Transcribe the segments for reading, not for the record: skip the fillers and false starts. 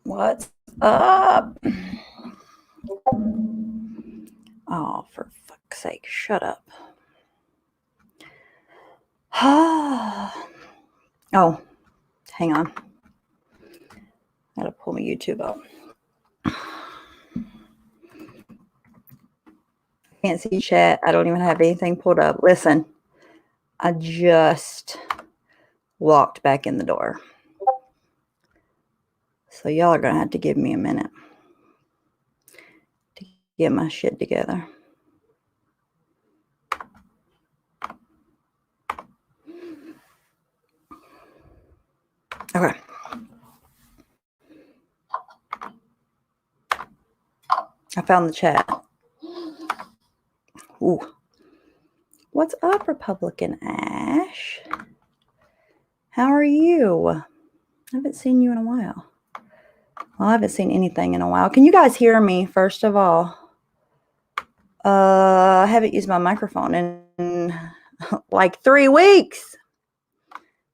What's up? Oh, for fuck's sake, shut up. Oh, hang on. I gotta pull my YouTube up. Can't see chat. I don't even have anything pulled up. Listen, I just walked back in the door. So y'all are gonna have to give me a minute to get my shit together. Okay. I found the chat. Ooh. What's up, Republican Ash? How are you? I haven't seen you in a while. Well, I haven't seen anything in a while. Can you guys hear me, first of all? I haven't used my microphone in like 3 weeks.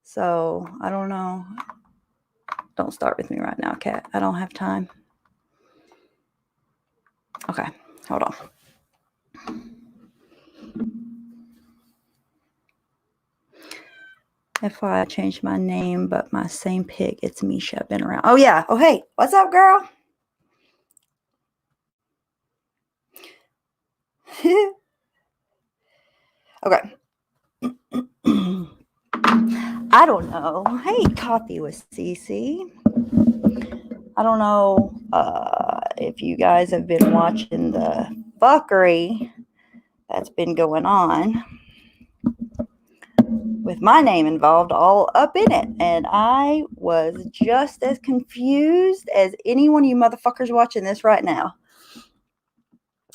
So, I don't know. Don't start with me right now, Kat. I don't have time. Okay, hold on. FYI, I changed my name, but my same pic. It's Misha. I've been around. Oh, yeah. Oh, hey. What's up, girl? Okay. I don't know. Hey, Coffee with Cece. I don't know if you guys have been watching the fuckery that's been going on with my name involved all up in it. And I was just as confused as any one of you motherfuckers watching this right now.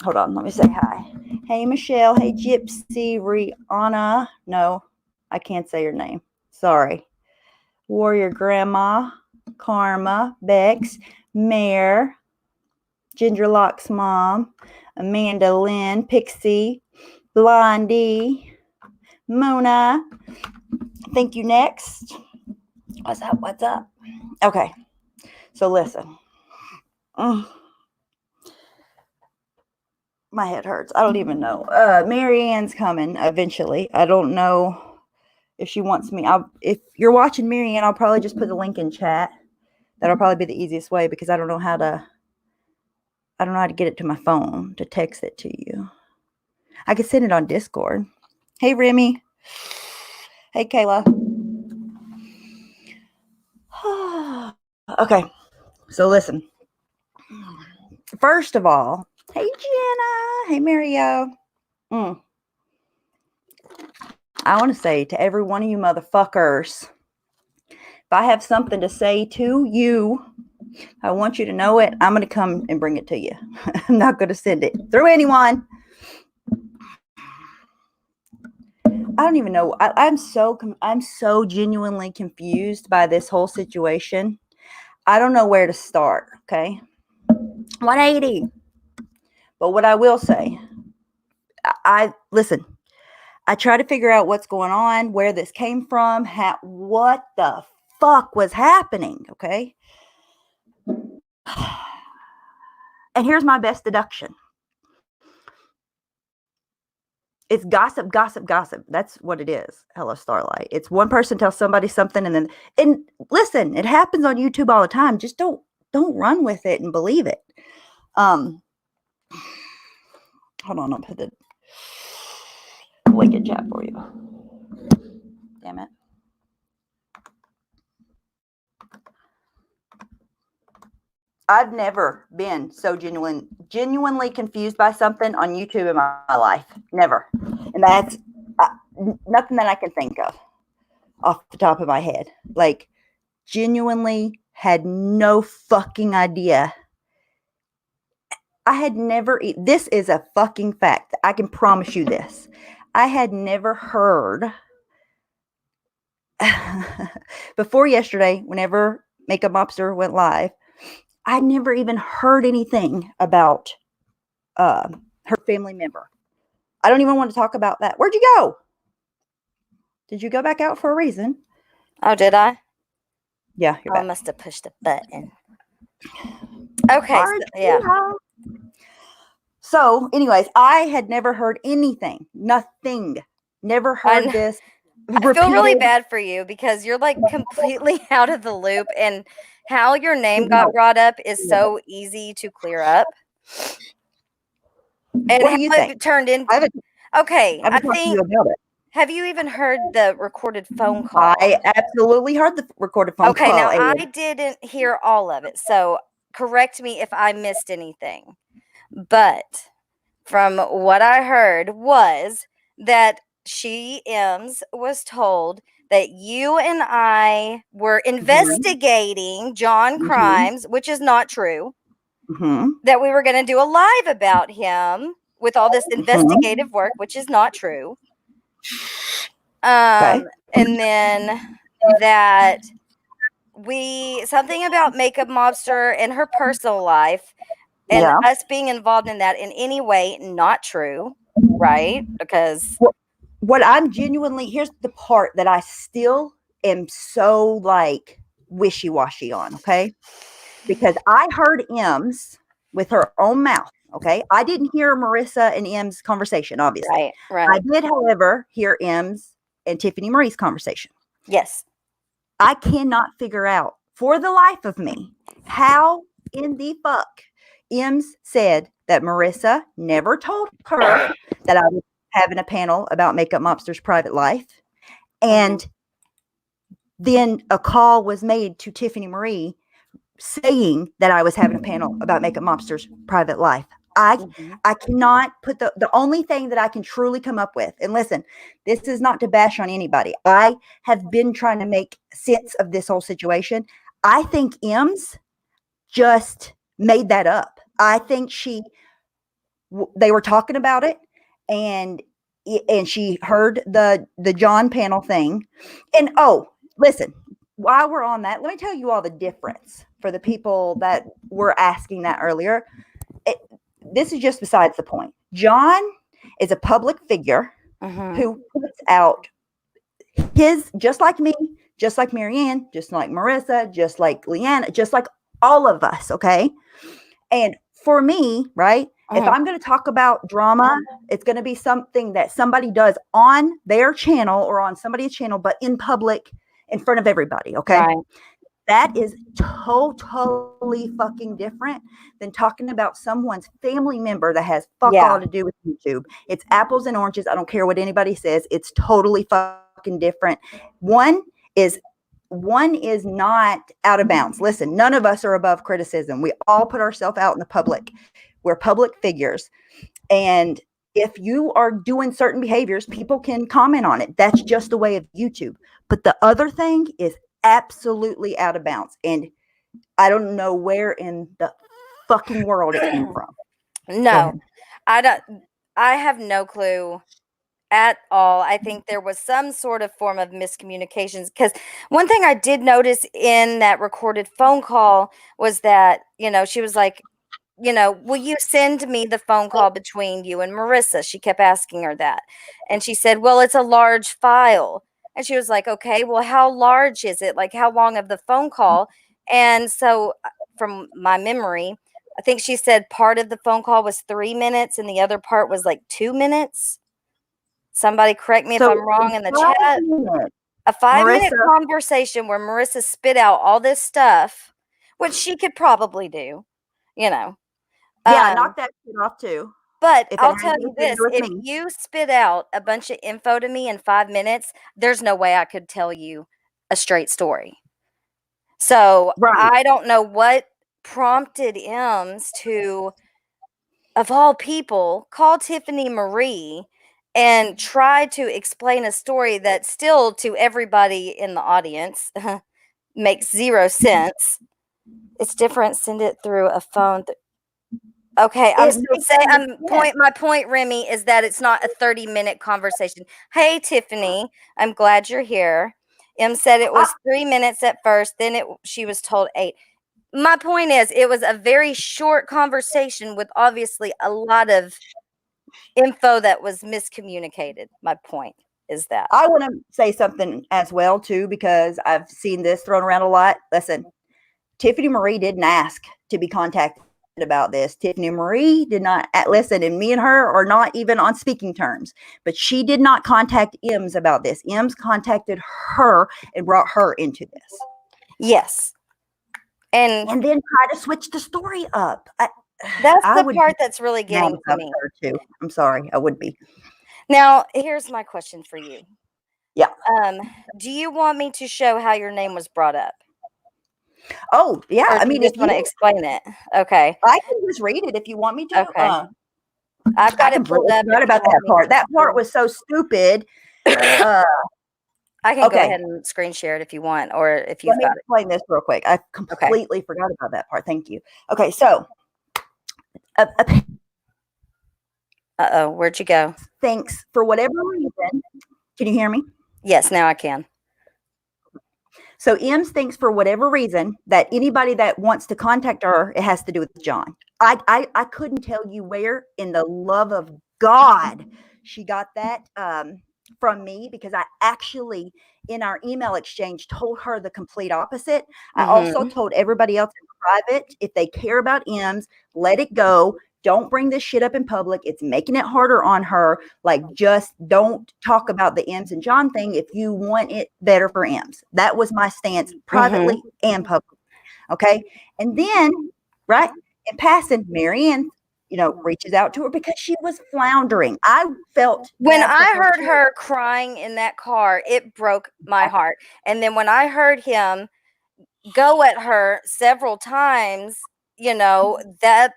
Hold on, let me say hi. Hey, Michelle. Hey, Gypsy, Rihanna. No, I can't say your name. Sorry. Warrior Grandma, Karma, Bex, Mare, Gingerlock's mom, Amanda Lynn, Pixie, Blondie, Mona. Thank you. Next. What's up? What's up? Okay. So listen. My head hurts. I don't even know. Marianne's coming eventually. I don't know if she wants me. If you're watching Marianne, I'll probably just put the link in chat. That'll probably be the easiest way because I don't know how to get it to my phone to text it to you. I could send it on Discord. Hey, Remy. Hey, Kayla. Okay. So listen. First of all, hey, Jenna. Hey, Mario. I want to say to every one of you motherfuckers, if I have something to say to you, I want you to know it. I'm going to come and bring it to you. I'm not going to send it through anyone. I don't even know. I'm so genuinely confused by this whole situation. I don't know where to start. Okay. 180. But what I will say, listen, I try to figure out what's going on, where this came from, what the fuck was happening. Okay. And here's my best deduction. It's gossip, gossip, gossip. That's what it is. Hello, Starlight. It's one person tells somebody something, and listen, it happens on YouTube all the time. Just don't run with it and believe it. Hold on, I'll put the wicked chat for you. Damn it. I've never been so genuinely confused by something on YouTube in my life. Never. And that's nothing that I can think of off the top of my head. Like, genuinely had no fucking idea. I had never, this is a fucking fact. I can promise you this. I had never heard before yesterday, whenever Makeup Mobster went live, I'd never even heard anything about her family member. I don't even want to talk about that. Where'd you go? Did you go back out for a reason? Oh, did I? Yeah, you're I back. must have pushed a button. Okay, Sorry, so, yeah. So, anyways, I had never heard anything. Nothing. Never heard this I feel really repeated. bad for you because you're like completely out of the loop, and how your name No. got brought up is so easy to clear up. And What do you how think? it turned in. I haven't Okay, I talked to think. you about it. Have you even heard the recorded phone call? I absolutely heard the recorded phone Okay, call. now I didn't hear all of it, so correct me if I missed anything. But from what I heard was that Ems was told that you and I were investigating John crimes, which is not true. That we were going to do a live about him with all this investigative work, which is not true. Okay. And then that something about Makeup Mobster and her personal life and us being involved in that in any way, not true, right? Because what I'm genuinely, here's the part that I still am so like wishy-washy on, okay? Because I heard M's with her own mouth, okay? I didn't hear Marissa and M's conversation, obviously. Right. I did, however, hear M's and Tiffany Marie's conversation. Yes. I cannot figure out for the life of me how in the fuck M's said that Marissa never told her that I was having a panel about Makeup Mobster's private life. And then a call was made to Tiffany Marie saying that I was having a panel about Makeup Mobster's private life. I cannot put the only thing that I can truly come up with, and listen, this is not to bash on anybody. I have been trying to make sense of this whole situation. I think M's just made that up. I think they were talking about it, and she heard the John panel thing. And oh, listen, while we're on that, let me tell you all the difference for the people that were asking that earlier. This is just besides the point. John is a public figure who puts out his, just like me, just like Marianne, just like Marissa, just like Leanna, just like all of us, okay? And for me, right, if I'm going to talk about drama, it's going to be something that somebody does on their channel or on somebody's channel, but in public, in front of everybody, okay? Right. That is totally fucking different than talking about someone's family member that has all to do with YouTube. It's apples and oranges. I don't care what anybody says. It's totally fucking different. One is not out of bounds. Listen, none of us are above criticism. We all put ourselves out in the public. We're public figures. And if you are doing certain behaviors, people can comment on it. That's just the way of YouTube. But the other thing is absolutely out of bounds. And I don't know where in the fucking world it came from. No, I have no clue at all. I think there was some sort of form of miscommunications, because one thing I did notice in that recorded phone call was that, she was like, will you send me the phone call between you and Marissa? She kept asking her that. And she said, well, it's a large file. And she was like, okay, well, how large is it? Like, how long of the phone call? And so from my memory, I think she said part of the phone call was 3 minutes and the other part was like 2 minutes. Somebody correct me if I'm wrong in the chat. A 5-minute conversation where Marissa spit out all this stuff, which she could probably do, Yeah, knock that shit off too. But I'll tell you this, if you spit out a bunch of info to me in 5 minutes, there's no way I could tell you a straight story. So I don't know what prompted Ems to, of all people, call Tiffany Marie and try to explain a story that still, to everybody in the audience, makes zero sense. It's different. Send it through a phone. Okay, I'm still saying, my point, Remy, is that it's not a 30-minute conversation. Hey, Tiffany, I'm glad you're here. Em said it was 3 minutes at first, then she was told 8. My point is, it was a very short conversation with obviously a lot of info that was miscommunicated. My point. is that. I want to say something as well, too, because I've seen this thrown around a lot. Listen, Tiffany Marie didn't ask to be contacted about this. Tiffany Marie did not listen, and me and her are not even on speaking terms, but she did not contact Ems about this. Ems contacted her and brought her into this. Yes. And then try to switch the story up. That's the part that's really getting to me. Her too. I'm sorry, I would be. Now, here's my question for you. Yeah. Do you want me to show how your name was brought up? Oh, yeah. Or do you just want to explain it? Okay. I can just read it if you want me to. Okay. I've got it pulled up. Forgot about that part. That part was so stupid. I can go ahead and screen share it if you want, or if you've got it. Let me explain this real quick. I completely forgot about that part. Thank you. Okay, so. Uh-oh, where'd you go? Thanks for whatever reason. Can you hear me? Yes, now I can. So Ems thinks for whatever reason that anybody that wants to contact her, it has to do with John. I couldn't tell you where in the love of God she got that from me, because I actually in our email exchange told her the complete opposite. I also told everybody else in private, if they care about Ems, let it go. Don't bring this shit up in public. It's making it harder on her. Like, just don't talk about the Ems and John thing if you want it better for Ems. That was my stance, privately and publicly. Okay. And then, right, in passing, Marianne, reaches out to her because she was floundering. I felt when I heard her crying in that car, it broke my heart. And then when I heard him go at her several times, that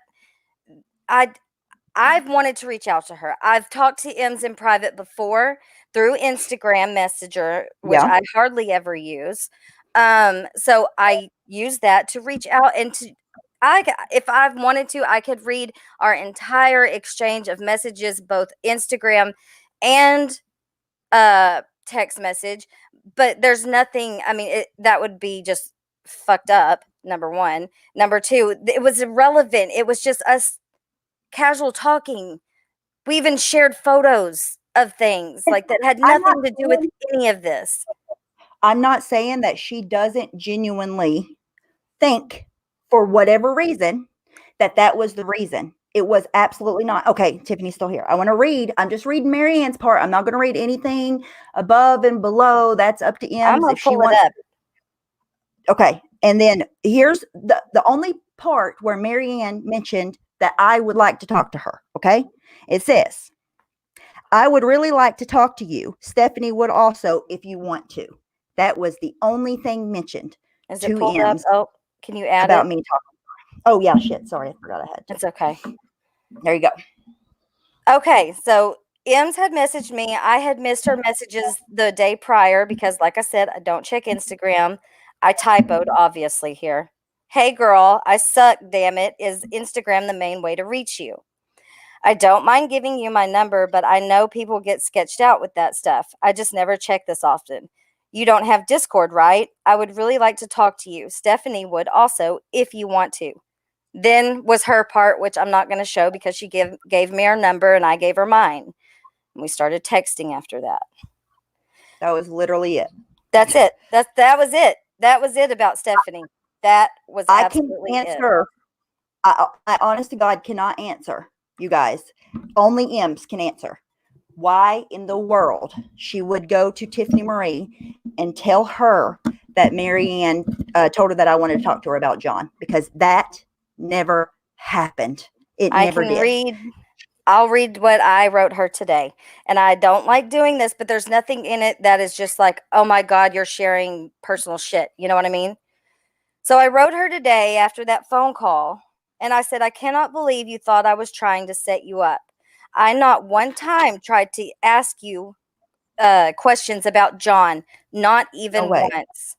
I've wanted to reach out to her. I've talked to Ems in private before through Instagram Messenger, which I hardly ever use. So I use that to reach out, and if I've wanted to, I could read our entire exchange of messages, both Instagram and text message. But there's nothing. I mean, that would be just fucked up. Number one. Number two, it was irrelevant. It was just us casual talking. We even shared photos of things like that had nothing to do with any of this. I'm not saying that she doesn't genuinely think, for whatever reason, that was the reason. It was absolutely not. Okay, Tiffany's still here. I want to read. I'm just reading Marianne's part. I'm not going to read anything above and below. That's up to Ems if she wants. Okay, and then here's the only part where Marianne mentioned that I would like to talk to her. Okay, it says, I would really like to talk to you. Stephanie would also, if you want to. That was the only thing mentioned. Is it pulled up? Oh, can you add about me talking? Oh yeah, shit. Sorry, I forgot I had to. It's okay. There you go. Okay, so Ems had messaged me. I had missed her messages the day prior because, like I said, I don't check Instagram. I typoed, obviously, here. Hey, girl, I suck, damn it. Is Instagram the main way to reach you? I don't mind giving you my number, but I know people get sketched out with that stuff. I just never check this often. You don't have Discord, right? I would really like to talk to you. Stephanie would also, if you want to. Then was her part, which I'm not going to show because she gave me her number and I gave her mine. And we started texting after that. That was literally it. That's it. That was it. That was it about Stephanie. That was absolutely I can answer. I honest to God cannot answer, you guys. Only Ems can answer. Why in the world she would go to Tiffany Marie and tell her that Marianne told her that I wanted to talk to her about John, because that never happened. It never did. I'll read what I wrote her today. And I don't like doing this, but there's nothing in it that is just like, oh my God, you're sharing personal shit. You know what I mean? So I wrote her today after that phone call, and I said, I cannot believe you thought I was trying to set you up. I not one time tried to ask you questions about John, not even once.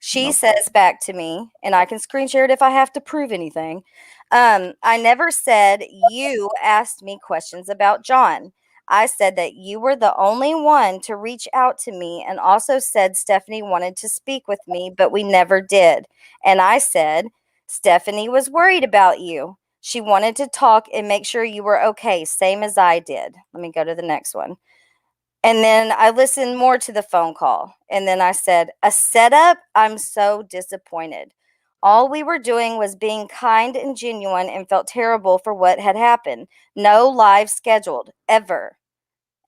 She says back to me, and I can screen share it if I have to prove anything. I never said you asked me questions about John. I said that you were the only one to reach out to me, and also said Stephanie wanted to speak with me, but we never did. And I said, Stephanie was worried about you. She wanted to talk and make sure you were okay, same as I did. Let me go to the next one. And then I listened more to the phone call. And then I said, a setup? I'm so disappointed. All we were doing was being kind and genuine and felt terrible for what had happened. No live scheduled, ever.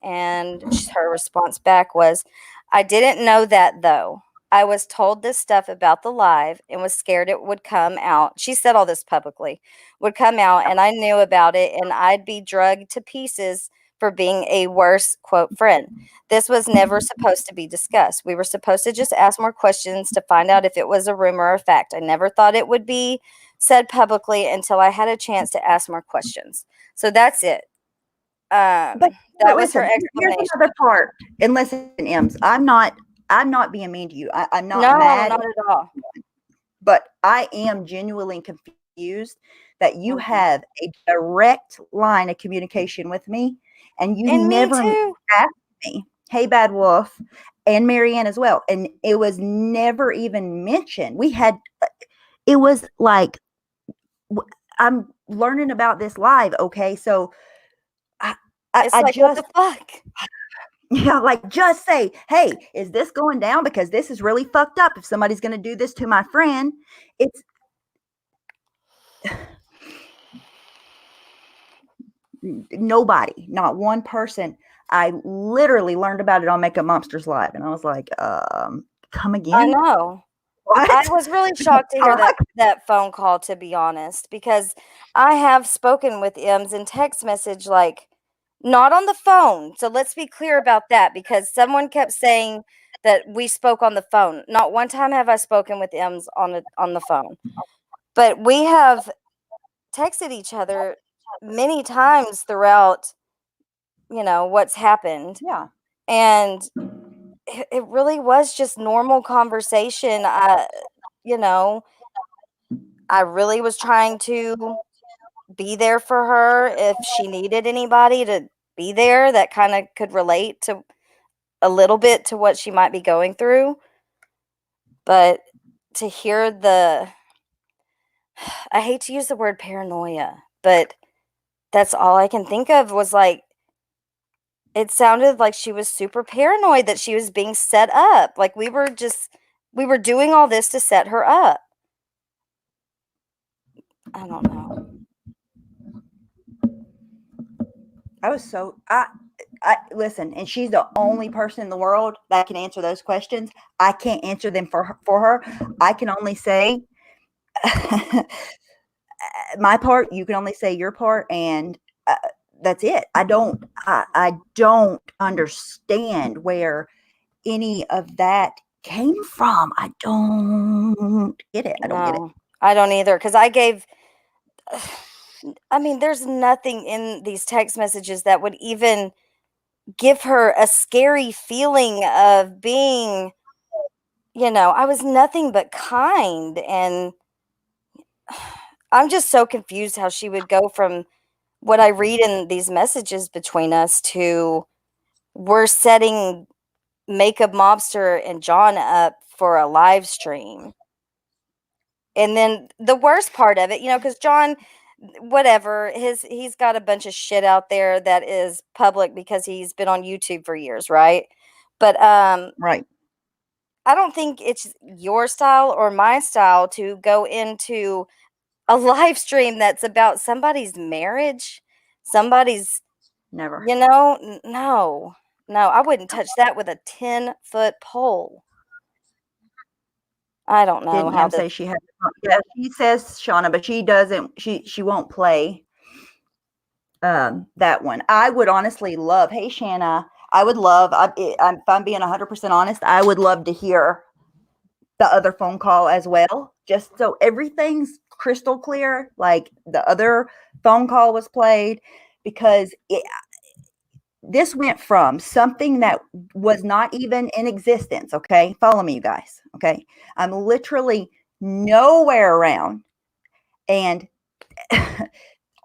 And her response back was, I didn't know that though. I was told this stuff about the live and was scared it would come out. She said all this publicly, would come out, and I knew about it, and I'd be drugged to pieces for being a worse, quote, friend. This was never supposed to be discussed. We were supposed to just ask more questions to find out if it was a rumor or fact. I never thought it would be said publicly until I had a chance to ask more questions. So that's it. But That was her listen, here's explanation. another part. And listen, Ems, I'm not being mean to you. I'm not No, mad, not at all. but I am genuinely confused that you have a direct line of communication with me, and you And me never too. asked me, "Hey, Bad Wolf," and Marianne as well, and it was never even mentioned. We had, it was like, I'm learning about this live, okay? So It's like, what the fuck? yeah, like just say, hey, is this going down? Because this is really fucked up. If somebody's going to do this to my friend, it's nobody, not one person. I literally learned about it on Makeup Monsters Live, and I was like, come again? I know. What? I was really shocked to hear that phone call, to be honest, because I have spoken with Ems in text message, like, not on the phone. So let's be clear about that, because someone kept saying that we spoke on the phone. Not one time have I spoken with Ems on the phone. But we have texted each other many times throughout, what's happened. Yeah. And it really was just normal conversation. I really was trying to be there for her if she needed anybody to be there that kind of could relate to a little bit to what she might be going through. But to hear I hate to use the word paranoia, but that's all I can think of, was like, it sounded like she was super paranoid that she was being set up. Like we were doing all this to set her up. I don't know. I listen, and she's the only person in the world that can answer those questions. I can't answer them for her. I can only say my part. You can only say your part, and that's it. I don't understand where any of that came from. I don't get it. I don't get it. No, I don't either, because there's nothing in these text messages that would even give her a scary feeling of being, I was nothing but kind. And I'm just so confused how she would go from what I read in these messages between us to, we're setting Makeup Mobster and John up for a live stream. And then the worst part of it, because John, whatever, he's got a bunch of shit out there that is public because he's been on YouTube for years, right? But Right. I don't think it's your style or my style to go into a live stream that's about somebody's marriage, somebody's, Never. no, I wouldn't touch that with a 10-foot pole. I don't know Didn't how Em say she had? Yeah, she says Shauna, but she doesn't. She won't play that one. I would honestly love. Hey, Shanna, I would love. If I'm being 100% honest, I would love to hear the other phone call as well, just so everything's crystal clear. Like the other phone call was played, because this went from something that was not even in existence. Okay. Follow me, you guys. Okay. I'm literally nowhere around. And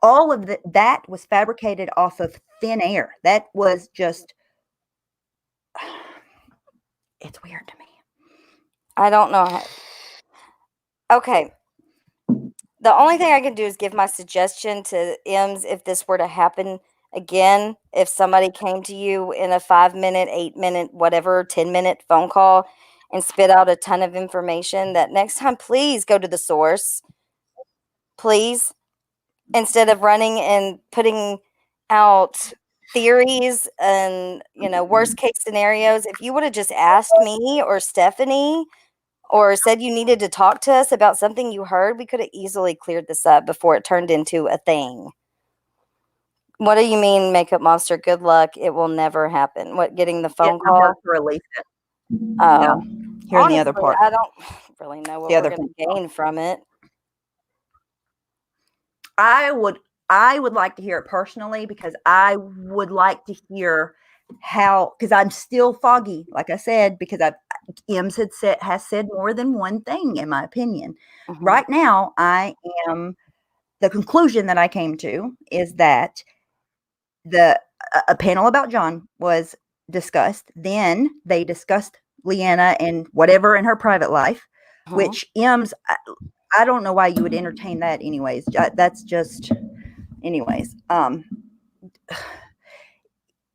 all of that was fabricated off of thin air. That was just, it's weird to me. I don't know. Okay. The only thing I can do is give my suggestion to Ems if this were to happen Again, if somebody came to you in a 5-minute, 8-minute, whatever, 10-minute phone call and spit out a ton of information, that next time, please go to the source. Please. Instead of running and putting out theories and, worst case scenarios, if you would have just asked me or Stephanie or said you needed to talk to us about something you heard, we could have easily cleared this up before it turned into a thing. What do you mean, Makeup Monster? Good luck. It will never happen. What, getting the phone call? Release it. Oh. Here's the other part. I don't really know what we're going to gain from it. I would like to hear it personally, because I would like to hear how, because I'm still foggy, like I said, because Ems has said more than one thing, in my opinion. Mm-hmm. Right now, the conclusion that I came to is that a panel about John was discussed. Then they discussed Leanna and whatever in her private life, which Ems, I don't know why you would entertain that anyways. That's just, anyways.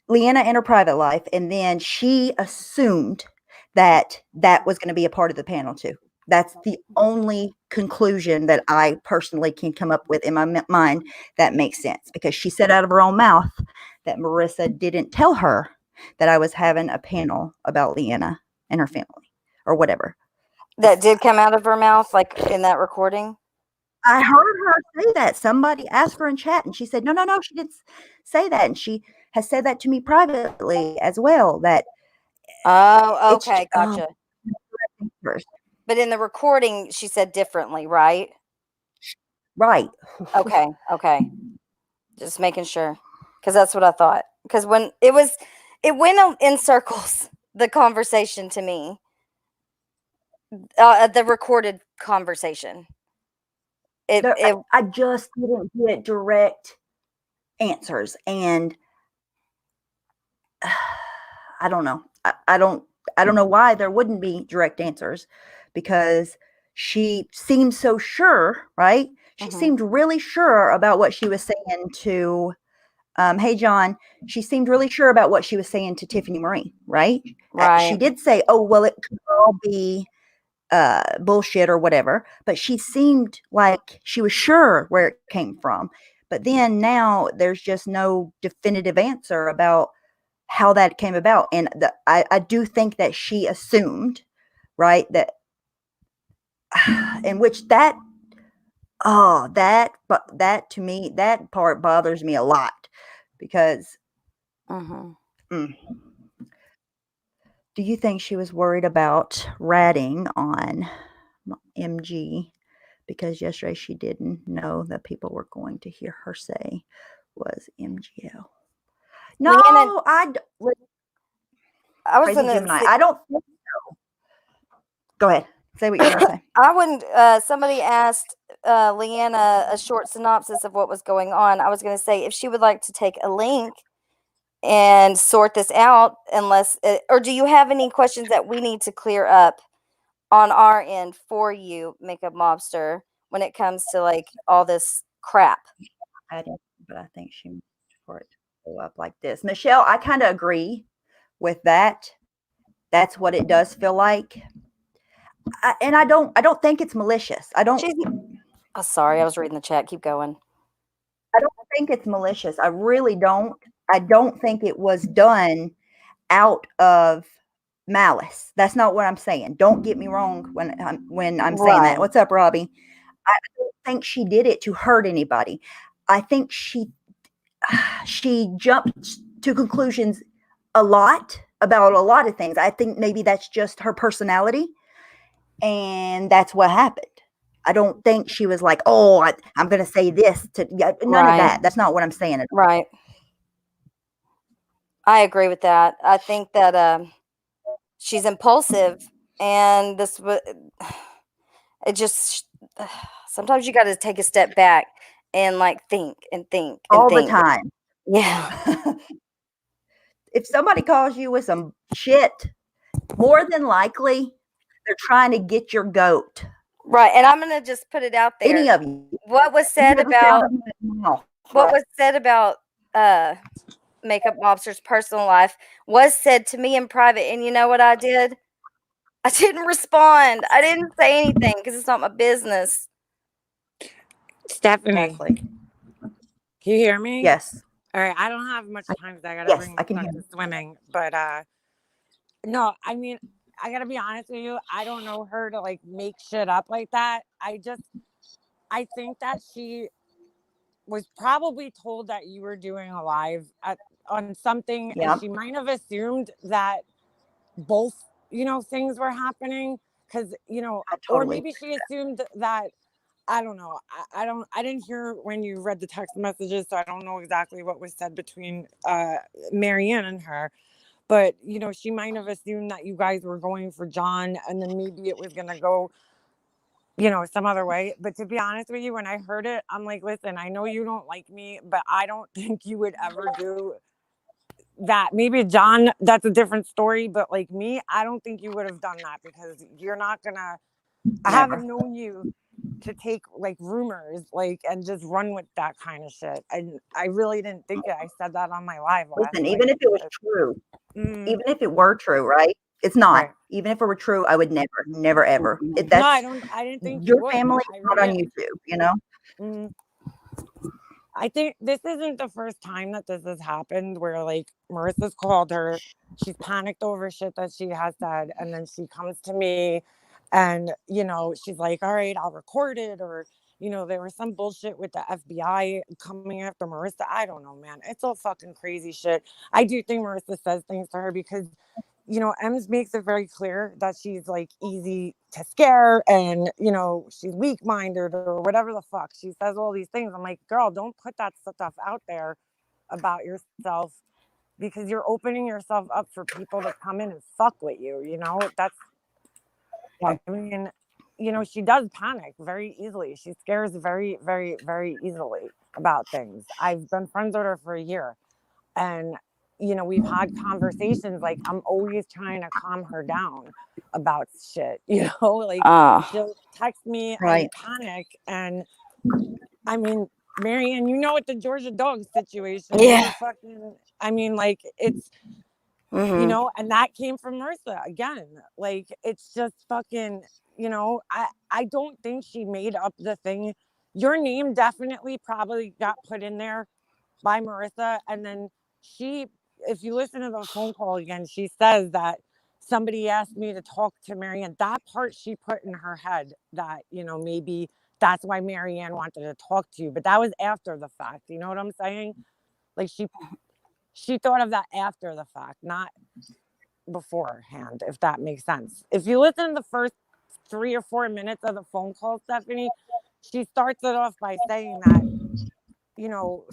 Leanna in her private life, and then she assumed that was going to be a part of the panel too. That's the only conclusion that I personally can come up with in my mind that makes sense, because she said out of her own mouth that Marissa didn't tell her that I was having a panel about Leanna and her family or whatever. That did come out of her mouth, like in that recording? I heard her say that. Somebody asked her in chat, and she said, no, she didn't say that. And she has said that to me privately as well. That okay, gotcha. But in the recording, she said differently, right? Right. Okay. Just making sure, because that's what I thought. Because when it went in circles, the conversation to me, the recorded conversation. I just didn't get direct answers, and I don't know. I don't know why there wouldn't be direct answers, because she seemed so sure, right? She seemed really sure about what she was saying to, hey, John, she seemed really sure about what she was saying to Tiffany Marie, right? Right. She did say, oh, well, it could all be bullshit or whatever, but she seemed like she was sure where it came from. But then now there's just no definitive answer about how that came about. And I do think that she assumed, right, that in which that to me, that part bothers me a lot, because do you think she was worried about ratting on MG because yesterday she didn't know that people were going to hear her say was MGL? No, Leanna, I was going to say, I don't think so. Go ahead. Say what you're going to say. I wouldn't. Somebody asked Leanna a short synopsis of what was going on. I was going to say, if she would like to take a link and sort this out, or do you have any questions that we need to clear up on our end for you, Makeup Mobster, when it comes to like all this crap? I didn't, but I think she for it to go up like this. Michelle, I kind of agree with that. That's what it does feel like. And I don't think it's malicious. I don't. Oh, sorry, I was reading the chat. Keep going. I don't think it's malicious. I really don't. I don't think it was done out of malice. That's not what I'm saying. Don't get me wrong when I'm saying that. What's up, Robbie? I don't think she did it to hurt anybody. I think she jumped to conclusions a lot about a lot of things. I think maybe that's just her personality, and that's what happened. I don't think she was like, oh, I'm going to say this to none of that. That's not what I'm saying. Right. I agree with that. I think that she's impulsive, and it just sometimes you got to take a step back and like think all the time. Yeah. If somebody calls you with some shit, more than likely they're trying to get your goat. Right. And I'm going to just put it out there. Any of you. What was said about makeup mobster's personal life was said to me in private, and you know what I did? I didn't respond. I didn't say anything because it's not my business. Stephanie, Exactly. can you hear me? Yes. All right, I don't have much time because I gotta bring I my can son hear to you. swimming. But no, I mean, I gotta be honest with you. I don't know her to like make shit up like that. I think that she was probably told that you were doing a live on something, and she might have assumed that both, things were happening because, or maybe she assumed that, I don't know. I didn't hear when you read the text messages, so I don't know exactly what was said between Marianne and her. But, she might have assumed that you guys were going for John, and then maybe it was going to go, some other way. But to be honest with you, when I heard it, I'm like, listen, I know you don't like me, but I don't think you would ever do that. Maybe John, that's a different story. But like me, I don't think you would have done that because you're not going to, I haven't known you to take like rumors and just run with that kind of shit. And I really didn't think it. I said that on my live last Listen, night. even if it was true, even if it were true, right? It's not. Right. Even if it were true, I would never, ever. If that's no, I didn't think your family not on YouTube, I think this isn't the first time that this has happened where like Marissa's called her, she's panicked over shit that she has said, and then she comes to me and she's like, all right, I'll record it, or there was some bullshit with the FBI coming after Marissa. I don't know, man. It's all fucking crazy shit. I do think Marissa says things to her because Ems makes it very clear that she's like easy to scare and, she's weak-minded or whatever the fuck. She says all these things. I'm like, girl, don't put that stuff out there about yourself because you're opening yourself up for people to come in and fuck with you. That's, I mean, she does panic very easily. She scares very, very, very easily about things. I've been friends with her for a year and we've had conversations. Like, I'm always trying to calm her down about shit, like she'll text me and panic. And I mean, Marianne, with the Georgia dog situation, I mean, like, it's, and that came from Marissa again. Like, it's just fucking, I don't think she made up the thing. Your name definitely probably got put in there by Marissa. And then if you listen to the phone call again, she says that somebody asked me to talk to Marianne. That part she put in her head that, maybe that's why Marianne wanted to talk to you. But that was after the fact. You know what I'm saying? Like she thought of that after the fact, not beforehand, if that makes sense. If you listen to the first 3 or 4 minutes of the phone call, Stephanie, she starts it off by saying that,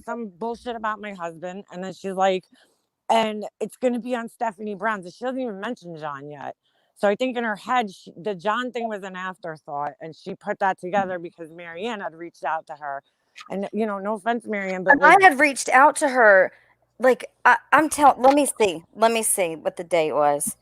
some bullshit about my husband. And then she's like, and it's going to be on Stephanie Brown. So she doesn't even mention John yet. So I think in her head, the John thing was an afterthought. And she put that together because Marianne had reached out to her. And, no offense, Marianne, but I had reached out to her. Like, let me see what the date was.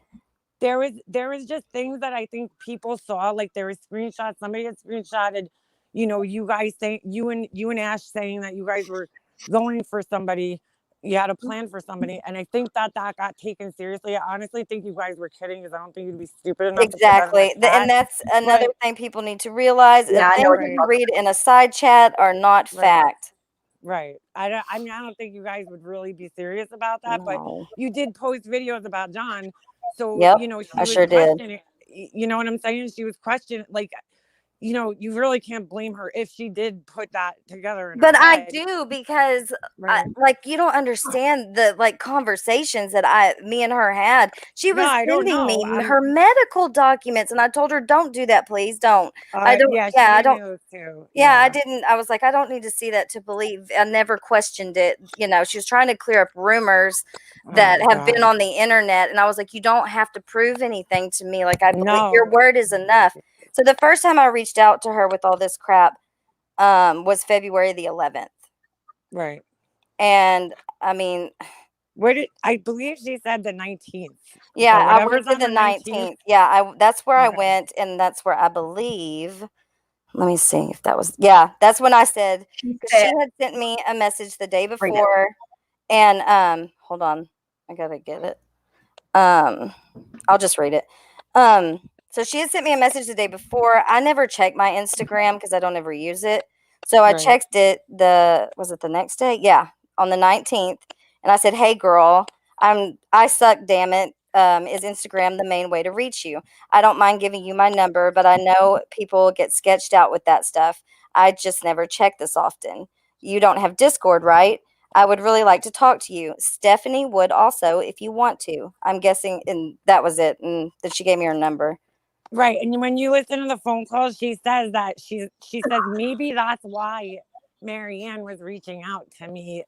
There was just things that I think people saw. Like, there was screenshots. Somebody had screenshotted, you guys saying, you and Ash saying that you guys were going for somebody. You had a plan for somebody. And I think that got taken seriously. I honestly think you guys were kidding because I don't think you'd be stupid enough to put that in the chat. And that's another thing people need to realize. Things you read in a side chat are not fact. Right. I don't think you guys would really be serious about that. No. But you did post videos about John. So, I sure did. You know what I'm saying? She was questioning, like, you really can't blame her if she did put that together. But I do because, you don't understand the conversations that me and her had. She was sending me her medical documents, and I told her, "Don't do that, please, don't." I don't. I don't. I didn't. I was like, I don't need to see that to believe. I never questioned it. She was trying to clear up rumors that have been on the internet, and I was like, you don't have to prove anything to me. Like, I believe your word is enough. So the first time I reached out to her with all this crap was February the 11th. Right. And I mean, I believe she said the 19th. Yeah, I went to the 19th. Yeah, that's where I went, and that's where I believe. Let me see if that was. Yeah, that's when I said, because she had sent me a message the day before, And hold on, I gotta get it. I'll just read it. So she had sent me a message the day before. I never check my Instagram because I don't ever use it. So I checked it was it the next day? Yeah, on the 19th. And I said, "Hey girl, I suck, damn it. Is Instagram the main way to reach you? I don't mind giving you my number, but I know people get sketched out with that stuff. I just never check this often. You don't have Discord, right? I would really like to talk to you. Stephanie would also, if you want to." I'm guessing, and that was it. And that she gave me her number. Right. And when you listen to the phone call, she says that she says maybe that's why Marianne was reaching out to me.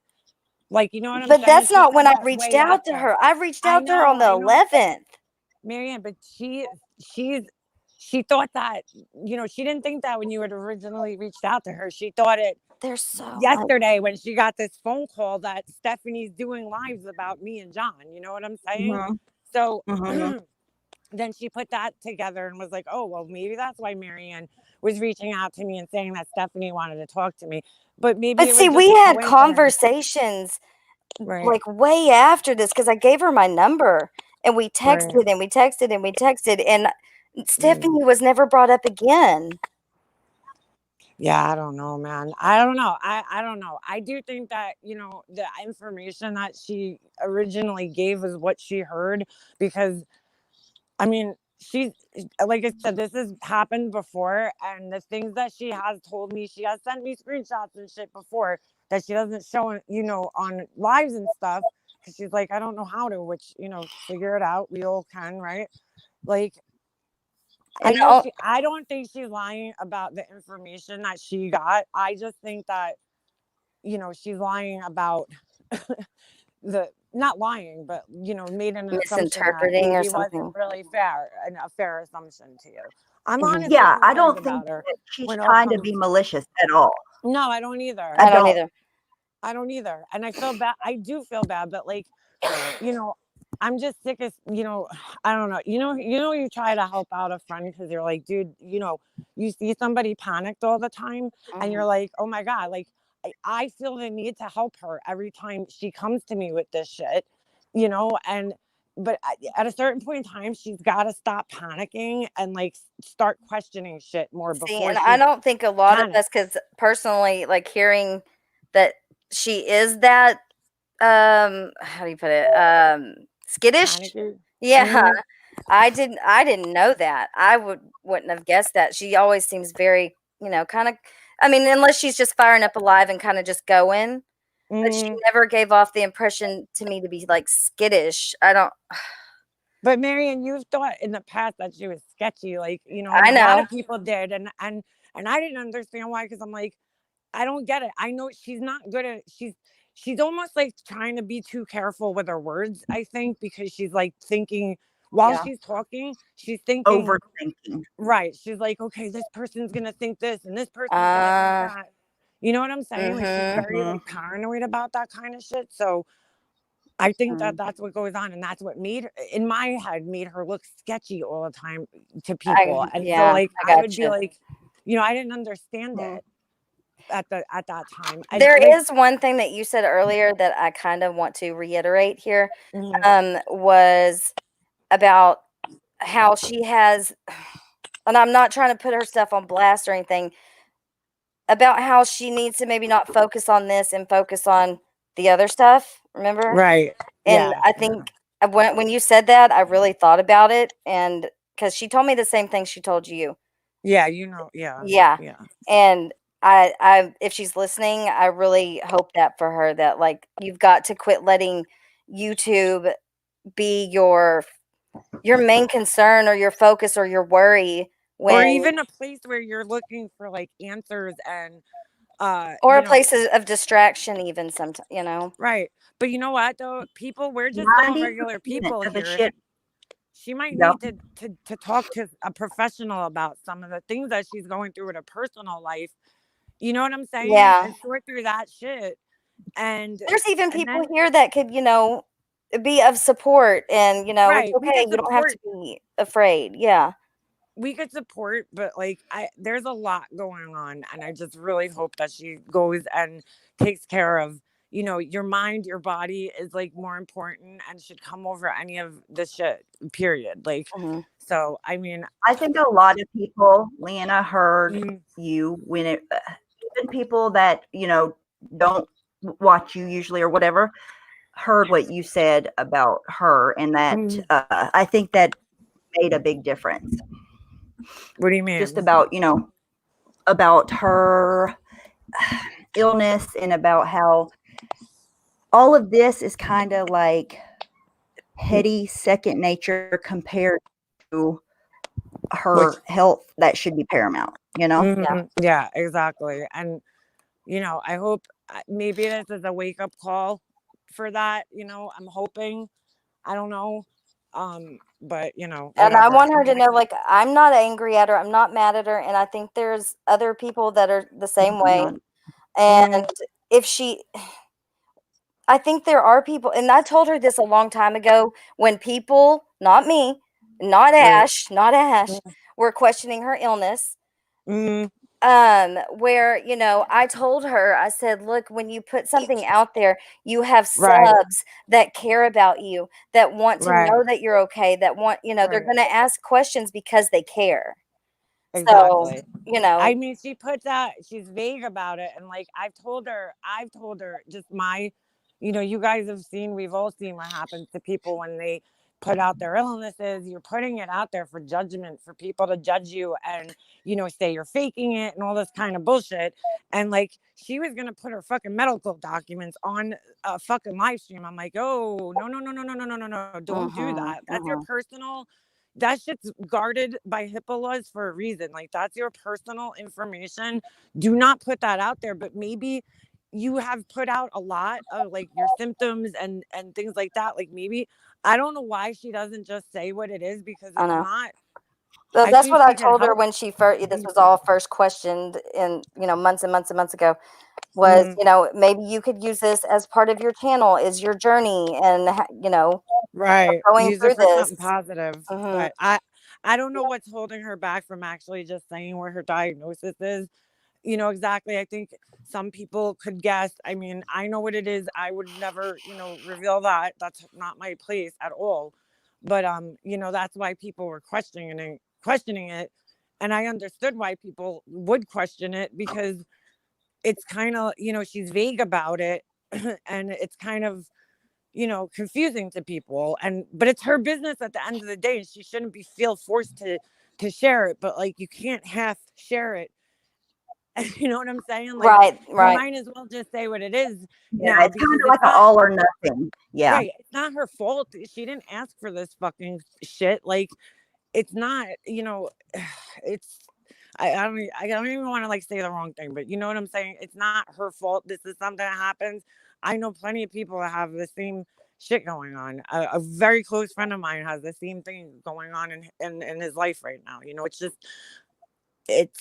Like, you know what I'm saying? But that's not when I reached out to her. I reached out to her on the 11th. Marianne, but she thought that, you know, she didn't think that when you had originally reached out to her. She thought it yesterday when she got this phone call that Stephanie's doing lives about me and John. You know what I'm saying? Mhm. So Mhm. then she put that together and was like, oh, well, maybe that's why Marianne was reaching out to me and saying that Stephanie wanted to talk to me. But maybe But it was see, just we a had coincidence. conversations like way after this because I gave her my number and we texted and we texted and we texted, and Stephanie was never brought up again. Yeah, I don't know, man. I don't know. I don't know. I do think that, you know, the information that she originally gave is what she heard, because, I mean, she's, like I said, this has happened before, and the things that she has told me, she has sent me screenshots and shit before that she doesn't show, you know, on lives and stuff, because she's like, I don't know how to, which, you know, figure it out. We all can, right? Like, I don't think she's lying about the information that she got. I just think that, you know, she's lying about not lying, but, you know, made an assumption that maybe wasn't really fair, and a fair assumption to you. I'm honestly I don't think that she's trying to be malicious at all. No, I don't either. I don't either. I don't either. And I feel bad. I do feel bad, but like, you know, I'm just sick of, you know, I don't know. You try to help out a friend because you're like, dude, you know, you see somebody panicked all the time and you're like, oh my God, like I feel the need to help her every time she comes to me with this shit, you know, but at a certain point in time, she's got to stop panicking and like start questioning shit more before. And I don't think a lot of us, because personally, like hearing that she is that, how do you put it? Skittish. Panicky. Yeah. I didn't know that. I wouldn't have guessed that. She always seems very, you know, kind of, I mean, unless she's just firing up alive and kind of just going. But she never gave off the impression to me to be like skittish. I don't. But Marianne, you've thought in the past that she was sketchy, like, you know, I know. a lot of people did, and I didn't understand why, because I'm like, I don't get it. I know she's not good at. She's almost like trying to be too careful with her words, I think, because she's like thinking while she's talking, she's thinking overthinking. Right. She's like, okay, this person's gonna think this, and this person's gonna think that. You know what I'm saying? Like, she's very like paranoid about that kind of shit. So I think that that's what goes on, and that's what in my head made her look sketchy all the time to people. So like I would be like, you know, I didn't understand it at that time. And there is one thing that you said earlier that I kind of want to reiterate here, was about how she has, and I'm not trying to put her stuff on blast or anything, about how she needs to maybe not focus on this and focus on the other stuff. Remember? Right. And I think when you said that, I really thought about it, and because she told me the same thing she told you. Yeah, you know, yeah. And I if she's listening, I really hope that for her, that like you've got to quit letting YouTube be your main concern or your focus or your worry, or even a place where you're looking for like answers and or a place of distraction, even sometimes, you know. Right. But you know what though, we're just all regular people here. She might need to talk to a professional about some of the things that she's going through in her personal life. You know what I'm saying? Yeah. And sort through that shit. And there's even people here that could, you know, be of support, and you know, it's okay. You don't have to be afraid. Yeah. We could support, but like there's a lot going on, and I just really hope that she goes and takes care of, you know, your mind, your body is like more important and should come over any of this shit, period. Like, so, I mean, I think a lot of people, Leanna, heard you when it, even people that, you know, don't watch you usually or whatever, heard what you said about her. And that I think that made a big difference. What do you mean? Just about, you know, about her illness and about how all of this is kind of like petty second nature compared to her health that should be paramount, you know? Yeah, exactly. And, you know, I hope maybe this is a wake up call for that. You know, I'm hoping, I don't know. But you know, whatever. And I want her I mean, to know, like, I'm not angry at her. I'm not mad at her. And I think there's other people that are the same way. And if she, I think there are people, and I told her this a long time ago when people, not me, not Ash, were questioning her illness. Where, you know, I told her, I said, look, when you put something out there, you have subs that care about you, that want to know that you're okay, that want, you know, they're going to ask questions because they care. Exactly. So, you know, I mean, she put that, she's vague about it. And like, I've told her just my, you know, you guys have seen, we've all seen what happens to people when they put out their illnesses. You're putting it out there for judgment, for people to judge you and, you know, say you're faking it and all this kind of bullshit. And like, she was going to put her fucking medical documents on a fucking live stream. I'm like, oh, no. Don't do that. That's your personal, that shit's guarded by HIPAA laws for a reason. Like, that's your personal information. Do not put that out there. But maybe you have put out a lot of like your symptoms and things like that. Like, maybe, I don't know why she doesn't just say what it is, because it's not. Well, that's what I told her when she first, this was all first questioned in, you know, months and months and months ago, was, you know, maybe you could use this as part of your channel, is your journey, and, you know, going use through it for this. something positive. But I don't know what's holding her back from actually just saying where her diagnosis is. You know, exactly. I think some people could guess. I mean, I know what it is. I would never, you know, reveal that. That's not my place at all. But you know, that's why people were questioning it. And I understood why people would question it, because it's kind of, you know, she's vague about it. And it's kind of, you know, confusing to people. And but it's her business at the end of the day, and she shouldn't feel forced to share it. But like, you can't half share it. You know what I'm saying? Like, you might as well just say what it is. Yeah, it's kind of like an all or nothing. Yeah. Right. It's not her fault. She didn't ask for this fucking shit. Like, it's not, you know, it's, I don't even want to like say the wrong thing, but you know what I'm saying? It's not her fault. This is something that happens. I know plenty of people that have the same shit going on. A very close friend of mine has the same thing going on in his life right now. You know, it's just, it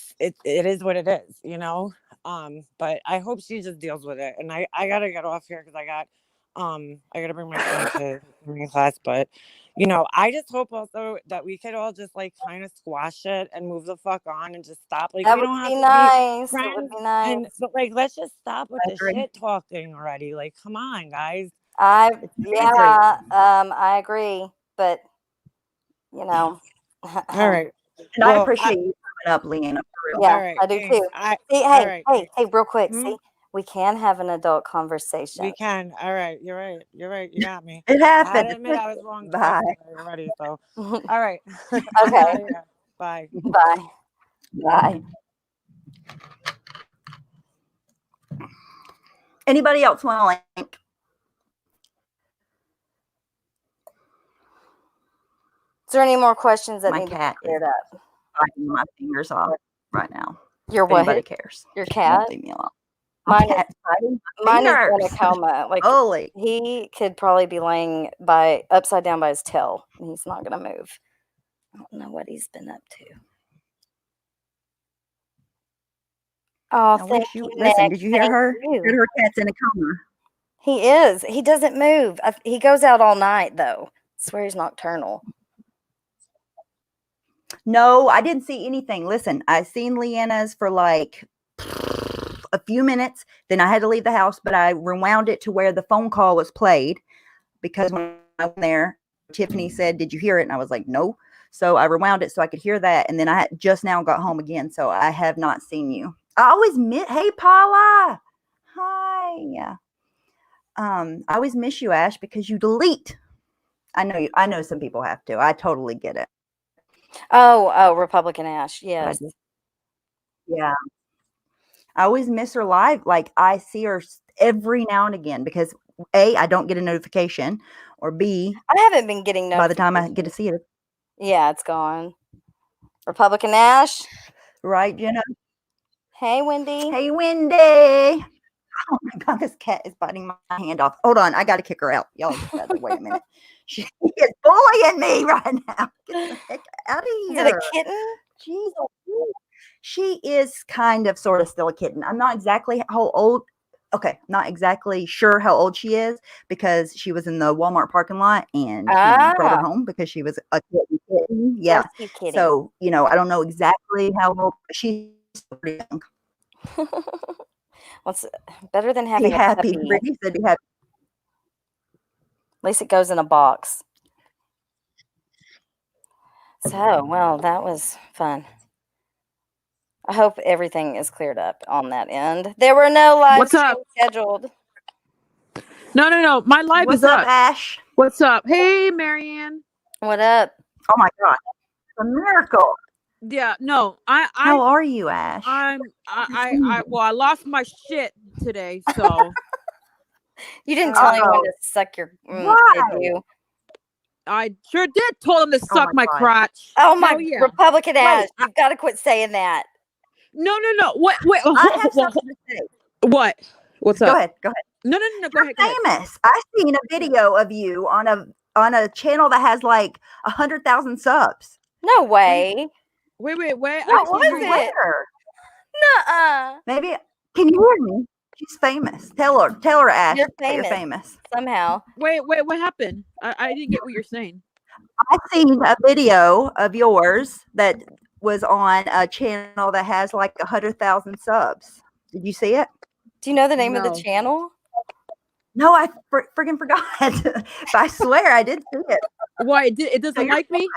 is what it is, you know. But I hope she just deals with it. And I gotta get off here because I gotta bring my son to swimming class. But you know, I just hope also that we could all just like kind of squash it and move the fuck on and just stop. Like, that we would don't have be to nice. be friends. It would be nice. And but like, let's just stop with the shit talking already. Like, come on, guys. I agree, but you know. All right. And I appreciate you coming up, Leanna. Yeah, right, I do too. Hey, real quick. See, we can have an adult conversation. We can. All right. You're right. You got me. It happened. I had to admit I was wrong. Bye. Already. So, all right. Okay. Bye. Bye. Bye. Anybody else want to link? Is there any more questions that my need cat to be cleared up? Biting my fingers off right now. Your what? Anybody cares? Your cat? Leave me alone. Mine is in a coma. Like, holy, he could probably be laying upside down by his tail, and he's not going to move. I don't know what he's been up to. Oh, thank you. Listen, did you hear her? Her cat's in a coma. He is. He doesn't move. He goes out all night, though. I swear he's nocturnal. No, I didn't see anything. Listen, I seen Leanna's for like a few minutes. Then I had to leave the house, but I rewound it to where the phone call was played, because when I went there, Tiffany said, "Did you hear it?" And I was like, "No." So I rewound it so I could hear that. And then I just now got home again. So I have not seen you. I always miss, hey, Paula. Hi. Yeah. I always miss you, Ash, because you delete. I know some people have to. I totally get it. Oh, Republican Ash. Yes. Yeah. I always miss her live. Like, I see her every now and again because A, I don't get a notification, or B, I haven't been getting by the time I get to see it. Yeah, it's gone. Republican Ash. Right, Jenna? Hey, Wendy. Hey, Wendy. Oh my God, this cat is biting my hand off. Hold on, I got to kick her out. Y'all just got to wait a minute. She is bullying me right now. Get the heck out of here. Is it a kitten? Jeez, she is kind of sort of still a kitten. I'm not exactly how old. Okay, not exactly sure how old she is because she was in the Walmart parking lot and he brought her home because she was a kitten. Yeah. So, I don't know exactly how old. She's pretty young. What's better than having a happy? puppy? Brittany said he happy. At least it goes in a box. So, well, that was fun. I hope everything is cleared up on that end. There were no live streams scheduled. No. My live is up. What's up, Ash? What's up? Hey, Marianne. What up? Oh my God, it's a miracle. Yeah, no, How are you, Ash? I lost my shit today, so. You didn't tell anyone to suck your. Why? Did you? I sure did. Told him to suck my crotch. Oh my Republican Ash! You've got to quit saying that. No. Wait. I have something to say. What? What's up? Go ahead. No. Go ahead. Famous. I seen a video of you on a channel that has like 100,000 subs. No way. Wait. What was it? Nuh-uh. Maybe. Can you hear me? She's famous. Tell her, Ash. You're famous. Somehow. Wait. What happened? I didn't get what you're saying. I seen a video of yours that was on a channel that has like 100,000 subs. Did you see it? Do you know the name of the channel? No, I friggin' forgot. But I swear I did see it. Why? It doesn't like me?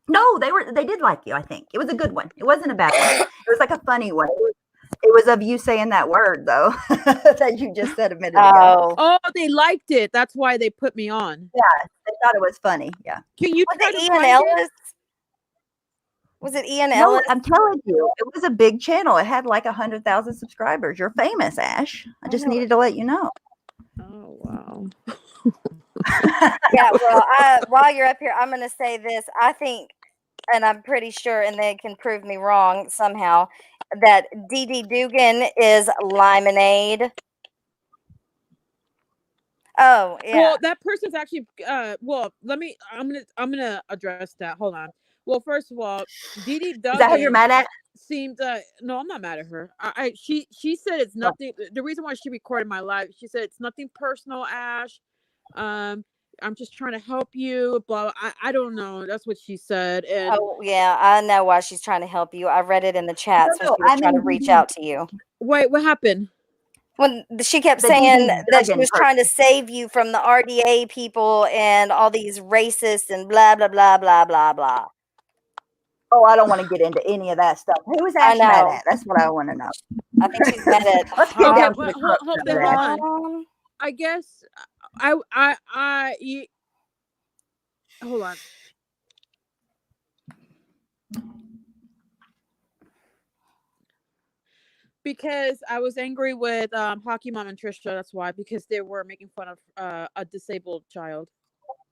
No, they did like you, I think. It was a good one. It wasn't a bad one. It was like a funny one. It was of you saying that word, though, that you just said a minute ago. Oh, they liked it. That's why they put me on. Yeah, they thought it was funny. Yeah. Can you Was it Ian Ellis? Was it Ian Ellis? No, I'm telling you, it was a big channel. It had like 100,000 subscribers. You're famous, Ash. I just needed to let you know. Oh, wow. Yeah, well, while you're up here, I'm going to say this. I think, and I'm pretty sure, and they can prove me wrong somehow, that Dee Dugan is Limonade. Oh, yeah. Well, that person's actually I'm gonna address that. Hold on. Well, first of all, Dee Dugan. Is that who you're mad at? Seemed no, I'm not mad at her. She said it's nothing. The reason why she recorded my live, she said it's nothing personal, Ash. I'm just trying to help you. Blah. I don't know. That's what she said. And yeah, I know why she's trying to help you. I read it in the chat, so she was trying to reach out to you. Wait, what happened? When she kept saying that she was trying to save you from the RDA people and all these racists and blah blah blah blah blah blah. Oh, I don't want to get into any of that stuff. Who is Ash mad at? That's what I want to know. I think she's mad at. Let's get down to the crux of that. I guess hold on. Because I was angry with Hockey Mom and Trisha. That's why. Because they were making fun of a disabled child,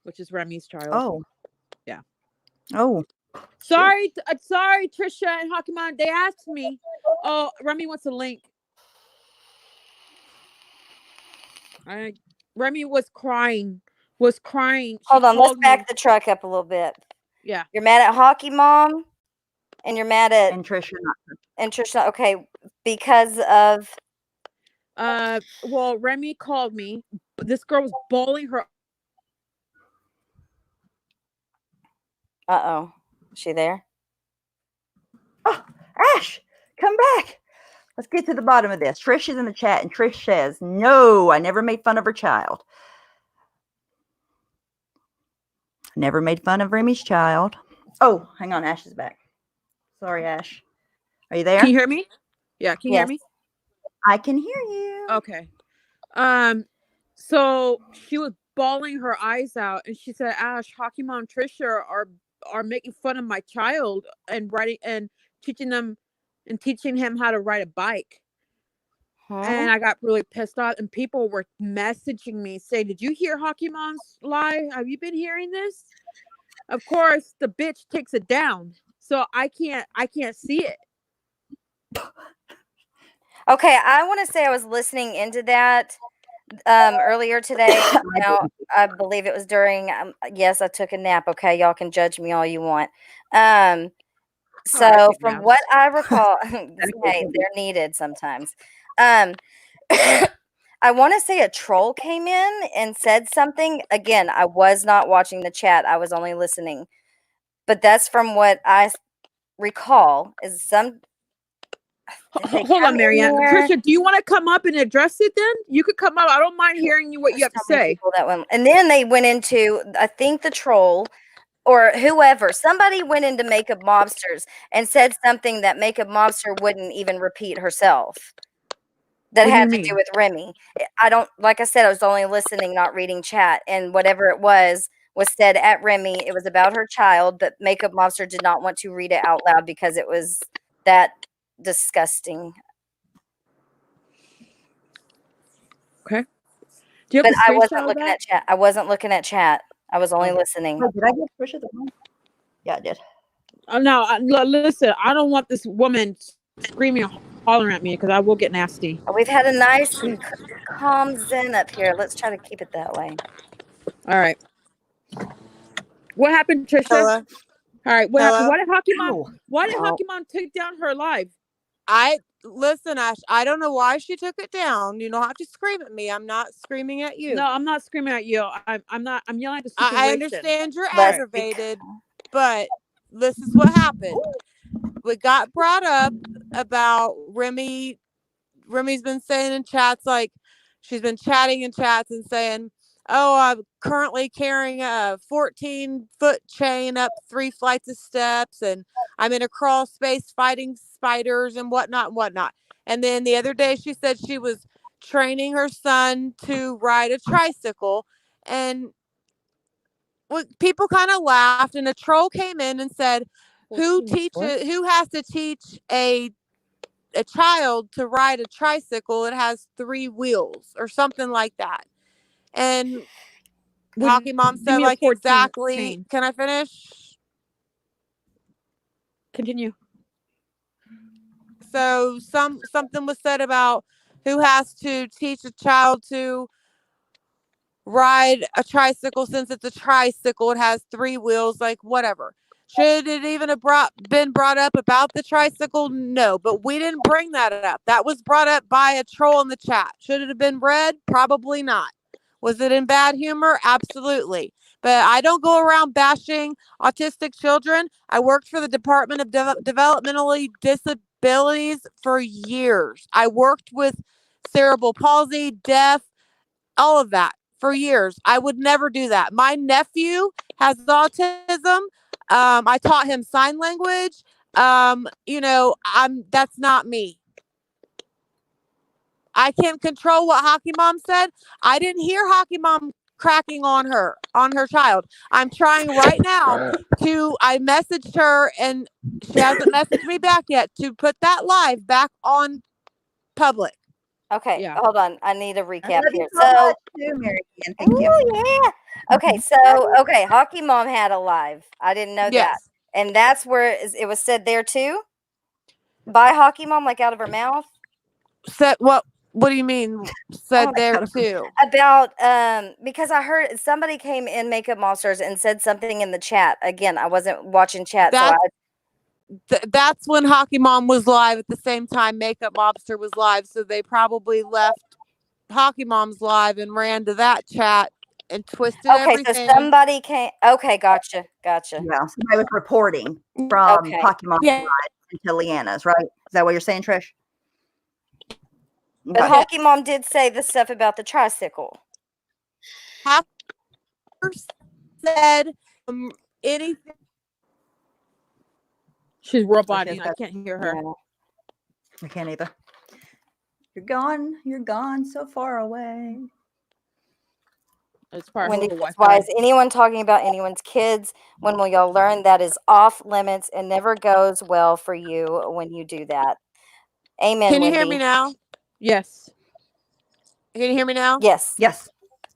which is Remy's child. Oh, yeah. Oh, sorry, Trisha and Hockey Mom. They asked me. Oh, Remy wants a link. Remy was crying. Hold on, let's back the truck up a little bit. Yeah. You're mad at Hockey Mom, and you're mad at Trisha. Okay, because of. Well, Remy called me. This girl was bawling her. Is she there? Oh, Ash, come back. Let's get to the bottom of this. Trish is in the chat, and Trish says, no, I never made fun of her child. Never made fun of Remy's child. Oh, hang on. Ash is back. Sorry, Ash. Are you there? Can you hear me? Yeah, can you hear me? I can hear you. Okay. So she was bawling her eyes out, and she said, Ash, Hockey Mom Trisha are making fun of my child and teaching him how to ride a bike. And I got really pissed off, and people were messaging me saying, did you hear Hockey Mom's lie? Have you been hearing this? Of course, the bitch takes it down, so I can't see it. Okay, I want to say I was listening into that earlier today. Now, I believe it was during, yes, I took a nap. Okay, y'all can judge me all you want. So from what I recall, hey, they're needed sometimes. I want to say a troll came in and said something. Again, I was not watching the chat. I was only listening. But that's from what I recall is some. Hold on, Marianne. Trisha, do you want to come up and address it then? You could come up. I don't mind hearing what you have to say. That one. And then they went into, I think the troll or whoever, somebody went into Makeup Mobsters and said something that Makeup Mobster wouldn't even repeat herself. That had to do with Remy. I don't, like I said, I was only listening, not reading chat. And whatever it was said at Remy. It was about her child, but Makeup Mobster did not want to read it out loud because it was that disgusting. Okay. But I wasn't looking at chat. I wasn't looking at chat. I was only listening. Oh, did I get Trisha the one? Yeah, I did. No, listen, I don't want this woman screaming and hollering at me because I will get nasty. We've had a nice calm zen up here. Let's try to keep it that way. All right. What happened, Trisha? Hello? All right. What happened? Why did Hockey Mom take down her live? Listen, Ash, I don't know why she took it down. You don't have to scream at me. I'm not screaming at you. No, I'm not screaming at you. I'm not. I'm yelling at the situation. I understand you're aggravated, but this is what happened. We got brought up about Remy. Remy's been saying in chats, like she's been chatting in chats and saying, oh, I'm currently carrying a 14-foot chain up 3 flights of steps, and I'm in a crawl space fighting spiders and whatnot. And then the other day she said she was training her son to ride a tricycle, and people kind of laughed, and a troll came in and said, who has to teach a child to ride a tricycle? It has 3 wheels or something like that. And Hockey Mom said, like, exactly. Chain. Can I finish? Continue. So something was said about who has to teach a child to ride a tricycle. Since it's a tricycle, it has 3 wheels, like whatever. Should it even have been brought up about the tricycle? No, but we didn't bring that up. That was brought up by a troll in the chat. Should it have been read? Probably not. Was it in bad humor? Absolutely. But I don't go around bashing autistic children. I worked for the Department of Developmental Disabilities for years. I worked with cerebral palsy, deaf, all of that for years. I would never do that. My nephew has autism. I taught him sign language. That's not me. I can't control what Hockey Mom said. I didn't hear Hockey Mom cracking on her child. I'm trying right now I messaged her and she hasn't messaged me back yet to put that live back on public. Okay, hold on. I need a recap here. So, thank you. Yeah. Okay, Hockey Mom had a live. I didn't know that. And that's where it was said there too? By Hockey Mom, like out of her mouth? Said what? What do you mean said there too? About, because I heard somebody came in Makeup Monsters and said something in the chat. Again, I wasn't watching chat. That's when Hockey Mom was live at the same time Makeup Mobster was live. So they probably left Hockey Mom's live and ran to that chat and twisted everything. So somebody came. Okay, gotcha. Yeah, somebody was reporting from Hockey Mom's live to Leanna's, right? Is that what you're saying, Trish? But Hockey Mom did say the stuff about the tricycle. Hockey said anything. She's roboting. I can't hear her. Yeah. I can't either. You're gone. You're gone so far away. As far Wendy, as why is anyone talking about anyone's kids? When will y'all learn that is off limits and never goes well for you when you do that? Amen. Can you Wendy. hear me now? Yes. Can you hear me now? Yes. Yes.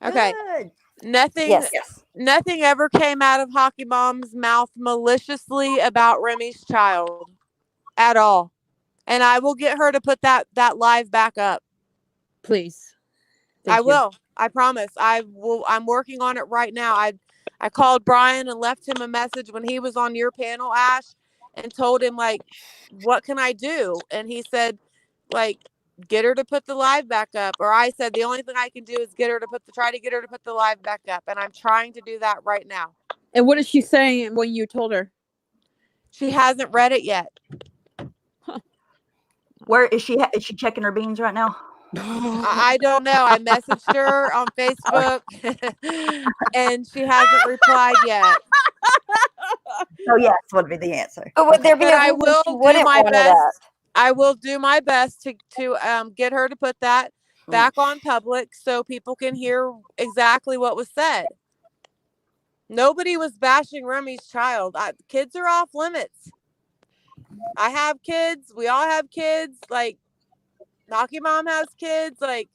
Okay. Good. Nothing. Yes. Nothing ever came out of Hockey Mom's mouth maliciously about Remy's child at all. And I will get her to put that live back up. Please. I will. I promise. I will. I'm working on it right now. I called Brian and left him a message when he was on your panel, Ash, and told him, like, what can I do? And he said, like, get her to put the live back up. Or I said, the only thing I can do is try to get her to put the live back up. And I'm trying to do that right now. And what is she saying when you told her? She hasn't read it yet. Where is she? Is she checking her beans right now? I don't know. I messaged her on Facebook and she hasn't replied yet. Oh, yes, would be the answer. But would there be I will do my best. I will do my best to get her to put that back on public so people can hear exactly what was said. Nobody was bashing Remy's child. Kids are off limits. I have kids. We all have kids. Like, Hockey Mom has kids. Like,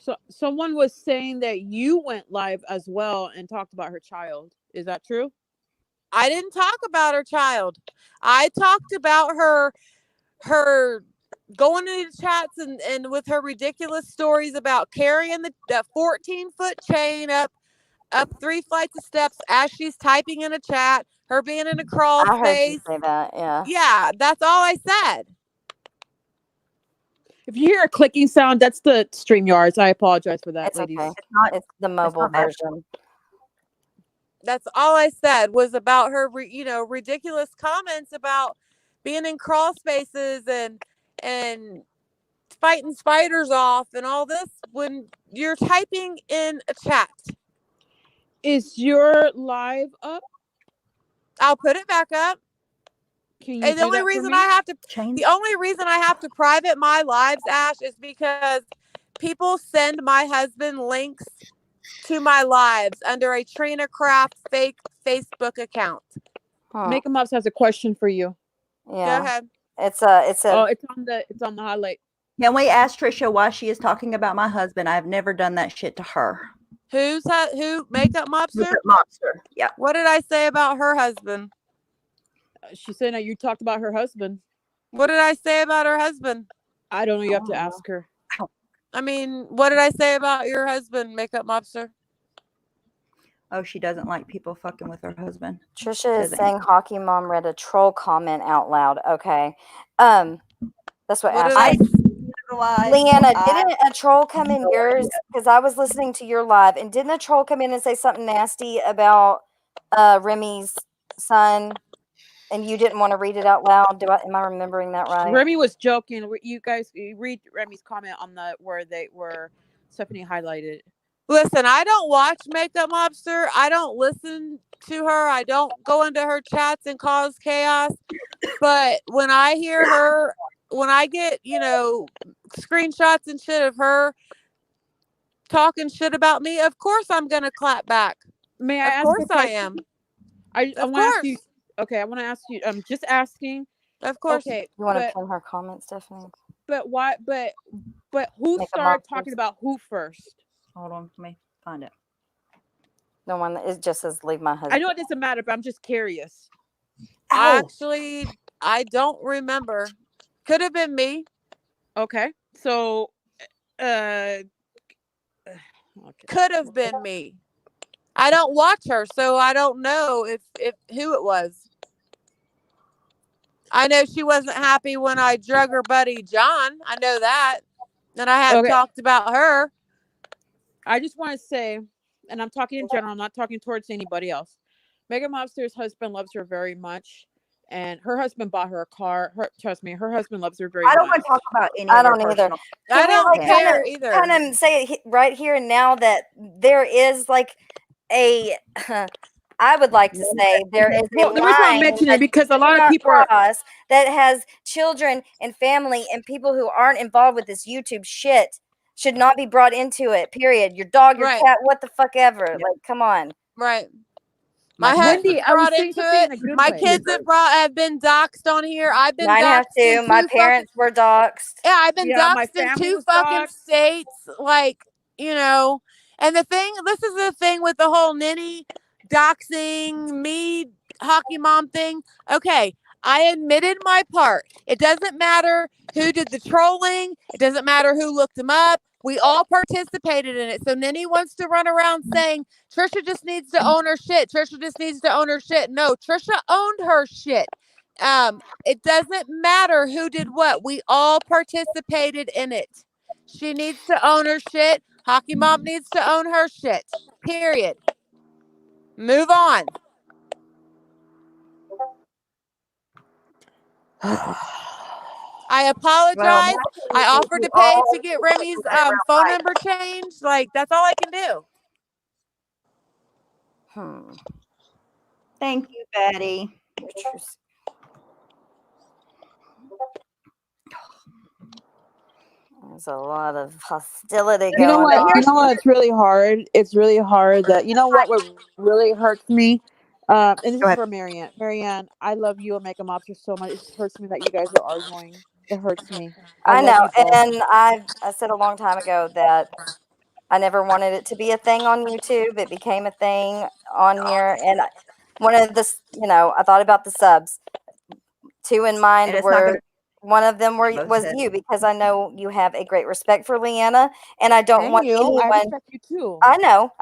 so someone was saying that you went live as well and talked about her child. Is that true? I didn't talk about her child. I talked about her going into chats and with her ridiculous stories about carrying the 14-foot chain up 3 flights of steps as she's typing in a chat, her being in a crawl space. I heard you say that, yeah. Yeah, that's all I said. If you hear a clicking sound, that's the StreamYards. I apologize for that, it's ladies. Okay. It's the mobile version. That's all I said was about her, ridiculous comments about being in crawl spaces and fighting spiders off and all this when you're typing in a chat. Is your live up? I'll put it back up. Can you and the only reason I have to private my lives, Ash, is because people send my husband links to my lives under a Trina Craft fake Facebook account. Make 'em Ups has a question for you. Yeah. Go ahead. It's on the highlight. Can we ask Trisha why she is talking about my husband? I've never done that shit to her. Who? Makeup Mobster? Makeup Mobster. Yeah. What did I say about her husband? She said that you talked about her husband. What did I say about her husband? I don't know. You have to ask her. I mean, what did I say about your husband, Makeup Mobster? Oh, she doesn't like people fucking with her husband. Trisha is saying Hockey Mom read a troll comment out loud. Okay. That's what Ashley Leanna, didn't a troll come in yours? Because I was listening to your live, and didn't a troll come in and say something nasty about Remy's son? And you didn't want to read it out loud. Am I remembering that right? Remy was joking. You guys read Remy's comment on where Stephanie highlighted. Listen, I don't watch Makeup Mobster. I don't listen to her. I don't go into her chats and cause chaos. But when I hear her, when I get, screenshots and shit of her talking shit about me, of course I'm going to clap back. May I ask? Of course I am. I want to ask you. Okay, I want to ask you. I'm just asking. Of course. Okay. You want to pin her comment, Stephanie? But why? But who started talking about who first? Hold on, let me find it. The one that just says "leave my husband." I know it doesn't matter, but I'm just curious. Actually, I don't remember. Could have been me. Okay, so could have been me. I don't watch her, so I don't know if who it was. I know she wasn't happy when I drug her buddy John. I know that. And I have talked about her. I just want to say, and I'm talking in general, I'm not talking towards anybody else. Megan Mobster's husband loves her very much. and her husband bought her a car. Trust me, her husband loves her very I don't much. want to talk about any I of their don't either. personal. Can I we don't like care either. kind of say it right here and now that there is like a I would like to say there is a Well, the reason I'm line mentioning that it because a you lot of cannot people are. cross that has children and family and people who aren't involved with this YouTube shit should not be brought into it. Period. Your dog, your Right. cat, what the fuck ever. Yep. Like, come on. Right. My My Wendy, husband's I was brought saying into something it. in a good My way. kids have been doxxed on here. I've been Mine have doxxed in to. My 2 fucking parents were doxxed. yeah, I've been Yeah, my doxxed in family 2 was fucking doxxed. states. Like, you know, and this is the thing with the whole ninny doxing me hockey mom thing. Okay, I admitted my part. It doesn't matter who did the trolling. It doesn't matter who looked them up. We all participated in it. So Ninny wants to run around saying Trisha just needs to own her shit. Trisha just needs to own her shit. No, Trisha owned her shit. It doesn't matter who did what. We all participated in it. She needs to own her shit. Hockey mom needs to own her shit. Period. Move on. I apologize. Well, I offered to pay to get Remy's phone number changed. Like, that's all I can do. Thank you, Betty. There's a lot of hostility You know going what? on. You know what? It's really hard. It's really hard that you know what really hurts me. And this is for Marianne. Marianne, I love you and Mega Mobster so much. It just hurts me that you guys are arguing. It hurts me. I love know, you both. and I said a long time ago that I never wanted it to be a thing on YouTube. It became a thing on here, and one of the, I thought about the subs. 2 in mind were. One of them was you, because I know you have a great respect for Leanna, and I don't want anyone. I respect you too. I know,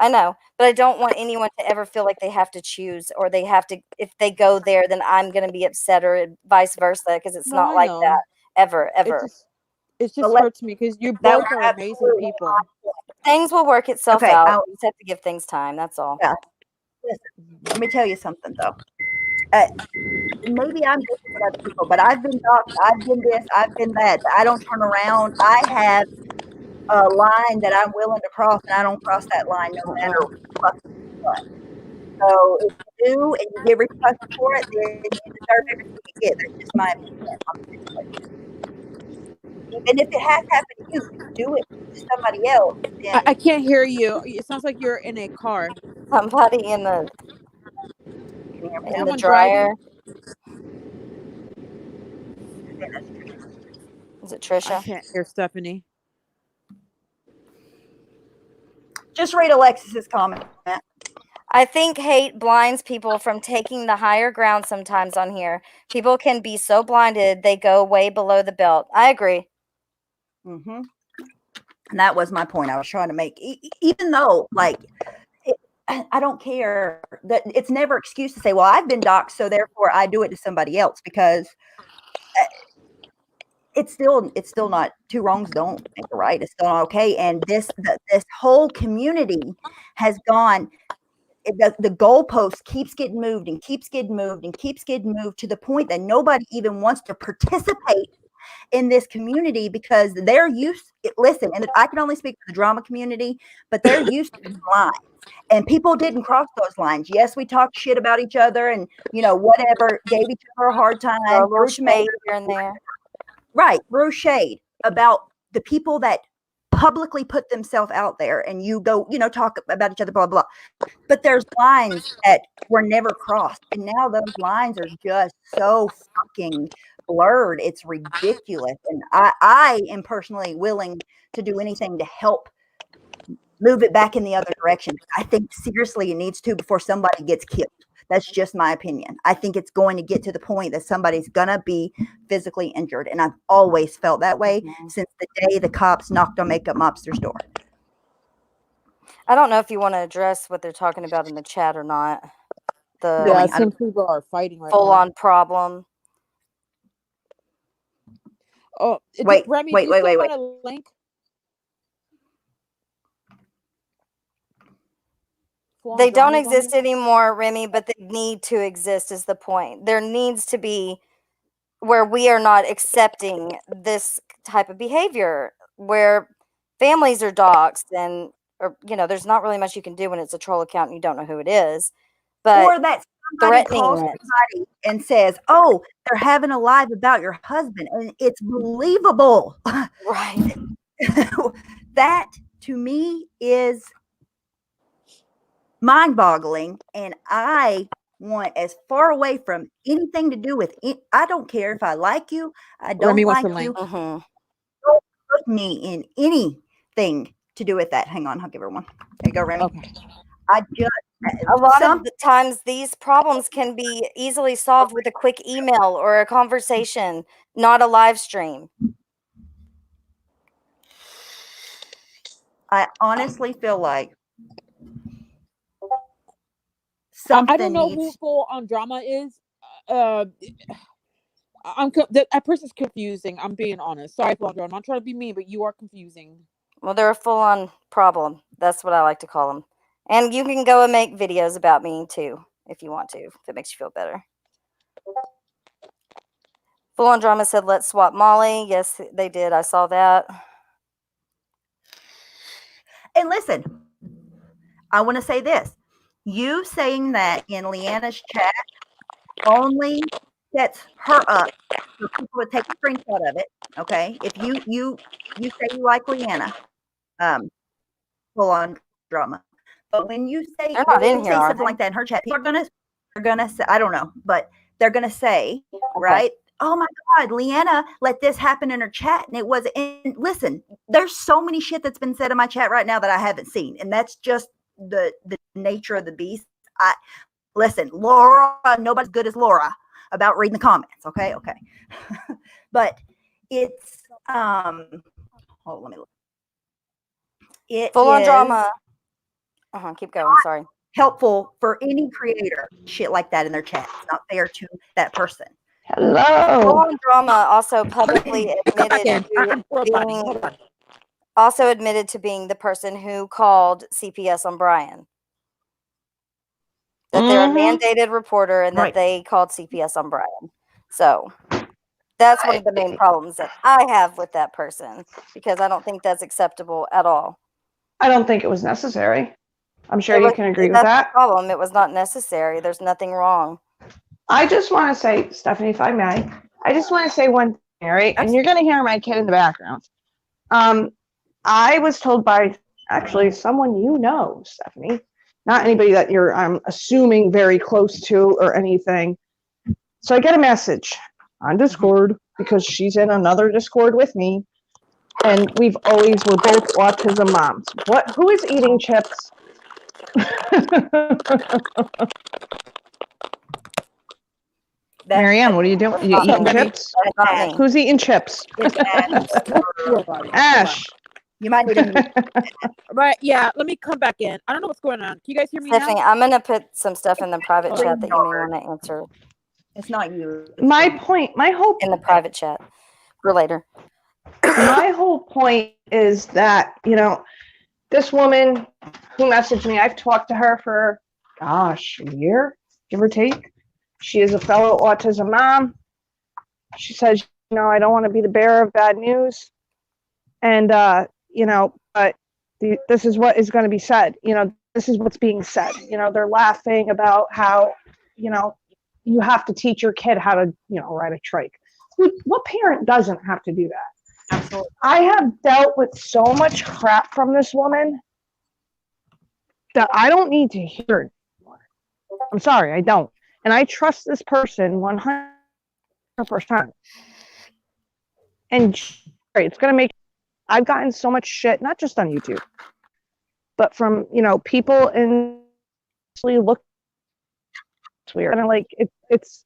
but I don't want anyone to ever feel like they have to choose, or they have to. If they go there, then I'm going to be upset, or vice versa, because it's not like that ever. It just hurts me because you both are amazing people. Things will work itself out. You just have to give things time. That's all. Yeah. Listen, let me tell you something though. Maybe I'm different than other people, but I've been doxxed, I've been this, I've been that. I don't turn around. I have a line that I'm willing to cross, and I don't cross that line no matter what. So if you do and you get repercussions for it, then you deserve everything you get. That's just my opinion. Even if it has happened to you, do it to somebody else. I can't hear you. It sounds like you're in a car. Somebody in the dryer. Is it Trisha? I can't hear Stephanie. Just read Alexis's comment. I think hate blinds people from taking the higher ground sometimes on here. People can be so blinded they go way below the belt. I agree. Mm-hmm. And that was my point I was trying to make. Even though, like, I don't care that it's never excuse to say, well, I've been doxxed, so therefore I do it to somebody else, because it's still not, 2 wrongs don't make a right. It's still not okay. And this whole community has gone. The goalpost keeps getting moved and keeps getting moved and keeps getting moved to the point that nobody even wants to participate in this community, because they're used. Listen, and I can only speak for the drama community, but they're used to lines, and people didn't cross those lines. Yes, we talked shit about each other, and whatever, gave each other a hard time, a little shade here and there. Right, threw shade about the people that publicly put themselves out there, and you go, talk about each other, blah, blah. But there's lines that were never crossed, and now those lines are just so fucking blurred. It's ridiculous. And I am personally willing to do anything to help move it back in the other direction. I think seriously it needs to, before somebody gets killed. That's just my opinion. I think it's going to get to the point that somebody's going to be physically injured. And I've always felt that way since the day the cops knocked on Makeup Mobster's door. I don't know if you want to address what they're talking about in the chat or not. Some people are fighting right full now. on problem. Oh, wait. A link? They don't exist anymore, Remy, but they need to exist is the point. There needs to be where we are not accepting this type of behavior, where families are doxxed and, or, you know, there's not really much you can do when it's a troll account and you don't know who it is. But or that somebody calls somebody and says, "Oh, they're having a live about your husband," and it's believable. Right. That to me is mind-boggling, and I want as far away from anything to do with it. I don't care if I like you, I don't like you. Don't put me in anything to do with that. Hang on, I'll give her one. There you go, Remy. Okay. I just a lot of the times these problems can be easily solved with a quick email or a conversation, not a live stream. I honestly feel like I don't know who Full on Drama is. That person's confusing. I'm being honest. Sorry, Full on Drama. I'm not trying to be mean, but you are confusing. Well, they're a full-on problem. That's what I like to call them. And you can go and make videos about me too, if you want to, if it makes you feel better. Full on Drama said, "Let's swap Molly." Yes, they did. I saw that. And listen, I want to say this. You saying that in Leanna's chat only sets her up for people to take a screenshot of it. Okay. If you say you like Leanna, Full on Drama. But when you say, they're not in here, something like that in her chat, people are gonna say, I don't know, but they're gonna say, right? Oh my God, Leanna let this happen in her chat. And it was, and listen, there's so many shit that's been said in my chat right now that I haven't seen. And that's just the nature of the beast. Listen, Laura, nobody's good as Laura about reading the comments. Okay. But it's, hold, let me look. It Full on is Drama. Keep going. Sorry. Helpful for any creator, shit like that in their chat. It's not fair to that person. Hello. Full on Drama also publicly admitted to being the person who called CPS on Brian. That they're a mandated reporter and that they called CPS on Brian. So that's one of the main problems that I have with that person, because I don't think that's acceptable at all. I don't think it was necessary. I'm sure you can agree with that. That's the problem. It was not necessary. There's nothing wrong. I just want to say, Stephanie, if I may, I just want to say one thing, all right? And you're going to hear my kid in the background. I was told by actually someone you know, Stephanie, not anybody that you're, I'm assuming, very close to or anything. So I get a message on Discord because she's in another Discord with me. And we're both autism moms. Who is eating chips? Marianne, what are you doing? You eating chips? Who's eating chips? Ash. You might need to. Right, yeah, let me come back in. I don't know what's going on. Can you guys hear me Stephanie, now? I'm going to put some stuff in the private chat that you may want to answer. It's not you. My point, my whole in the private chat for later. My whole point is that, you know, this woman who messaged me, I've talked to her for, a year, give or take. She is a fellow autism mom. She says, you know, I don't want to be the bearer of bad news. And, you know, but this is what is going to be said. You know, this is what's being said. You know, they're laughing about how, you know, you have to teach your kid how to, you know, ride a trike. What parent doesn't have to do that? Absolutely. I have dealt with so much crap from this woman that I don't need to hear it anymore. I'm sorry, I don't. And I trust this person 100%. And it's going to make, I've gotten so much shit, not just on YouTube, but from, you know, people and look, it's weird. And like, it's,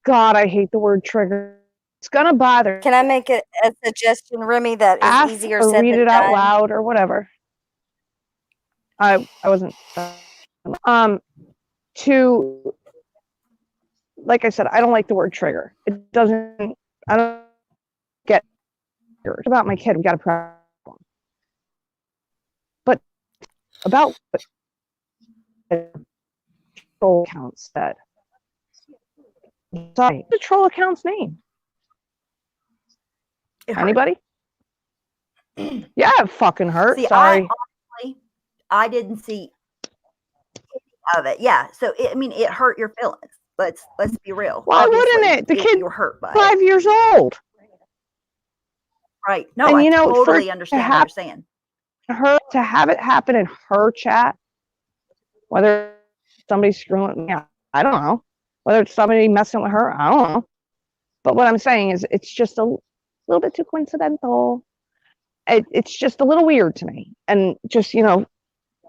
God, I hate the word trigger. It's going to bother. Can I make a suggestion, Remy, that is easier said than done? Read it out loud or whatever. I wasn't, to, like I said, I don't like the word trigger. It doesn't, I don't get it. It's about my kid. We got a problem. But about troll account said. Sorry, the troll account's name. Anybody? Yeah, it fucking hurt. See, Sorry. I didn't see any of it. Yeah, so it hurt your feelings. Let's be real. Why wouldn't it? The kid, you were hurt by 5 years old. Right. No, and, I you know, totally understand what you're saying. Her to have it happen in her chat, whether somebody's screwing with me, I don't know. Whether it's somebody messing with her, I don't know. But what I'm saying is, it's just a little bit too coincidental. It's just a little weird to me. And just, you know,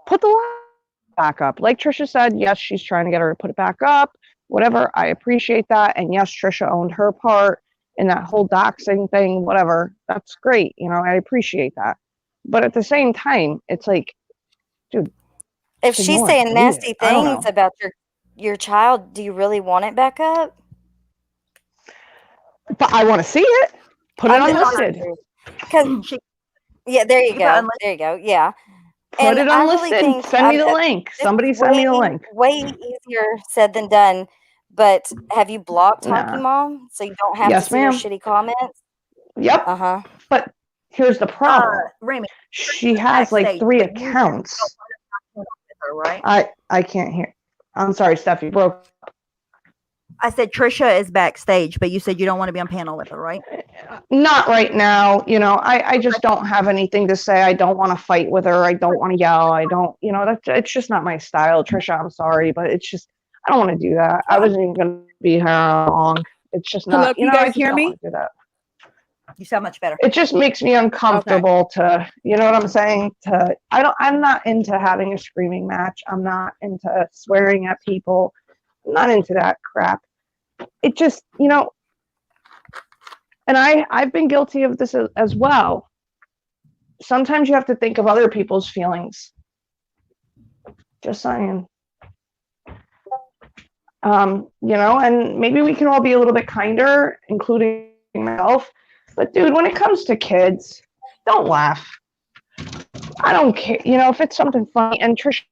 put the line back up. Like Trisha said, yes, she's trying to get her to put it back up. Whatever, I appreciate that. And yes, Trisha owned her part in that whole doxing thing, whatever. That's great. You know, I appreciate that. But at the same time, it's like, dude. If she's saying nasty things about your child, do you really want it back up? But I want to see it. Put it unlisted. Yeah, there you go. There you go. Yeah. Put it unlisted. Really send me the link. Somebody send me the link. Way easier said than done. But have you blocked Honky Mom so you don't have to see her shitty comments? Yep. But here's the problem. Remy, she has like 3 accounts. Right? I can't hear. I'm sorry, Steph, you broke. I said Trisha is backstage, but you said you don't want to be on panel with her, right? Not right now. You know, I just don't have anything to say. I don't want to fight with her. I don't want to yell. I don't, you know, it's just not my style. Trisha, I'm sorry, but it's just, I don't want to do that. I wasn't even going to be here long. It's just not, Hello, you know, guys I just hear don't me? want to do that. You sound much better. It just makes me uncomfortable to, you know what I'm saying? I'm not into having a screaming match. I'm not into swearing at people. I'm not into that crap. It just, you know, and I've been guilty of this as well. Sometimes you have to think of other people's feelings. Just saying. You know, and maybe we can all be a little bit kinder, including myself. But dude, when it comes to kids, don't laugh. I don't care. You know, if it's something funny, and Trisha,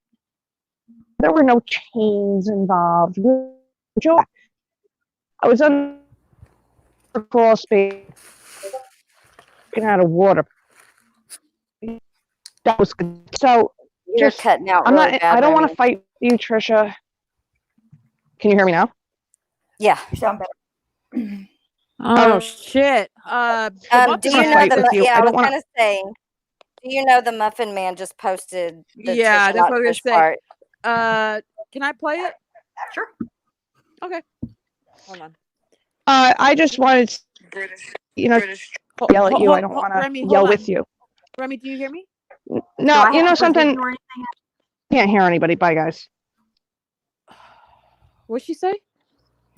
there were no chains involved. I was on a crawl space, looking out of water. That was good. So you're cutting out. I'm really not. bad, I don't want Remy. to fight you, Trisha. Can you hear me now? Yeah, you sound better. Oh shit! do you know the? Yeah, I was gonna say. Do you know the Muffin Man just posted? Yeah, that's what I was gonna say. Can I play it? Sure. Okay. Hold on. I just wanted, you know, yell at you. I don't want to yell with you. Remy, do you hear me? No, you know something. Can't hear anybody. Bye, guys. What'd she say?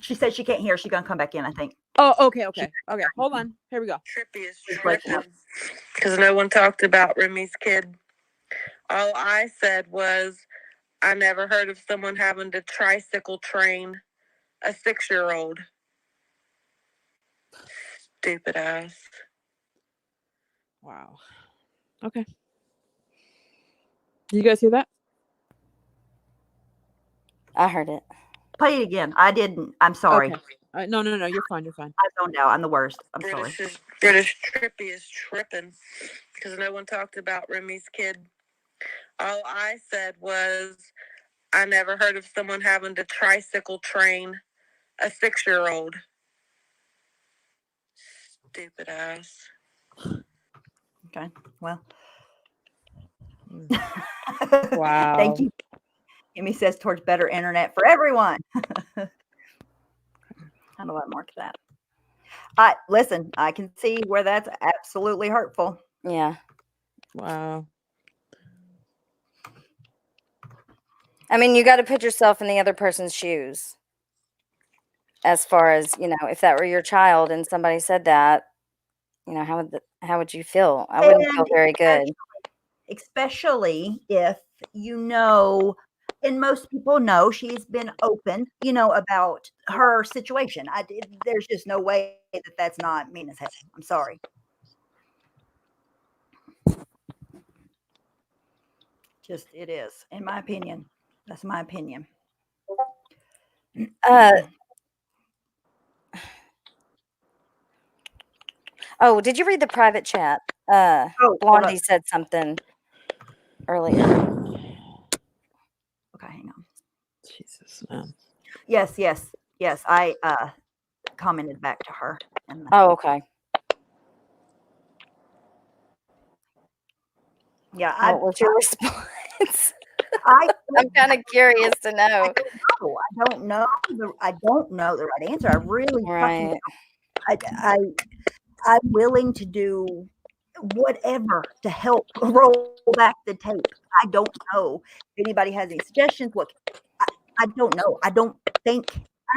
She said she can't hear. She's gonna come back in, I think. Oh, okay. Hold on. Here we go. Trippy is tripping because no one talked about Remy's kid. All I said was, I never heard of someone having to tricycle train a 6-year-old. Stupid ass. Wow. Okay. Did you guys hear that? I heard it. Play it again. I didn't. I'm sorry. Okay. No. You're fine. I zoned out. I'm the worst. I'm sorry. British Trippy is tripping because no one talked about Remy's kid. All I said was, I never heard of someone having to tricycle train a 6-year-old. Stupid ass. Okay. Well. Wow. Thank you. Amy says towards better internet for everyone. How do I mark that? Listen, I can see where that's absolutely hurtful. Yeah. Wow. I mean, you got to put yourself in the other person's shoes. As far as, you know, if that were your child and somebody said that, you know, how would you feel? I wouldn't feel very good. Especially if you know, and most people know she's been open, you know, about her situation. There's just no way that that's not mean as hell. I'm sorry. Just it is, in my opinion. That's my opinion. Oh, did you read the private chat? Blondie said something earlier. Okay, hang on. Jesus, man. Yes. I commented back to her. Oh, okay. Yeah. What was your response? I'm kind of curious to know. I don't know the right answer. I really fucking don't. I'm willing to do whatever to help roll back the tape. I don't know if anybody has any suggestions. Look, I don't know. I don't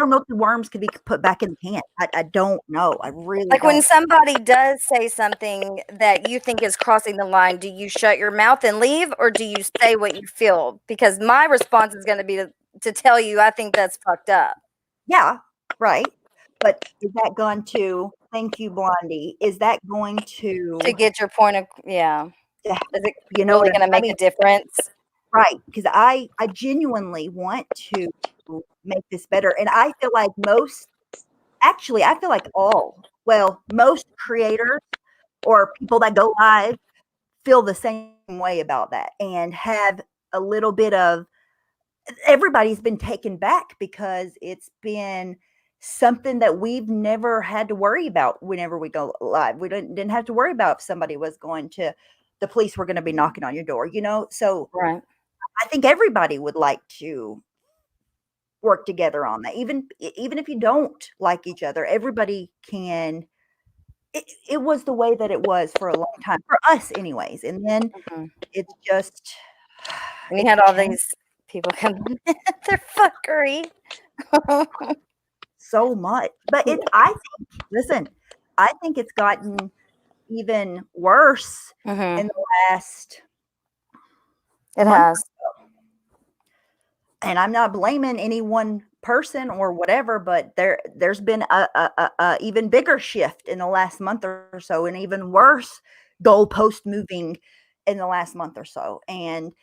know if the worms could be put back in the can. I don't know. I really like don't. When somebody does say something that you think is crossing the line, do you shut your mouth and leave, or do you say what you feel? Because my response is going to be to tell you I think that's fucked up. Yeah, right. But is that going to, thank you, Blondie, is that going to get your point of, yeah. Is it really going to make a difference? Right, because I genuinely want to make this better. And I feel like most creators or people that go live feel the same way about that and have a little bit of, everybody's been taken back because it's been something that we've never had to worry about whenever we go live. We didn't have to worry about if somebody was going to, the police were going to be knocking on your door, So right. I think everybody would like to work together on that. Even if you don't like each other, everybody can. It was the way that it was for a long time, for us anyways. And then it's just. And you had all these people come their fuckery. So much. But I think it's gotten even worse in the last It has. And I'm not blaming any one person or whatever, but there's been a even bigger shift in the last month or so, and even worse goalpost moving in the last month or so. And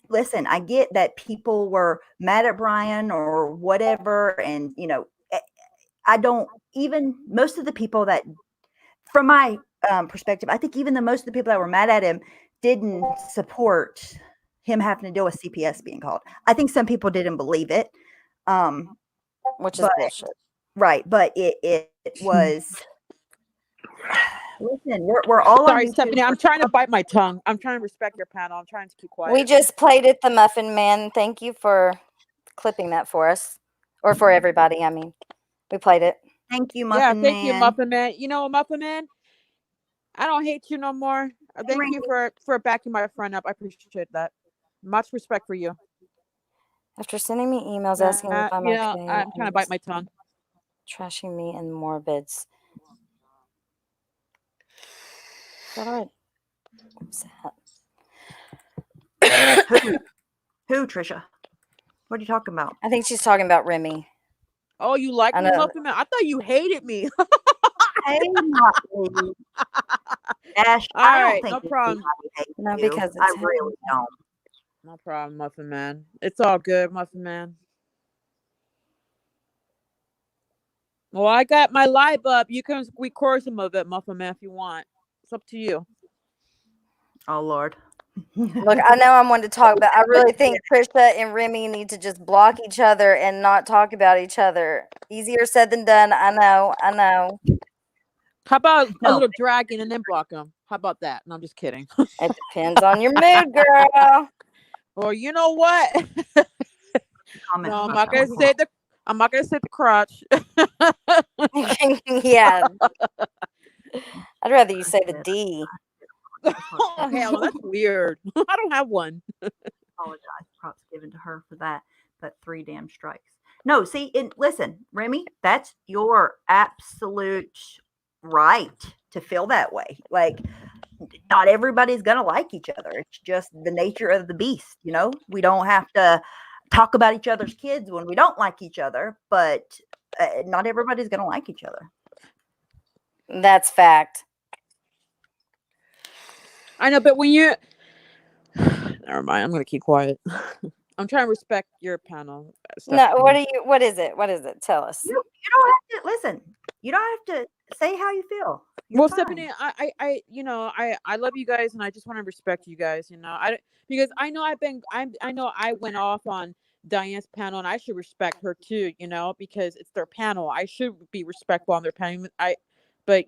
listen, I get that people were mad at Brian or whatever, and I don't, even most of the people that, from my perspective, I think even most of the people that were mad at him didn't support him having to deal with CPS being called. I think some people didn't believe it. Which is bullshit. Right. But it was, listen, we're all sorry, Stephanie, I'm trying to bite my tongue. I'm trying to respect your panel. I'm trying to keep quiet. We just played it, the Muffin Man. Thank you for clipping that for us. Or for everybody, I mean. We played it. Thank you, Muffin Man. Thank you, Muffin Man. You know, Muffin Man, I don't hate you no more. Thank you for backing my friend up. I appreciate that. Much respect for you. After sending me emails asking if I'm okay, I'm trying to bite my tongue. Trashing me in morbids. What's that? Who, Trisha? What are you talking about? I think she's talking about Remy. Oh, you like me, Muffin Man? I thought you hated me. Hey, not Ash, I don't think no problem. No, because I really don't. No problem, Muffin Man. It's all good, Muffin Man. Well, I got my live up. You can record some of it, Muffin Man, if you want. It's up to you. Oh, Lord. Look, I know I'm one to talk, but I really think Trisha and Remy need to just block each other and not talk about each other. Easier said than done. I know. How about a little dragging and then block them? How about that? No, I'm just kidding. It depends on your mood, girl. Well, you know what? No, I'm not gonna say the crotch. Yeah. I'd rather you say the D. Oh, hell, that's weird. I don't have one. Apologize. Props given to her for that, but 3 damn strikes. No, see, listen, Remy, that's your absolute right to feel that way. Like, not everybody's gonna like each other. It's just the nature of the beast. We don't have to talk about each other's kids when we don't like each other, but not everybody's gonna like each other. That's fact. I know, but when you never mind, I'm gonna keep quiet. I'm trying to respect your panel. No, what is it? What is it? Tell us. You don't have to listen. You don't have to say how you feel. You're Well, fine. Stephanie, I love you guys, and I just want to respect you guys. Because I know I know I went off on Diane's panel, and I should respect her too. Because it's their panel. I should be respectful on their panel. But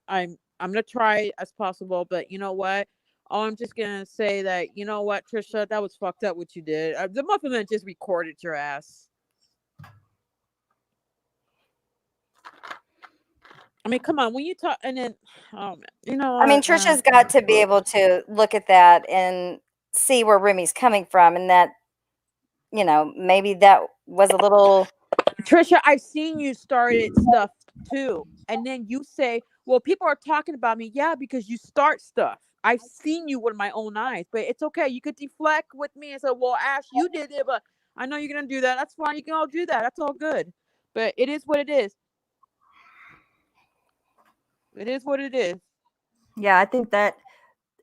I'm gonna try as possible. But you know what? Oh, I'm just gonna say that you know what, Trisha, that was fucked up what you did. The Muffin Man just recorded your ass. I mean, come on, when you talk, and then, oh man, I mean, Trisha's got to be able to look at that and see where Remy's coming from, and that, maybe that was a little. Trisha, I've seen you started stuff too, and then you say, "Well, people are talking about me." Yeah, because you start stuff. I've seen you with my own eyes, but it's okay. You could deflect with me and say, "Well, Ash, you did it, but I know you're gonna do that. That's fine. You can all do that. That's all good." But it is what it is. It is what it is. Yeah, I think that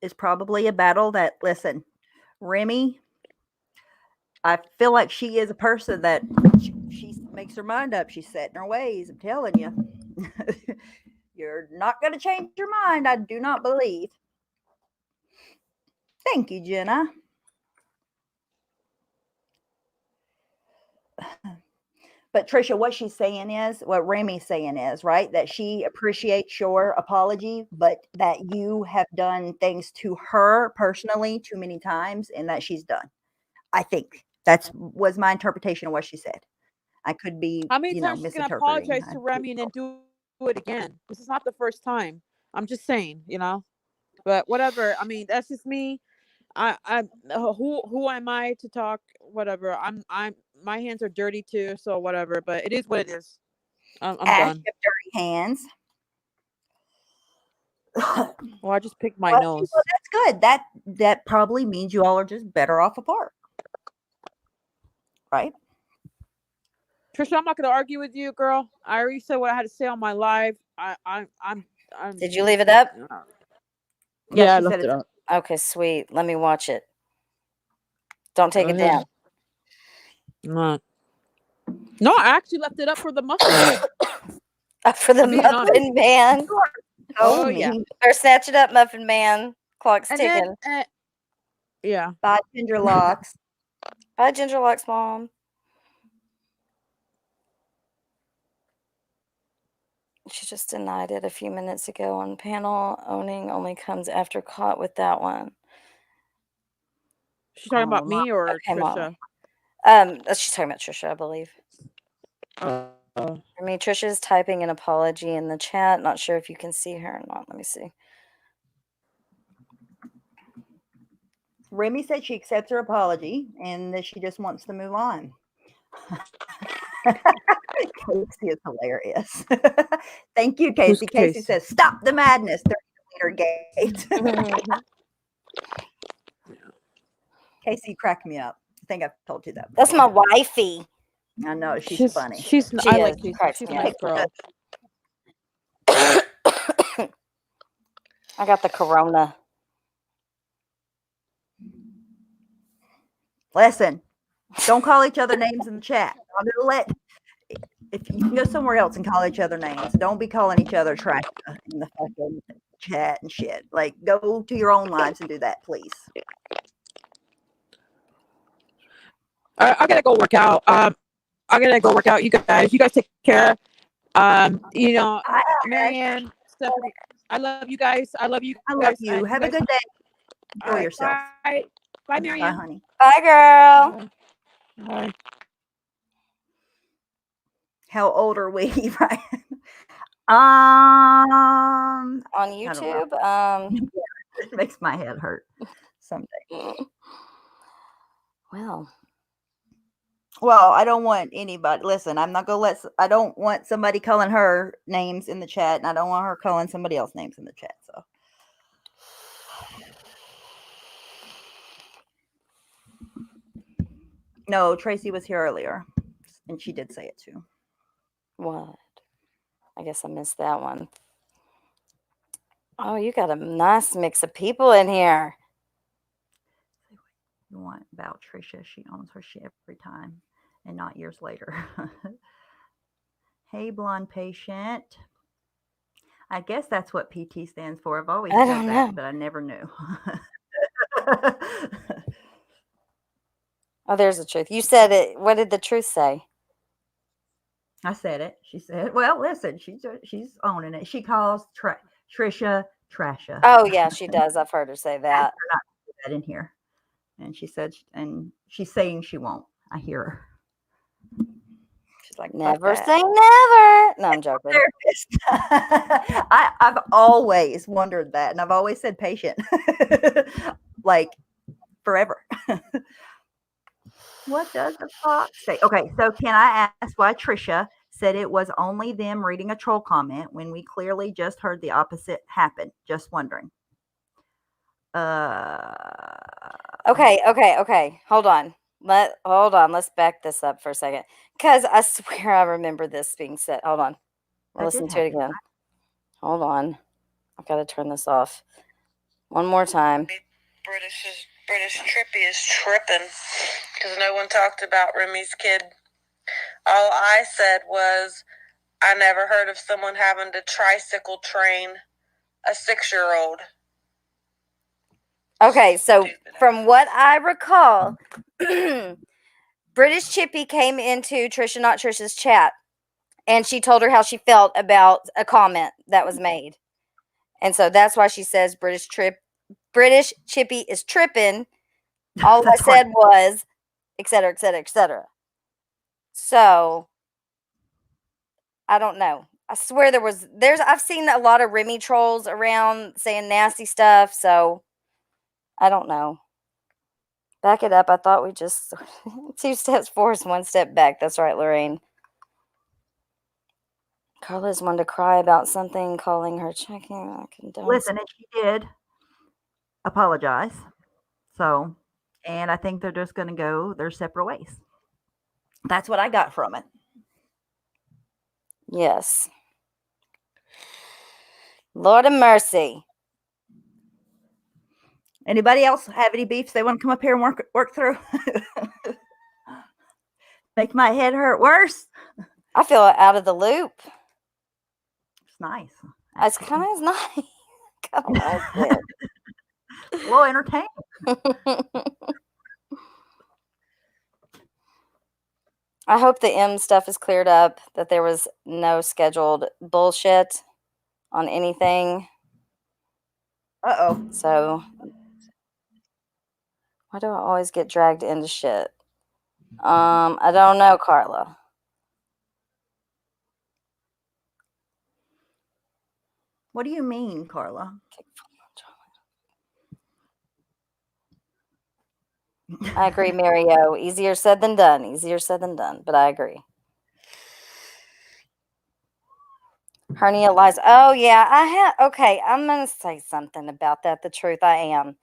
is probably a battle that, listen, Remy, I feel like she is a person that she makes her mind up. She's set in her ways. I'm telling you. You're not going to change your mind, I do not believe. Thank you, Jenna. But Trisha, what she's saying is, what Remy's saying is, right, that she appreciates your apology, but that you have done things to her personally too many times, and that she's done. I think was my interpretation of what she said. I could be, How many times she's gonna misinterpreting. apologize to Remy and then do it again? This is not the first time. I'm just saying, But whatever. I mean, that's just me. Who am I to talk? Whatever. My hands are dirty too, so whatever. But it is what it is. I'm Ash, done. dirty hands. Well, I just picked my nose. Well, that's good. That probably means you all are just better off apart, right? Trisha, I'm not going to argue with you, girl. I already said what I had to say on my live. I'm. Did you leave it up? Yeah, I left it up. Okay, sweet. Let me watch it. Don't take it down. No, I actually left it up for the Muffin Man. For the Muffin Man. Oh yeah. Or snatch it up, Muffin Man. Clock's ticking. Yeah. Bye, Ginger Locks. Bye, Ginger Locks, Mom. She just denied it a few minutes ago on panel. Owning only comes after caught with that one. She's talking about me or Trisha? She's talking about Trisha, I believe. For me, Trisha's typing an apology in the chat. Not sure if you can see her or not. Let me see. Remy said she accepts her apology and that she just wants to move on. Casey is hilarious. Thank you, Casey. Casey says, "Stop the madness. They're gate." Casey, you crack me up. I think I've told you that before. That's my wifey. I know, she's funny. I like Casey. She's a nice girl. I got the corona. Listen, don't call each other names in the chat. If you can go somewhere else and call each other names, don't be calling each other trash in the fucking chat and shit. Like, go to your own lives and do that, please. I gotta go work out. You guys take care. Marianne, Stephanie, I love you guys. I love you. Have a good day. Enjoy yourself. Bye, Marianne. Bye, honey. Bye, girl. Bye. How old are we, Ryan? On YouTube. It makes my head hurt someday. Well, I don't want anybody. Listen, I'm not gonna I don't want somebody calling her names in the chat, and I don't want her calling somebody else names in the chat. So. No, Tracy was here earlier, and she did say it too. What? I guess I missed that one. Oh, you got a nice mix of people in here. you want about Trisha. She owns her shit every time and not years later. Hey, blonde patient. I guess that's what PT stands for. I've always said that, but I never knew. Oh, there's the truth. You said it. What did the truth say? I said it. She said, well, listen, she's owning it. She calls Trisha Trasha. Oh, yeah, she does. I've heard her say that. Not put that in here. And she said, and she's saying she won't. I hear her. She's like, never say never. No, I'm joking. I've always wondered that, and I've always said patient, like forever. What does the fox say? Okay, so can I ask why Trisha said it was only them reading a troll comment when we clearly just heard the opposite happen? Just wondering. Okay. Hold on. Let's back this up for a second. Because I swear I remember this being said. Hold on. Listen to it again. Hold on. I've got to turn this off. One more time. British Trippy is tripping because no one talked about Remy's kid. All I said was I never heard of someone having to tricycle train a 6-year-old. Okay, so from what I recall, British Chippy came into Trisha Not Trisha's chat, and she told her how she felt about a comment that was made. And so that's why she says British Chippy is tripping. All I said was, et cetera, et cetera, et cetera. So, I don't know. I swear I've seen a lot of Remy trolls around saying nasty stuff, so I don't know. Back it up. I thought we just 2 steps forward, 1 step back. That's right, Lorraine. Carla's one to cry about something, calling her checking. Listen, and she did apologize. So, and I think they're just going to go their separate ways. That's what I got from it. Yes. Lord of mercy. Anybody else have any beefs they want to come up here and work through? Make my head hurt worse. I feel out of the loop. It's nice. It's kind of nice. I don't like it. A little entertaining. I hope the M stuff is cleared up, that there was no scheduled bullshit on anything. Uh-oh. So, why do I always get dragged into shit? I don't know, Carla. What do you mean, Carla? I agree, Mario. Easier said than done. But I agree. Hernia lies. Oh, yeah. Okay, I'm going to say something about that. The truth, I am.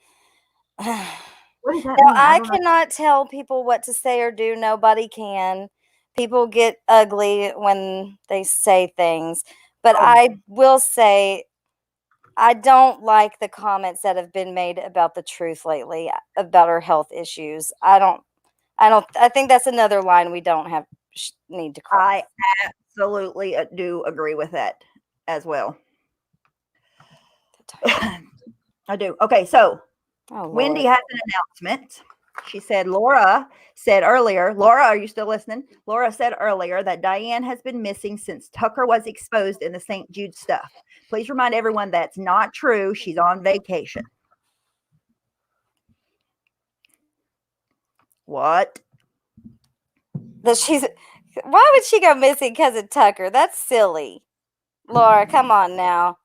What does that now, mean? I cannot tell people what to say or do. Nobody can. People get ugly when they say things. But I will say, I don't like the comments that have been made about the truth lately, about her health issues. I think that's another line we don't need to cross. I absolutely do agree with that as well. I do. Okay, so Wendy has an announcement. She said, Laura said earlier, Laura, are you still listening? Laura said earlier that Diane has been missing since Tucker was exposed in the St. Jude stuff. Please remind everyone that's not true. She's on vacation. What? Why would she go missing because of Tucker? That's silly. Laura, come on now.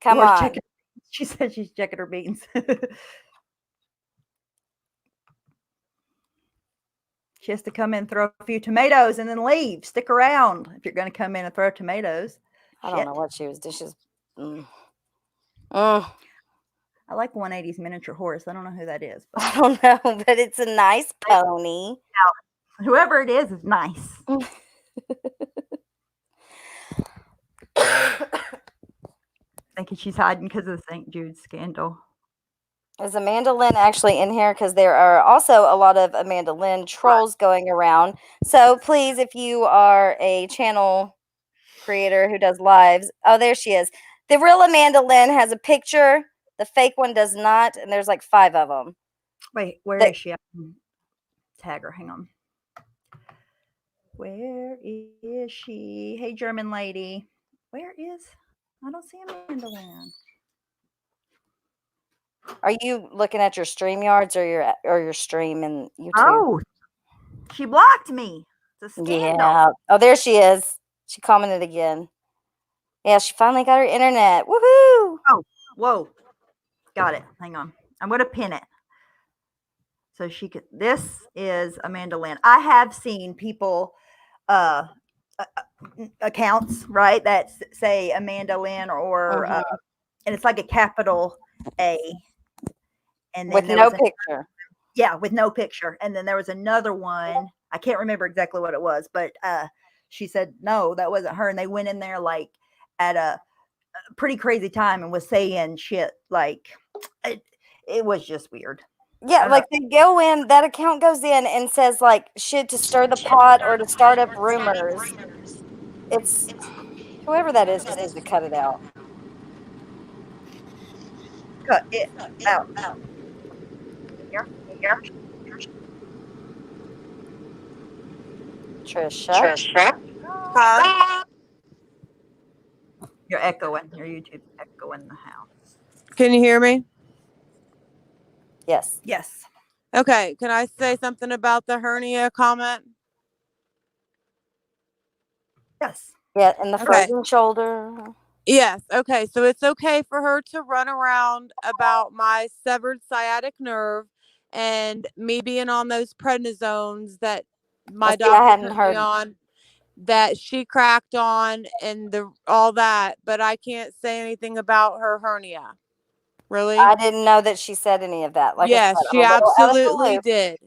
Come on. She said she's checking her beans. She has to come in, throw a few tomatoes, and then leave. Stick around if you're going to come in and throw tomatoes. I don't know what she was doing. She's. I like 180's miniature horse. I don't know who that is. But. I don't know, but it's a nice pony. Now, whoever it is nice. Thinking she's hiding because of the St. Jude scandal. Is Amanda Lynn actually in here? Because there are also a lot of Amanda Lynn trolls going around. So please, if you are a channel creator who does lives, oh, there she is. The real Amanda Lynn has a picture. The fake one does not, and there's like 5 of them. Wait, where is she? I can tag her. Hang on. Where is she? Hey, German lady. Where is? I don't see Amanda Lynn. Are you looking at your StreamYards or your stream in YouTube? Oh, she blocked me. It's a scandal. Yeah. Oh, there she is. She commented again. Yeah, she finally got her internet. Woohoo! Oh, whoa. Got it. Hang on. I'm going to pin it. So she could. This is Amanda Lynn. I have seen people, accounts, right, that say Amanda Lynn or, and it's like a capital A. And then with no picture. Yeah, with no picture. And then there was another one. I can't remember exactly what it was, but she said, no, that wasn't her. And they went in there like at a pretty crazy time and was saying shit. Like it was just weird. Yeah, like they go in, that account goes in and says like shit to stir the pot or to start up rumors. It's whoever that is just needs to cut it out. Cut it out. Here. Trisha. Huh? You're echoing. Your YouTube's echoing the house. Can you hear me? Yes. Yes. Okay. Can I say something about the hernia comment? Yes. Yeah, and the frozen shoulder. Yes. Okay. So it's okay for her to run around about my severed sciatic nerve and me being on those prednisones that my doctor put me on, that she cracked on, and all that. But I can't say anything about her hernia. Really? I didn't know that she said any of that. Like yes, she absolutely did.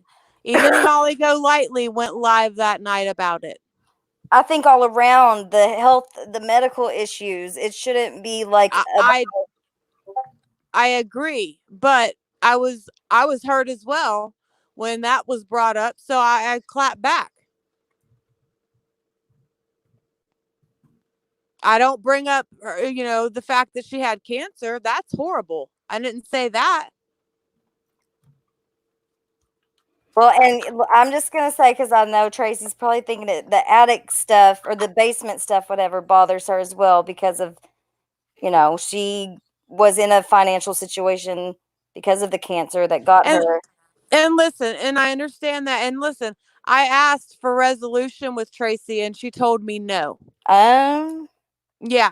Even Molly Go Lightly went live that night about it. I think all around the health, the medical issues, it shouldn't be like I agree, but I was hurt as well when that was brought up, so I clapped back. I don't bring up, the fact that she had cancer. That's horrible. I didn't say that. Well, and I'm just going to say, because I know Tracy's probably thinking that the attic stuff or the basement stuff, whatever, bothers her as well because of, she was in a financial situation because of the cancer that got her. And listen, and I understand that. And listen, I asked for resolution with Tracy and she told me no. Yeah.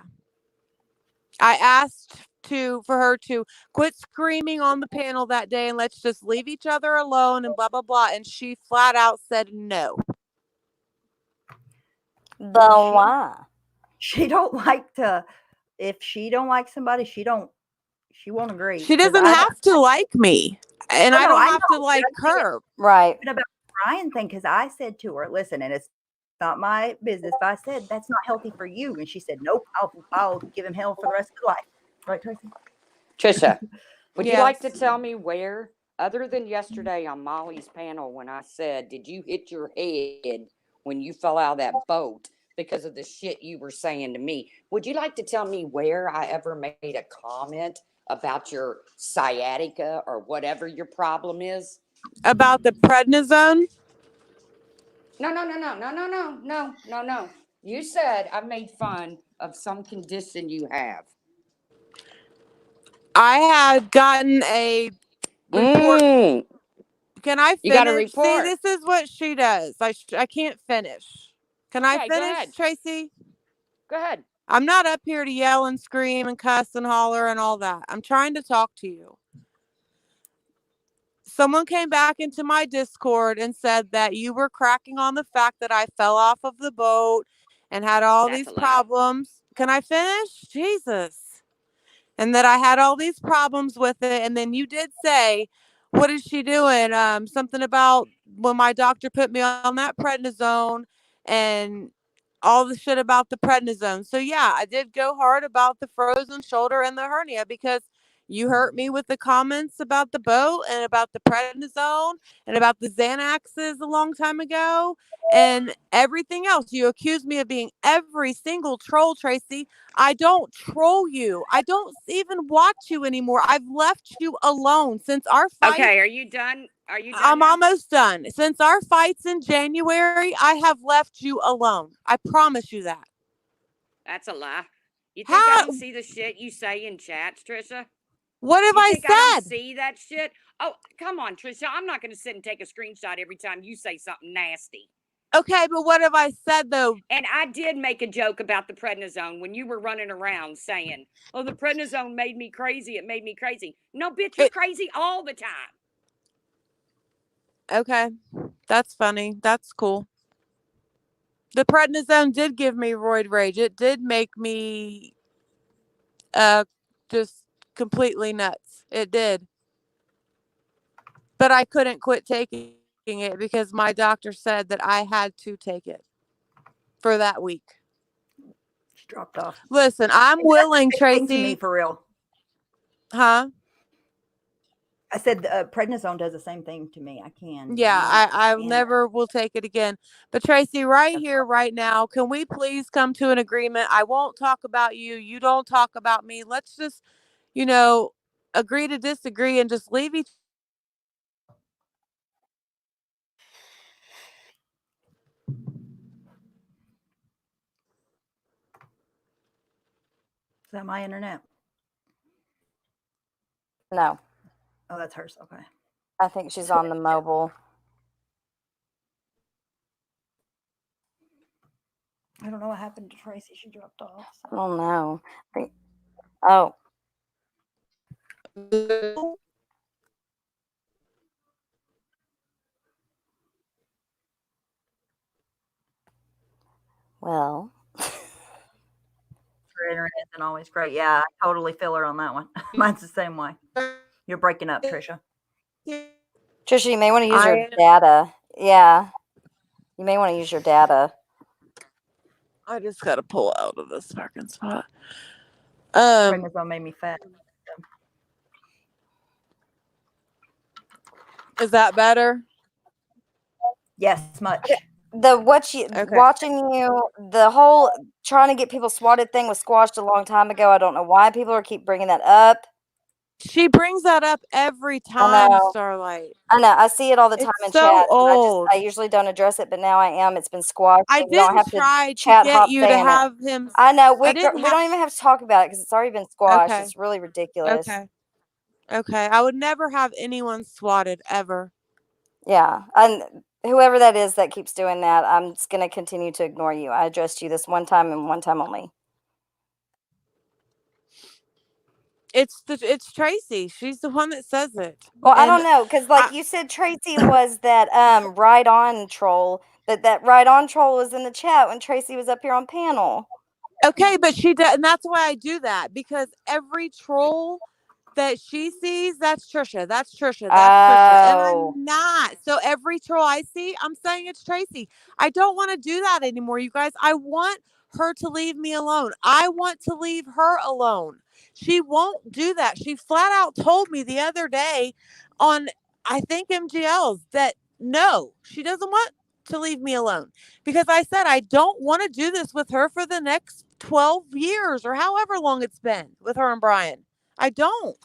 I asked for her to quit screaming on the panel that day and let's just leave each other alone and blah, blah, blah. And she flat out said no. But why? She don't like to, if she don't like somebody, she won't agree. She doesn't have to like me. And I don't have to like her. Right. About the Brian thing, because I said to her, listen, and it's not my business, but I said, that's not healthy for you. And she said, nope, I'll give him hell for the rest of his life. Right, Tracy? Trisha, would you like to tell me where, other than yesterday on Molly's panel when I said, did you hit your head when you fell out of that boat because of the shit you were saying to me? Would you like to tell me where I ever made a comment about your sciatica or whatever your problem is? About the prednisone? No. You said I made fun of some condition you have. I had gotten a report. Can I finish? You got a report. See, this is what she does. I can't finish. Can I finish, Tracy? Go ahead. I'm not up here to yell and scream and cuss and holler and all that. I'm trying to talk to you. Someone came back into my Discord and said that you were cracking on the fact that I fell off of the boat and had all these problems. Can I finish? Jesus. And that I had all these problems with it. And then you did say, what is she doing? Something about when my doctor put me on that prednisone and all the shit about the prednisone. So yeah, I did go hard about the frozen shoulder and the hernia because You hurt me with the comments about the boat and about the prednisone and about the Xanaxes a long time ago and everything else. You accused me of being every single troll, Tracy. I don't troll you. I don't even watch you anymore. I've left you alone since our fight. Okay, are you done? Are you done? I'm almost done. Since our fights in January, I have left you alone. I promise you that. That's a lie. You think I don't see the shit you say in chats, Trisha? What have I said? I don't see that shit? Oh, come on, Trisha. I'm not going to sit and take a screenshot every time you say something nasty. Okay, but what have I said, though? And I did make a joke about the prednisone when you were running around saying, oh, the prednisone made me crazy. It made me crazy. No, bitch, you're crazy all the time. Okay, that's funny. That's cool. The prednisone did give me roid rage. It did make me just completely nuts. It did. But I couldn't quit taking it because my doctor said that I had to take it for that week. She dropped off. Listen, I'm willing, Tracy. To me, for real. Huh? I said prednisone does the same thing to me. I can. Yeah, I never will take it again. But Tracy, right here, right now, can we please come to an agreement? I won't talk about you. You don't talk about me. Let's just, agree to disagree and just leave each. Is that my internet? No. Oh, that's hers. Okay. I think she's on the mobile. I don't know what happened to Tracy. She dropped off. So. I don't know. Oh. Well. Her internet isn't always great. Yeah, I totally feel her on that one. Mine's the same way. You're breaking up, Trisha. Trisha, you may want to use your data. Yeah. You may want to use your data. I just got to pull out of this parking spot. Prednisone made me fat. Is that better? Yes, much. Watching you, the whole trying to get people swatted thing was squashed a long time ago. I don't know why people keep bringing that up. She brings that up every time, Starlight. I know. I see it all the time in chat. Old. I usually don't address it, but now I am. It's been squashed. I didn't try to get you to have him. I know. We don't even have to talk about it because it's already been squashed. Okay. It's really ridiculous. Okay. I would never have anyone swatted ever. Yeah. And whoever that is that keeps doing that, I'm just going to continue to ignore you. I addressed you this one time and one time only. It's Tracy. She's the one that says it. Well, I don't know because, you said, Tracy was that right on troll. That right on troll was in the chat when Tracy was up here on panel. Okay, but she does, and that's why I do that because every troll that she sees, that's Trisha. That's Trisha. That's Trisha, and I'm not. So every troll I see, I'm saying it's Tracy. I don't want to do that anymore, you guys. I want her to leave me alone. I want to leave her alone. She won't do that. She flat out told me the other day on, I think, MGLs that no, she doesn't want to leave me alone because I said I don't want to do this with her for the next 12 years or however long it's been with her and Brian. I don't.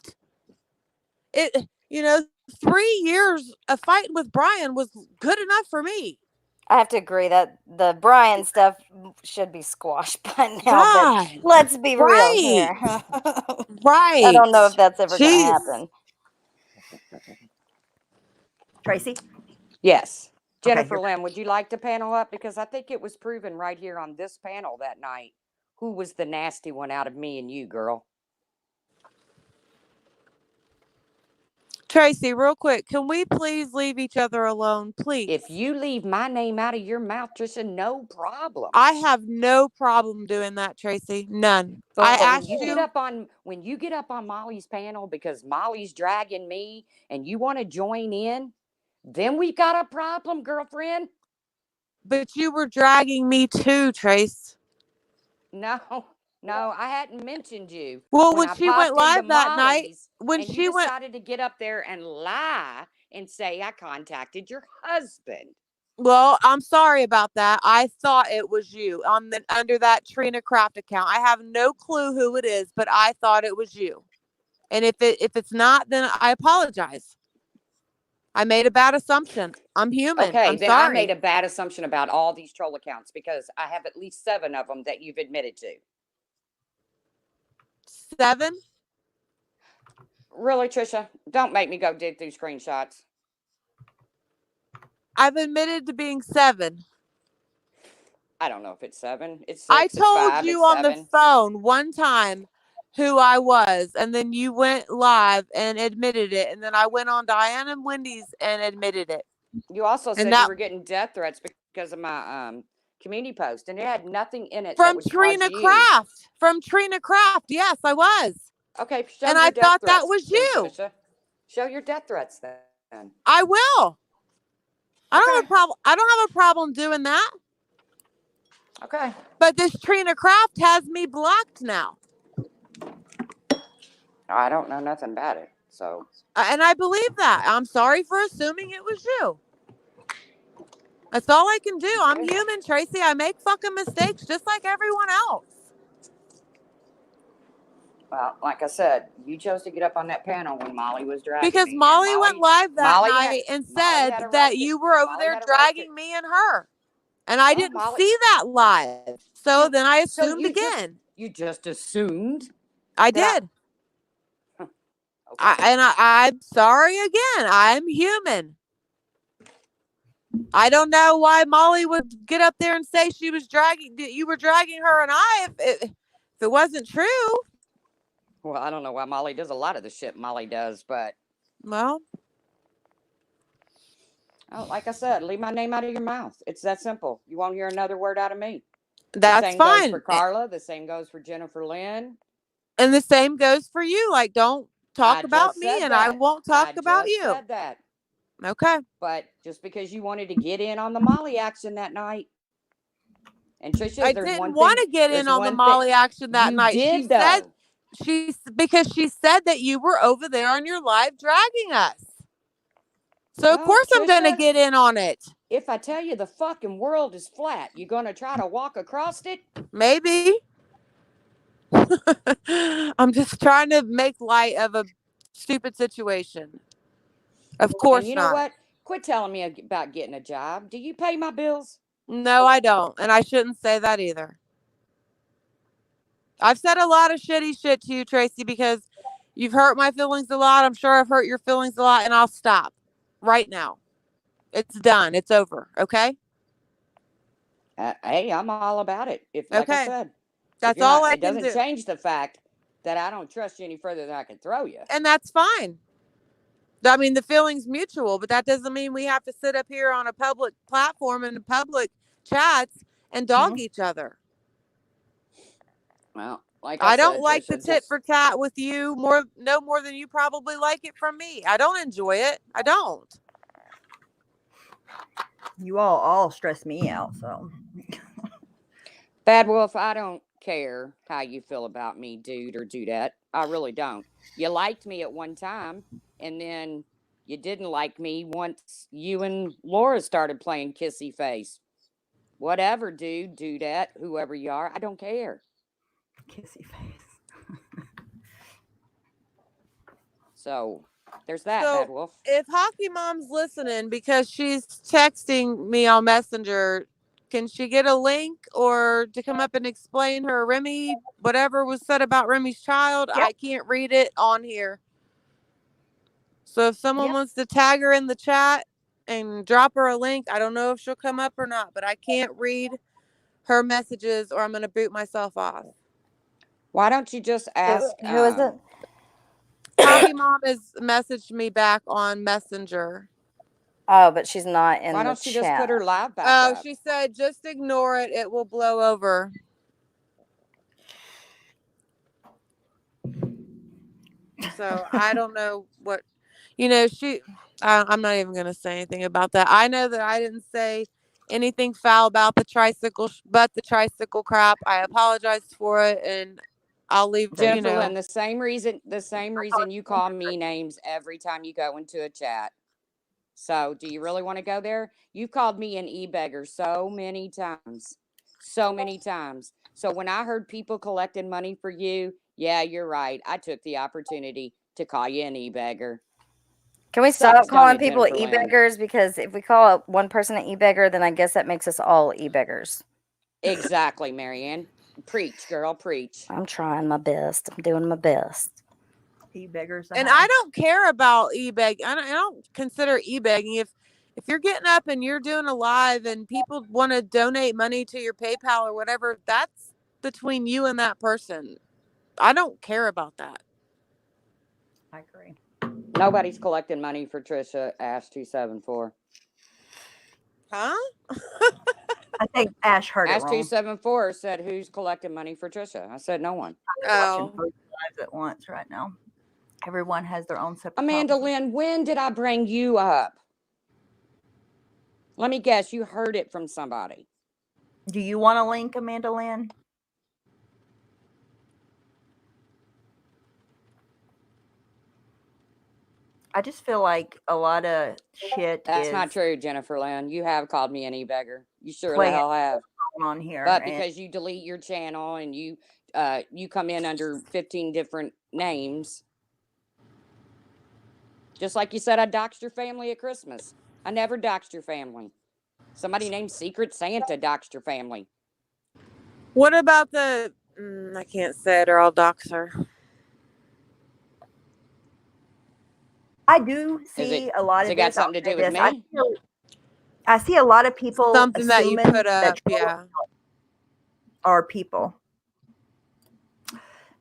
3 years of fighting with Brian was good enough for me. I have to agree that the Brian stuff should be squashed by now. God, but let's be real here. Right. I don't know if that's ever going to happen. Tracy? Yes. Jennifer Lynn, would you like to panel up? Because I think it was proven right here on this panel that night who was the nasty one out of me and you, girl. Tracy, real quick, can we please leave each other alone, please? If you leave my name out of your mouth, Trisha, no problem. I have no problem doing that, Tracy. None. But I asked you when you get up on Molly's panel because Molly's dragging me and you want to join in, then we've got a problem, girlfriend. But you were dragging me too, Trace. No. No, I hadn't mentioned you. Well, when when I she went popped into live that night, Molly's when and you she went, decided to get up there and lie and say I contacted your husband. well, I'm sorry about that. I thought it was you on the under that Trina Craft account. I have no clue who it is, but I thought it was you. And if it's not, then I apologize. I made a bad assumption. I'm human. Okay, I'm then I made sorry. a bad assumption about all these troll accounts because I have at least 7 of them that you've admitted to. 7? Really, Trisha? Don't make me go dig through screenshots. I've admitted to being 7. I don't know if it's 7. It's 6. I It's told 5. you It's on 7. the phone one time who I was, and then you went live and admitted it, and then I went on Diane and Wendy's and admitted it. You also And said that you were getting death threats because of my community post, and it had nothing in it that from would cause Trina you. Craft. From Trina Craft. Yes, I was. Okay, show And your I death thought that threats, was then, you. Trisha. Show your death threats then. I will. I don't have a problem. I don't have a problem doing that. Okay. But this Trina Craft has me blocked now. I don't know nothing about it, so. And I believe that. I'm sorry for assuming it was you. That's all I can do. I'm human, Tracy. I make fucking mistakes just like everyone else. Well, like I said, you chose to get up on that panel when Molly was dragging because me. Molly went live that night and said that you were over there dragging me and her. And I didn't see that live. So then I assumed again. You just assumed? I did. I'm sorry again. I'm human. I don't know why Molly would get up there and say you were dragging her and I if it wasn't true. Well, I don't know why Molly does a lot of the shit Molly does, but. Well. Oh, like I said, leave my name out of your mouth. It's that simple. You won't hear another word out of me. That's the same fine. Goes for Carla. The same goes for Jennifer Lynn. And the same goes for you. Like, don't talk about me and I won't talk about you. I said that. Okay. But just because you wanted to get in on the Molly action that night. And Trisha, I didn't want to get in on the Molly action that night. She said because she said that you were over there on your live dragging us. So of course I'm going to get in on it. If I tell you the fucking world is flat, you going to try to walk across it? Maybe. I'm just trying to make light of a stupid situation. Of course and you know what? Quit telling me about getting a job. Do you pay my bills? No, I don't. And I shouldn't say that either. I've said a lot of shitty shit to you, Tracy, because you've hurt my feelings a lot. I'm sure I've hurt your feelings a lot, and I'll stop right now. It's done. It's over. Okay? Hey, I'm all about it. Like I said, that's all I can do. It doesn't change the fact that I don't trust you any further than I can throw you. And that's fine. I mean, the feeling's mutual, but that doesn't mean we have to sit up here on a public platform and public chats and dog each other. Well, like I don't like the tit for tat with you no more than you probably like it from me. I don't enjoy it. I don't. You all stress me out, so. Bad Wolf, I don't care how you feel about me, dude or dudette. I really don't. You liked me at one time, and then you didn't like me once you and Laura started playing kissy face. Whatever, dude, dudette, whoever you are, I don't care. Kissy face. So there's that, Bad Wolf. If Hockey Mom's listening, because she's texting me on Messenger, can she get a link or to come up and explain her Remy, whatever was said about Remy's child? Yep. I can't read it on here. So if someone wants to tag her in the chat and drop her a link, I don't know if she'll come up or not, but I can't read her messages or I'm going to boot myself off. Why don't you just ask? Who is it? Hockey Mom has messaged me back on Messenger. Oh, but she's not in the chat. Why don't you just put her live back up? She said, just ignore it. It will blow over. So I don't know what, I'm not even going to say anything about that. I know that I didn't say anything foul about the tricycle, but the tricycle crap. I apologized for it, and I'll leave. Jennifer Lynn, the same reason you call me names every time you go into a chat. So, do you really want to go there? You've called me an e-beggar so many times. So many times. So, when I heard people collecting money for you, yeah, you're right. I took the opportunity to call you an e-beggar. Can we stop calling people e-beggars? Because if we call one person an e-beggar, then I guess that makes us all e-beggars. Exactly, Marianne. Preach, girl, preach. I'm trying my best. I'm doing my best. E-beggars. And I don't care about e-begging. I don't consider e-begging. If you're getting up and you're doing a live and people want to donate money to your PayPal or whatever, that's between you and that person. I don't care about that. I agree. Nobody's collecting money for Trisha Ash 274. Huh? I think Ash heard Ash it wrong. 274 said, "Who's collecting money for Trisha?" I said, "No one." Watching both lives at once right now. Everyone has their own separate. Amanda Lynn, when did I bring you up? Let me guess, you heard it from somebody. Do you want a link, Amanda Lynn? I just feel like a lot of shit. That's not true, Jennifer Lynn. You have called me an e-beggar. You sure the hell have. On here, but because you delete your channel and you come in under 15 different names, just like you said, I doxed your family at Christmas. I never doxed your family. Somebody named Secret Santa doxed your family. What about the? I can't say it, or I'll dox her. I do see a lot of it got something to do with me? I see a lot of people something that you put up, are people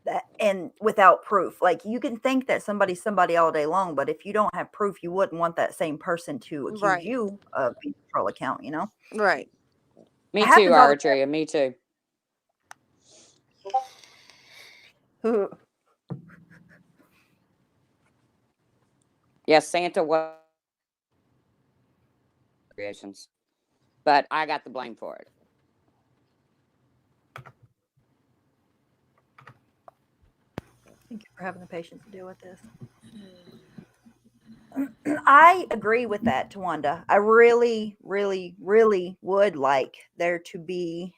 that, and without proof. Like, you can think that somebody's somebody all day long, but if you don't have proof, you wouldn't want that same person to accuse you of being a troll account, you know? Right. Me too, Artria. Me too. Yes, Santa was creations, but I got the blame for it. Thank you for having the patience to deal with this. I agree with that, Tawanda. I really, really, really would like there to be.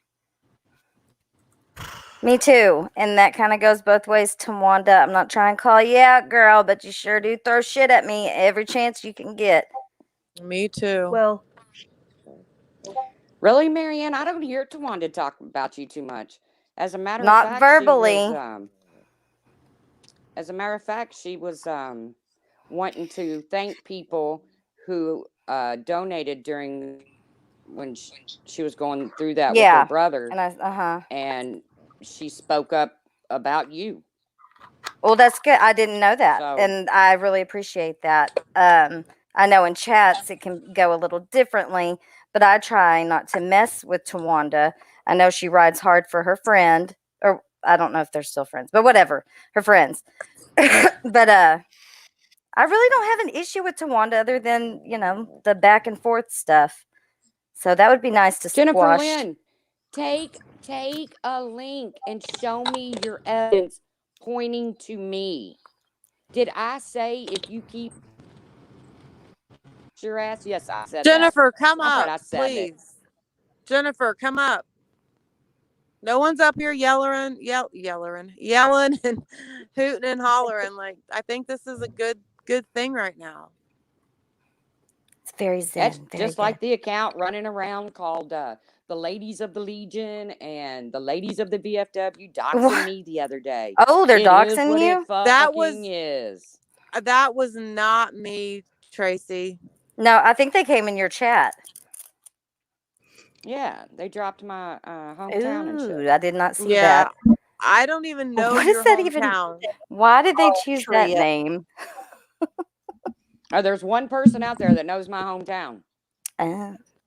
Me too. And that kind of goes both ways, Tawanda. I'm not trying to call you out, girl, but you sure do throw shit at me every chance you can get. Me too. Well, really, Marianne, I don't hear Tawanda talk about you too much. As a matter of fact, not verbally. As a matter of fact, she was wanting to thank people who donated during when she was going through that with her brother. And she spoke up about you. Well, that's good. I didn't know that. And I really appreciate that. I know in chats it can go a little differently, but I try not to mess with Tawanda. I know she rides hard for her friend, or I don't know if they're still friends, but whatever, her friends. But I really don't have an issue with Tawanda other than, you know, the back and forth stuff. So that would be nice to Jennifer squash. Lynn, take a link and show me your evidence pointing to me. Did I say if you keep your ass? Yes, I said Jennifer, that. come up, please. Jennifer, come up. No one's up here yelling and hooting and hollering. Like, I think this is a good thing right now. It's very zen. That's just good. Like the account running around called the Ladies of the Legion and the Ladies of the VFW doxing me the other day. Oh, they're doxing you? That was not me, Tracy. No, I think they came in your chat. Yeah, they dropped my hometown and shit. I did not see that. I don't even know your hometown. Why did they choose that name? Oh, there's one person out there that knows my hometown.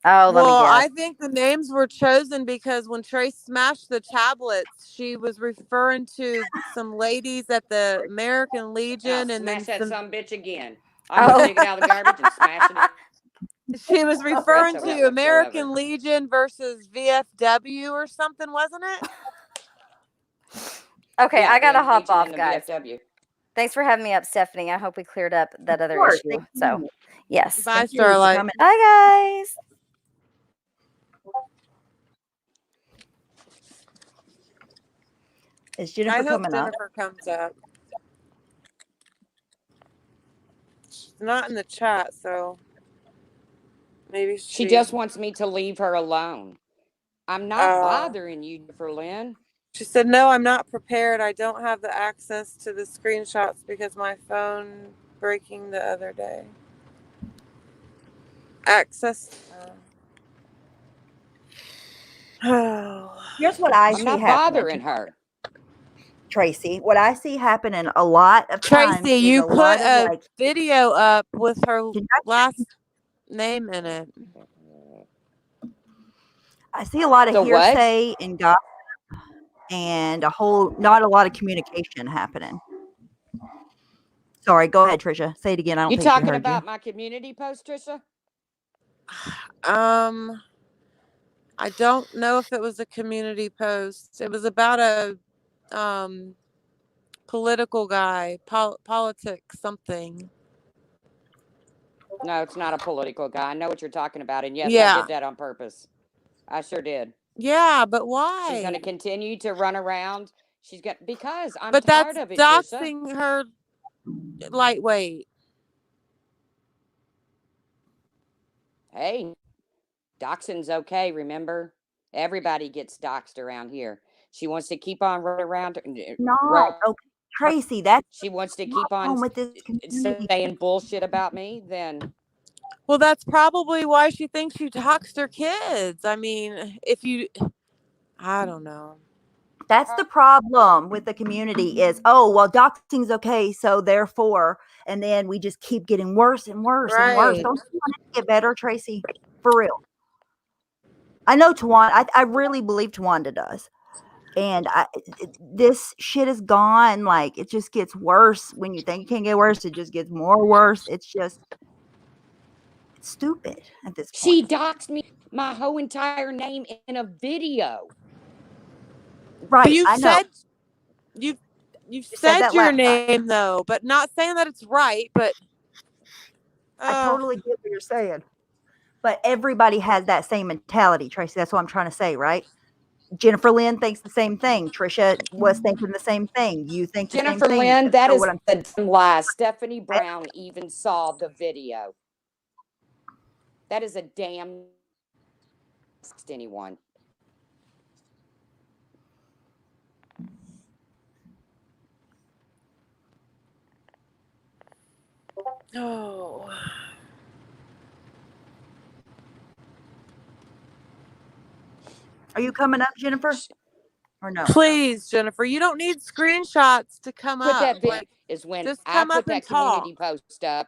Well, I think the names were chosen because when Trace smashed the tablets, she was referring to some ladies at the American Legion, and smash then that some bitch again. I was digging out of the garbage and smashing it. She was referring Trace to American Legion versus VFW or something, wasn't it? Okay, Yeah, I gotta the hop Legion off, and the guys. VFW. Thanks for having me up, Stephanie. I hope we cleared up that Of other course, issue. thank So, you. yes. Bye, Thank you for Starlight. coming. Bye, guys. Is Jennifer I hope coming up? Jennifer comes up. She's not in the chat, so maybe She just wants me to leave her alone. I'm not Oh. bothering you, Jennifer Lynn. She said, "No, I'm not prepared. I don't have the access to the screenshots because my phone breaking the other day. Access. Here's what I I'm see not happening, bothering her. Tracy. What I see happening a lot of times Tracy, is you a put lot of a like video up with her Can I- last name in it. I see a lot of The what? hearsay and gossip and not a lot of communication happening. Sorry, go ahead, Trisha. Say it again. I don't You think she talking heard about you. my community post, Trisha? I don't know if it was a community post. It was about a political guy, politics something. No, it's not a political guy. I know what you're talking about, and yes, I Yeah. did that on purpose. I sure did. Yeah, but why? She's going to continue to run around. Because I'm But tired that's of it, Trisha. doxing her lightweight. Hey, doxing's okay, remember? Everybody gets doxed around here. She wants to keep on running around. Not okay, Tracy. That's She wants to keep on with this community. saying bullshit about me, then Well, that's probably why she thinks you doxed her kids. I mean, I don't know. That's the problem with the community is, oh, well, doxing's okay, so therefore, and then we just keep getting worse and worse and worse. Right. Don't you want it to get better, Tracy? For real. I know Tawanda. I really believe Tawanda does. And this shit is gone. Like, it just gets worse. When you think it can get worse, it just gets more worse. It's stupid at this point. She doxed me my whole entire name in a video. Right. But I know. You've said your name though, but not saying that it's right, but I totally get what you're saying. But everybody has that same mentality, Tracy. That's what I'm trying to say, right? Jennifer Lynn thinks the same thing. Trisha was thinking the same thing. You think the Jennifer same thing. Lynn, that so is a dumb lie. Stephanie Brown even saw the video. That is a damn anyone. Oh. Are you coming up, Jennifer? Or no? Please, Jennifer, you don't need screenshots to come up. That like, is when just I come put up that and community talk. post up.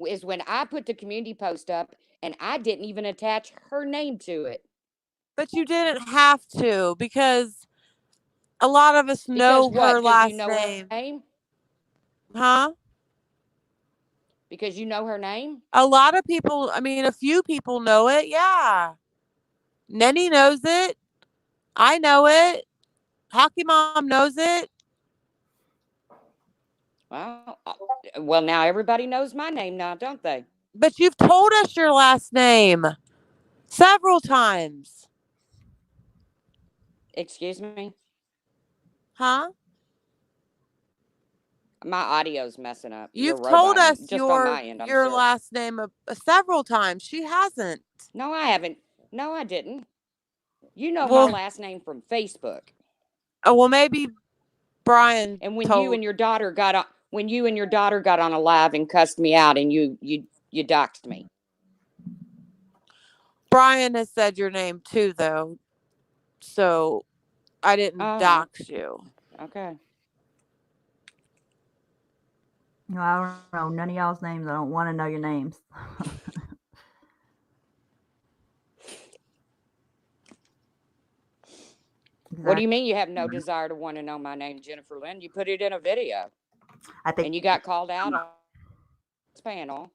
Is when I put the community post up and I didn't even attach her name to it. But you didn't have to because a lot of us know her last name. Huh? Because you know her name? A lot of people, I mean, a few people know it. Yeah. Nenny knows it. I know it. Hockey Mom knows it. Well, now everybody knows my name now, don't they? But you've told us your last name several times. Excuse me? Huh? My audio's messing up. You've told us your sure. last name several times. She hasn't. No, I haven't. No, I didn't. You know my last name from Facebook. Oh, well, maybe Brian. And when you and your daughter got on a live and cussed me out, and you doxed me. Brian has said your name too, though, so I didn't dox you. Okay. No, I don't know none of y'all's names. I don't want to know your names. What do you mean you have no desire to want to know my name, Jennifer Lynn? You put it in a video. And you got called out on this panel.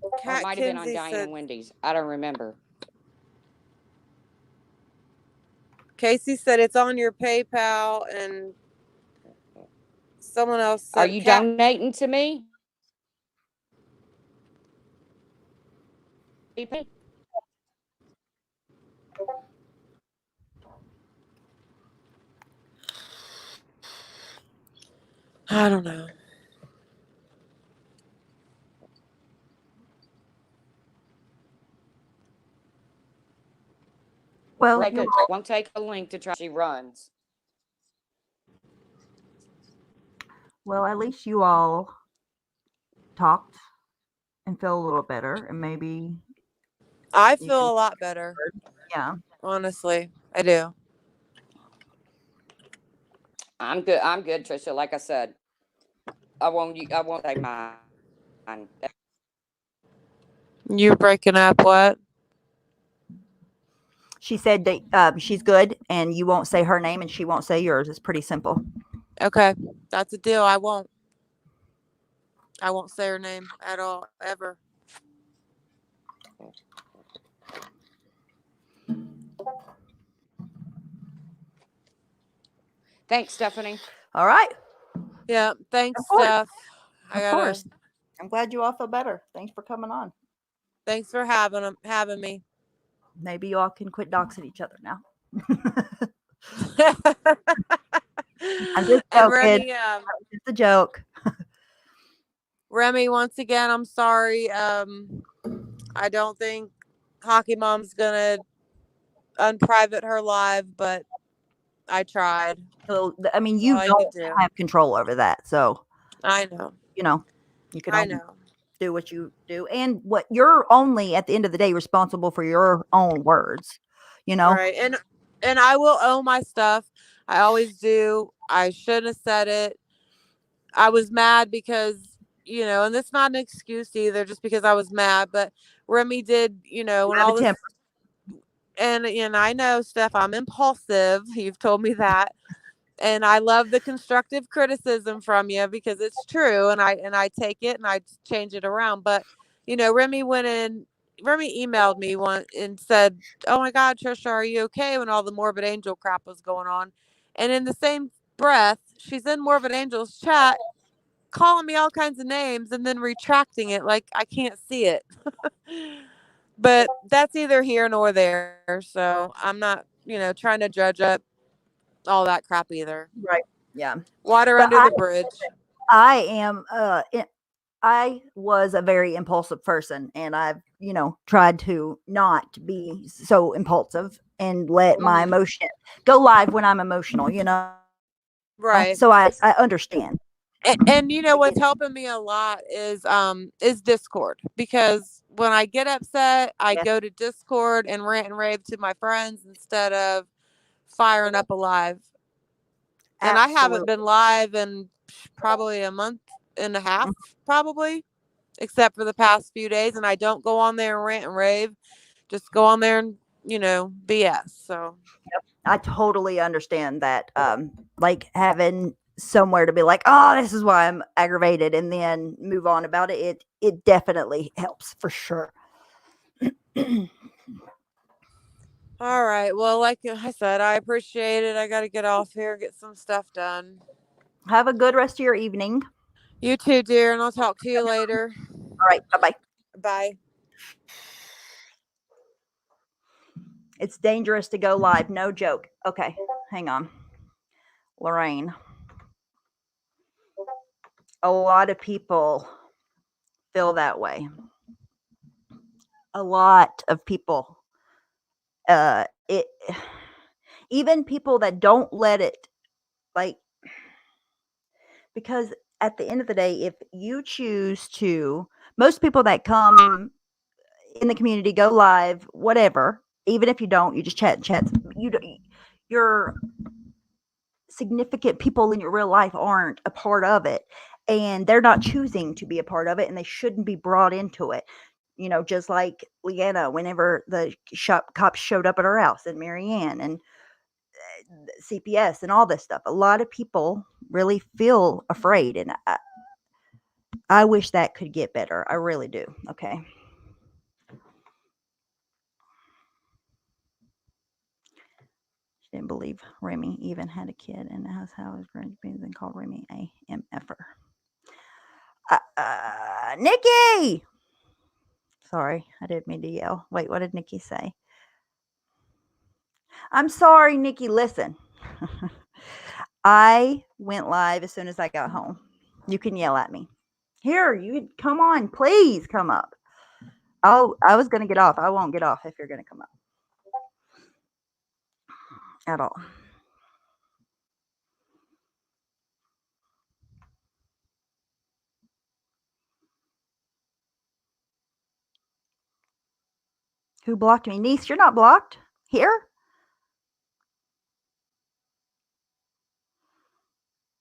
Or it might have been on Diane and Wendy's. I don't remember. Casey said it's on your PayPal, and someone else said, "Are you donating to me?" I don't know. Well, won't take a link to try. She runs. Well, at least you all talked and feel a little better, and maybe I feel a lot better. Yeah, honestly, I do. I'm good. I'm good, Trisha. Like I said, I won't say mine. You breaking up? What? She said that she's good, and you won't say her name, and she won't say yours. It's pretty simple. Okay, that's a deal. I won't say her name at all, ever. Thanks, Stephanie. All right. Yeah, thanks, Steph. Of course. I'm glad you all feel better. Thanks for coming on. Thanks for having me. Maybe you all can quit doxing each other now. I'm just joking. And Remy, it's a joke. Remy, once again, I'm sorry. I don't think Hockey Mom's gonna unprivate her live, but I tried. So, I mean, you don't have control over that, so I know. You can do what you do, and what you're only at the end of the day responsible for your own words. Right, and I will own my stuff. I always do. I shouldn't have said it. I was mad because, and it's not an excuse either, just because I was mad. But Remy did, when all this, and I know, Steph, I'm impulsive. You've told me that, and I love the constructive criticism from you because it's true, and I take it and I change it around. But Remy emailed me one and said, "Oh my God, Trisha, are you okay?" When all the Morbid Angel crap was going on, and in the same breath, she's in Morbid Angel's chat, calling me all kinds of names and then retracting it like I can't see it. But that's either here nor there. So I'm not, trying to judge up all that crap either. Right. Yeah. Water under the bridge. I am I was a very impulsive person, and I've, tried to not be so impulsive and let my emotion go live when I'm emotional, Right. So I understand. And what's helping me a lot is Discord, because when I get upset, I go to Discord and rant and rave to my friends instead of firing up a live. And I haven't been live in probably a month and a half, probably, except for the past few days. And I don't go on there and rant and rave, just go on there and, BS. So I totally understand that. Like having somewhere to be like, oh, this is why I'm aggravated, and then move on about it. It definitely helps for sure. All right. Well, like I said, I appreciate it. I got to get off here, get some stuff done. Have a good rest of your evening. You too, dear, and I'll talk to you later. All right. Bye-bye. Bye. It's dangerous to go live. No joke. Okay. Hang on. Lorraine. A lot of people feel that way. A lot of people. Even people that don't let it, like, because at the end of the day, if you choose to, most people that come in the community go live, whatever, even if you don't, you just chat. Your significant people in your real life aren't a part of it, and they're not choosing to be a part of it, and they shouldn't be brought into it. Just like Leanna, whenever the cops showed up at her house, and Marianne, and CPS, and all this stuff. A lot of people really feel afraid, and I wish that could get better. I really do. Okay. She didn't believe Remy even had a kid in the house. How was going to be then called Remy a MFer. Nikki! Sorry, I didn't mean to yell. Wait, what did Nikki say? I'm sorry, Nikki. Listen. I went live as soon as I got home. You can yell at me. Here, you come on, please come up. Oh, I was going to get off. I won't get off if you're going to come up. At all. Who blocked me? Niece, you're not blocked. Here?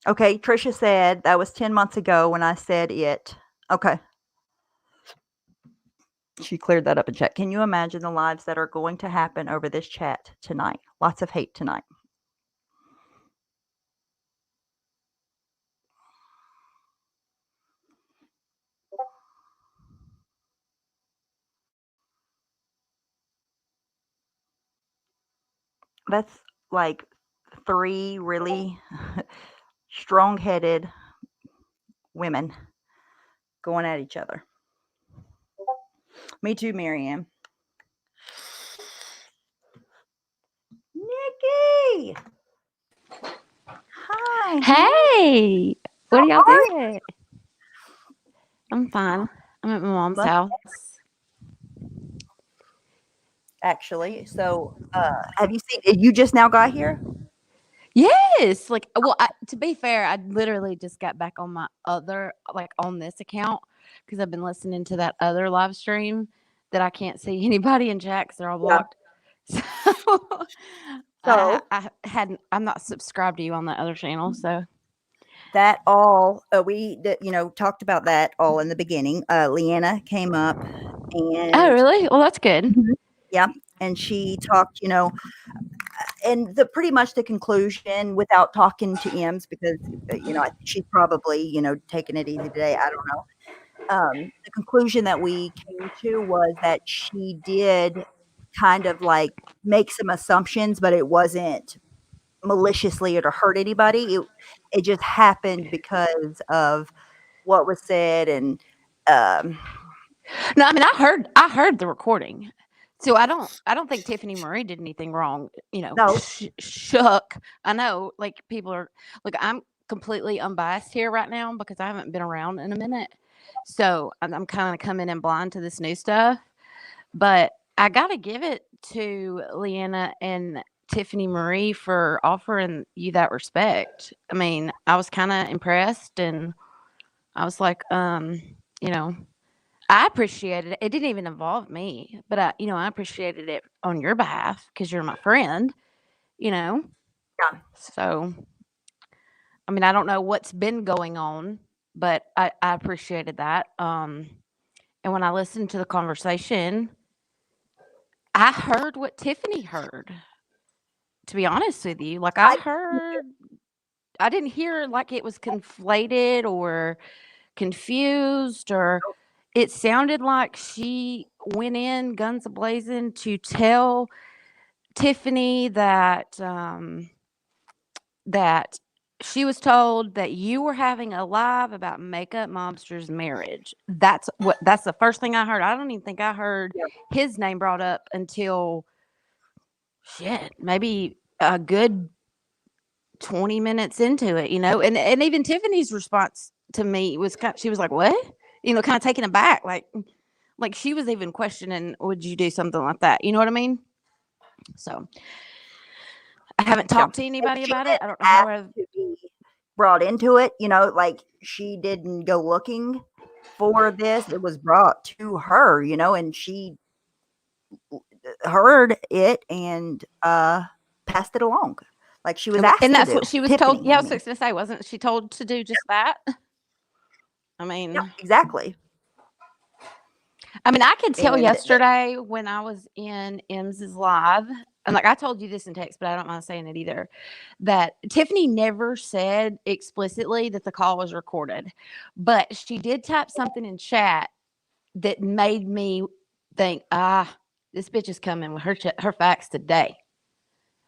Okay, Trisha said that was 10 months ago when I said it. Okay. She cleared that up in chat. Can you imagine the lives that are going to happen over this chat tonight? Lots of hate tonight. That's like 3 really strong-headed women going at each other. Me too, Marianne. Nikki! Hi. Hey! What are y'all doing? I'm fine. I'm at my mom's house. Actually, so have you seen? You just now got here? Yes. Like, well, to be fair, I literally just got back on my other, like, on this account because I've been listening to that other live stream that I can't see anybody in chat because they're all blocked. So I'm not subscribed to you on that other channel, so. That all we talked about that all in the beginning. Leanna came up and oh really? Well, that's good. Yeah, and she talked, and pretty much the conclusion without talking to Ems because I think she's probably taking it easy today. I don't know. The conclusion that we came to was that she did kind of like make some assumptions, but it wasn't maliciously or to hurt anybody. It just happened because of what was said and no, I mean I heard the recording. So I don't think Tiffany Marie did anything wrong, no. Shook. I know, like, people are, look, I'm completely unbiased here right now because I haven't been around in a minute. So I'm kind of coming in blind to this new stuff. But I got to give it to Leanna and Tiffany Marie for offering you that respect. I mean, I was kind of impressed and I was like, I appreciated it. It didn't even involve me, but I appreciated it on your behalf because you're my friend, Yeah. So, I mean, I don't know what's been going on, but I appreciated that. And when I listened to the conversation, I heard what Tiffany heard. To be honest with you, like I didn't hear like it was conflated or confused or. It sounded like she went in guns a-blazing to tell Tiffany that that she was told that you were having a live about Makeup Mobster's marriage. That's the first thing I heard. I don't even think I heard his name brought up until maybe a good 20 minutes into it, and even Tiffany's response to me was she was like, what? Kind of taken aback, like she was even questioning, would you do something like that? You know what I mean? So I haven't talked to anybody about it. I don't know how to be brought into it. Like she didn't go looking for this. It was brought to her, and she heard it and passed it along. Like she was asked and that's to do. what she was Tiffany, told. Yeah, I was going to say, wasn't she told to do just that? I mean, exactly. I mean, I could tell yesterday when I was in Ems's live, and like I told you this in text, but I don't mind saying it either, that Tiffany never said explicitly that the call was recorded, but she did type something in chat that made me think, this bitch is coming with her facts today.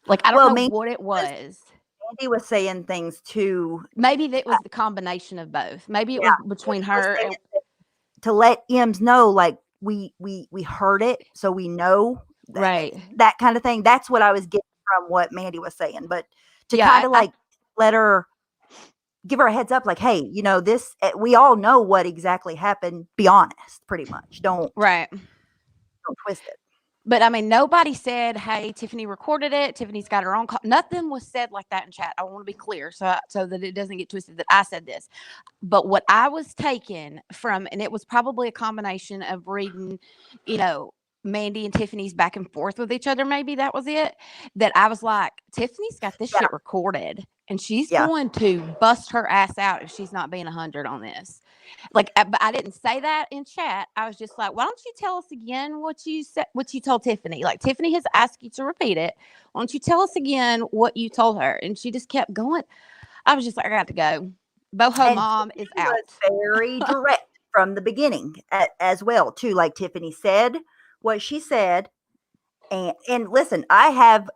Like, I don't know what it was. Mandy was saying things too. Maybe that was the combination of both. Maybe it was between her and to let Ems know, like we heard it, so we know that, right, that kind of thing. That's what I was getting from what Mandy was saying. But to kind of like let her, give her a heads up, like, hey, you know, this, we all know what exactly happened. Be honest, pretty much. Don't twist it. But I mean, nobody said, hey, Tiffany recorded it. Tiffany's got her own call. Nothing was said like that in chat. I want to be clear so that it doesn't get twisted that I said this. But what I was taken from, and it was probably a combination of reading, you know, Mandy and Tiffany's back and forth with each other. Maybe that was it. That I was like, Tiffany's got this shit recorded and she's going to bust her ass out if she's not being 100 on this. Like, but I didn't say that in chat. I was just like, why don't you tell us again what you said, what you told Tiffany? Like, Tiffany has asked you to repeat it. Why don't you tell us again what you told her? And she just kept going. I was just like, I got to go. Boho mom is out. Was very direct from the beginning as well, too. Like Tiffany said what she said. And listen, I have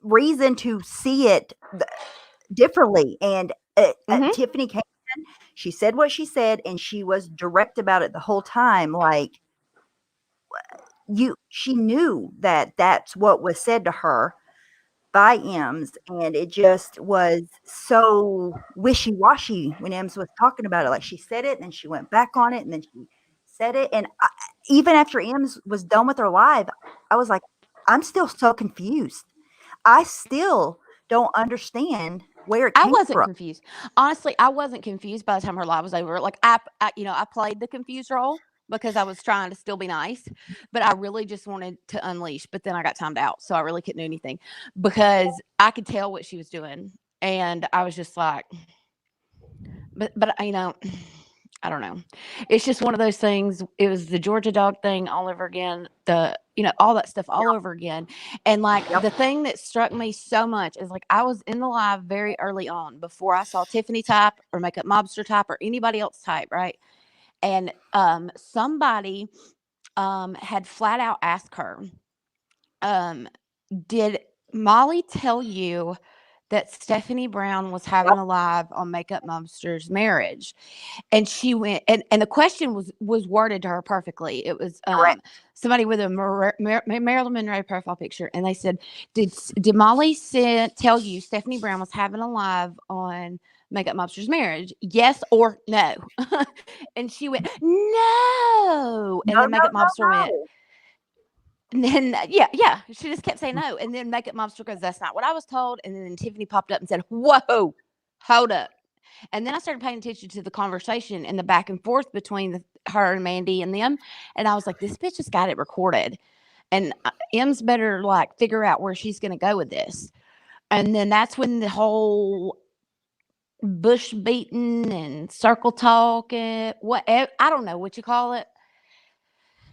reason to see it differently. And Tiffany came in, she said what she said, and she was direct about it the whole time. Like, she knew that that's what was said to her by Ems, and it just was so wishy-washy when Ems was talking about it. Like, she said it, and then she went back on it, and then she said it. And even after Ems was done with her live, I was like, I'm still so confused. I still don't understand where it came from. I wasn't confused. Honestly, I wasn't confused by the time her live was over. Like, I played the confused role because I was trying to still be nice, but I really just wanted to unleash. But then I got timed out, so I really couldn't do anything because I could tell what she was doing, and I was just like, but you know, I don't know. It's just one of those things. It was the Georgia dog thing all over again. All that stuff all over again. And like the thing that struck me so much is like I was in the live very early on before I saw Tiffany type or Makeup Mobster type or anybody else type, right? And somebody had flat out asked her, did Molly tell you that Stephanie Brown was having a live on Makeup Mobster's marriage? And she went, and the question was worded to her perfectly. It was somebody with a Marilyn Monroe profile picture, and they said, "Did Molly tell you Stephanie Brown was having a live on Makeup Mobster's marriage? Yes or no?" And she went, "No," and then Makeup Mobster went. And then, she just kept saying no. And then Makeup Mobster goes, "That's not what I was told." And then Tiffany popped up and said, "Whoa, hold up." And then I started paying attention to the conversation and the back and forth between her and Mandy and them. And I was like, this bitch has got it recorded. And M's better like figure out where she's going to go with this. And then that's when the whole bush beating and circle talk and I don't know what you call it.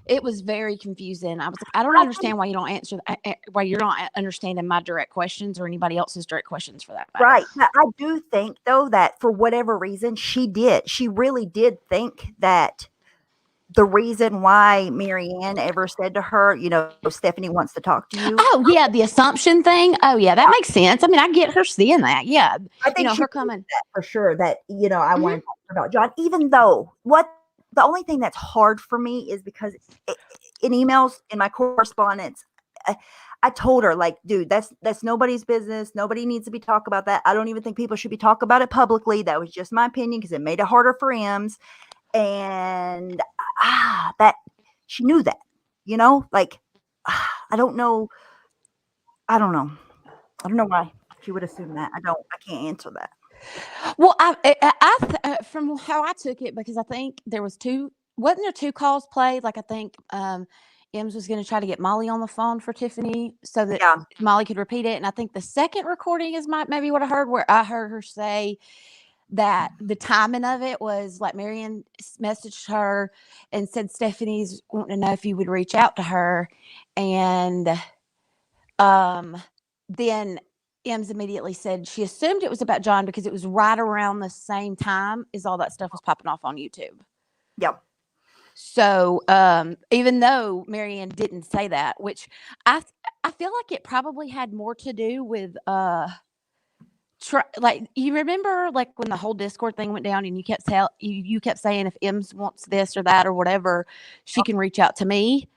It was very confusing. I was like, I don't understand why you don't answer, why you're not understanding my direct questions or anybody else's direct questions for that matter. Right. Now, I do think, though, that for whatever reason, she really did think that the reason why Marianne ever said to her, you know, Stephanie wants to talk to you. Oh, yeah. The assumption thing. Oh, yeah. That makes sense. I mean, I get her seeing that. Yeah. I think her coming. That for sure that, you know, I want to talk about John, even though the only thing that's hard for me is because in emails, in my correspondence, I told her, like, dude, that's nobody's business. Nobody needs to be talking about that. I don't even think people should be talking about it publicly. That was just my opinion because it made it harder for Ems. And that she knew that, you know, like, I don't know why she would assume that. I can't answer that. Well, I from how I took it, because I think there was wasn't there two calls played? Like, I think Ems was going to try to get Molly on the phone for Tiffany so that Molly could repeat it. And I think the second recording is maybe what I heard, where I heard her say that the timing of it was like Marianne messaged her and said Stephanie's wanting to know if you would reach out to her, and Then Ems immediately said she assumed it was about John because it was right around the same time as all that stuff was popping off on YouTube. Yep. So even though Marianne didn't say that, which I feel like it probably had more to do with like, you remember like when the whole Discord thing went down and you kept saying if Ems wants this or that or whatever, she can reach out to me.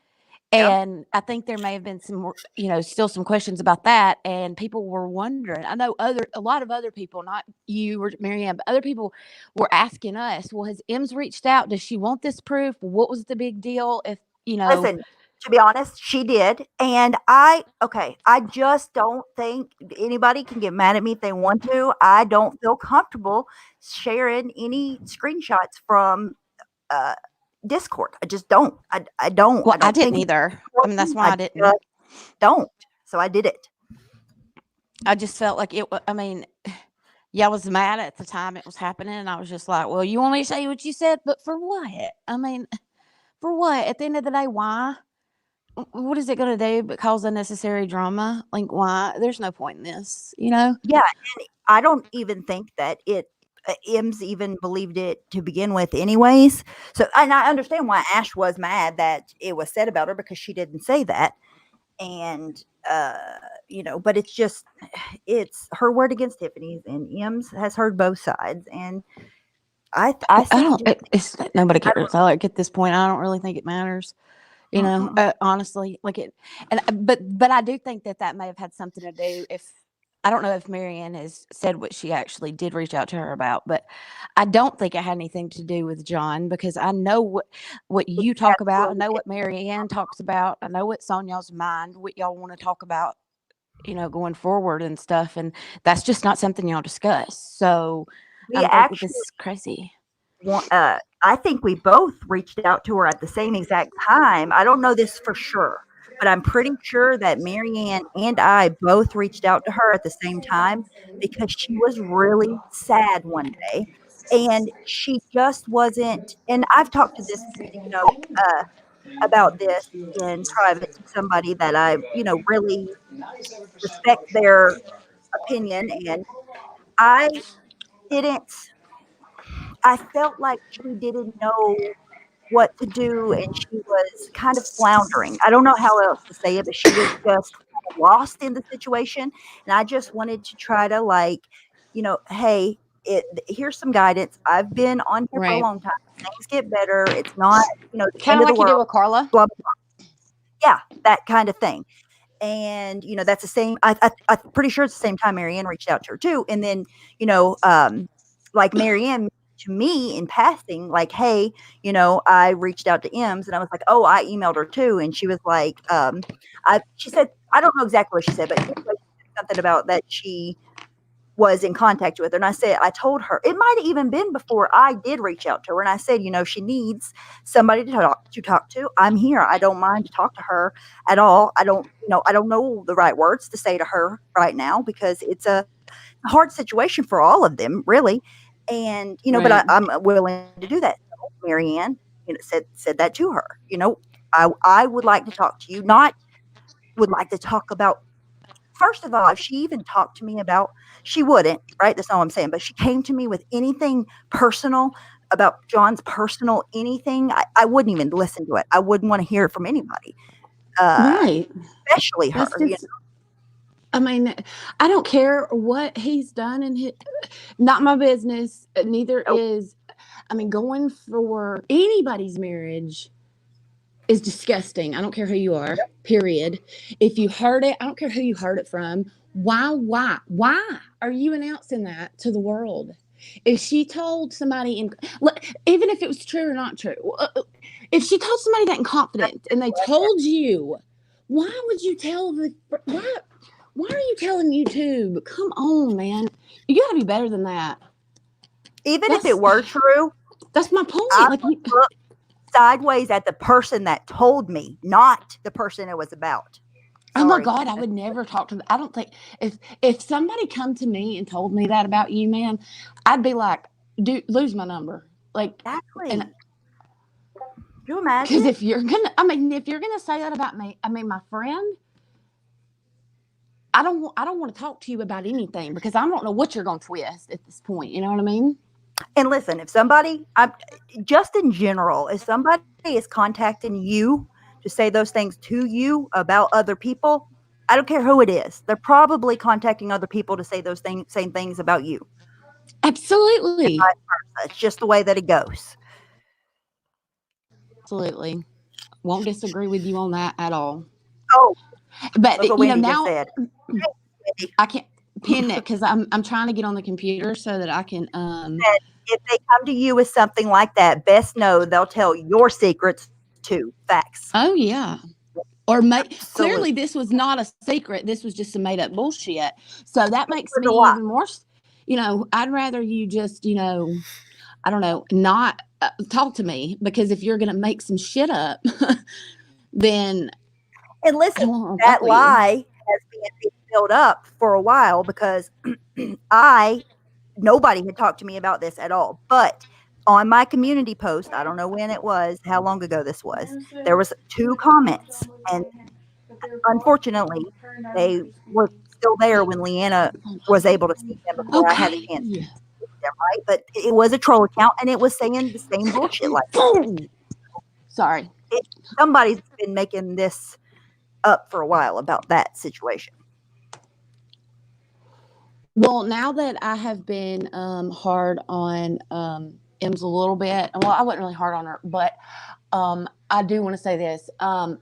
And I think there may have been some more, still some questions about that. And people were wondering. I know a lot of other people, not you or Marianne, but other people were asking us, well, has Ems reached out? Does she want this proof? What was the big deal? If, Listen, to be honest, she did. And I just don't think anybody can get mad at me if they want to. I don't feel comfortable sharing any screenshots from Discord. I just don't. I don't. Well, I don't didn't think either. I mean, that's why I didn't. Don't. So I did it. I just felt like it. I mean, yeah, I was mad at the time it was happening, and I was just like, "Well, you want me to say what you said, but for what? I mean, for what? At the end of the day, why? What is it going to do but cause unnecessary drama? Like, why? There's no point in this, Yeah, and I don't even think that Ems even believed it to begin with anyways. So, and I understand why Ash was mad that it was said about her because she didn't say that. And, but it's her word against Tiffany's, and Ems has heard both sides. And I don't, nobody cares. At this point, I don't really think it matters. Honestly, like it, but I do think that may have had something to do. I don't know if Marianne has said what she actually did reach out to her about, but I don't think it had anything to do with John, because I know what you talk about. I know what Marianne talks about. I know what's on y'all's mind, what y'all want to talk about, going forward and stuff. And that's just not something y'all discuss. So I think this is crazy. I think we both reached out to her at the same exact time. I don't know this for sure, but I'm pretty sure that Marianne and I both reached out to her at the same time because she was really sad one day, and she just wasn't. And I've talked to this, about this in private to somebody that I, really respect their opinion, and I didn't. I felt like she didn't know what to do, and she was kind of floundering. I don't know how else to say it, but she was just lost in the situation. And I just wanted to try to hey, here's some guidance. I've been on here for a long time. Things get better. It's not, the kind end of of the like world. You did with Carla. Blah, blah, blah. Yeah, that kind of thing. And that's the same. I'm pretty sure it's the same time Marianne reached out to her too. And then like Marianne to me in passing, like, hey, I reached out to Ems, and I was like, oh, I emailed her too, and she was like, she said, I don't know exactly what she said, but something about that she was in contact with her. And I told her, it might have even been before I did reach out to her. And I said, she needs somebody to talk to. I'm here. I don't mind to talk to her at all. I don't know the right words to say to her right now because it's a hard situation for all of them, really. And, but I'm willing to do that. So Marianne, said that to her, I would like to talk to you, not would like to talk about. First of all, if she even talked to me about, she wouldn't, right? That's not what I'm saying. But she came to me with anything personal about John's personal anything, I wouldn't even listen to it. I wouldn't want to hear it from anybody. Right. Especially her. I mean, I don't care what he's done, and not my business. Neither is, going for anybody's marriage is disgusting. I don't care who you are, period. If you heard it, I don't care who you heard it from. Why are you announcing that to the world? If she told somebody, even if it was true or not true, if she told somebody that in confidence and they told you, why would you tell why are you telling YouTube? Come on, man. You got to be better than that. Even if it were true. That's my point. I would look sideways at the person that told me, not the person it was about. Sorry. Oh my God, I would never talk to them. I don't think if somebody come to me and told me that about you, man, I'd be like, dude, lose my number. Like, exactly. And do you imagine? Because if you're gonna say that about me, my friend, I don't want to talk to you about anything because I don't know what you're going to twist at this point. You know what I mean? And listen, if somebody, just in general, if somebody is contacting you to say those things to you about other people, I don't care who it is. They're probably contacting other people to say those same things about you. Absolutely. It's just the way that it goes. Absolutely. Won't disagree with you on that at all. Oh, but look what Wendy just said. I can't pin it because I'm trying to get on the computer so that I can. If they come to you with something like that, best know they'll tell your secrets too. Facts. Oh yeah. Or clearly this was not a secret. This was just some made up bullshit. So that makes me even more. I'd rather you just I don't know, not talk to me, because if you're gonna make some shit up, then. And listen, that lie has been built up for a while because nobody had talked to me about this at all. But on my community post, I don't know when it was, how long ago this was, there was 2 comments. And unfortunately, they were still there when Leanna was able to see them before I had a chance to see them, right? But it was a troll account, and it was saying the same bullshit like that. Sorry. Somebody's been making this up for a while about that situation. Well, now that I have been hard on Ems a little bit, well, I wasn't really hard on her, but I do want to say this. I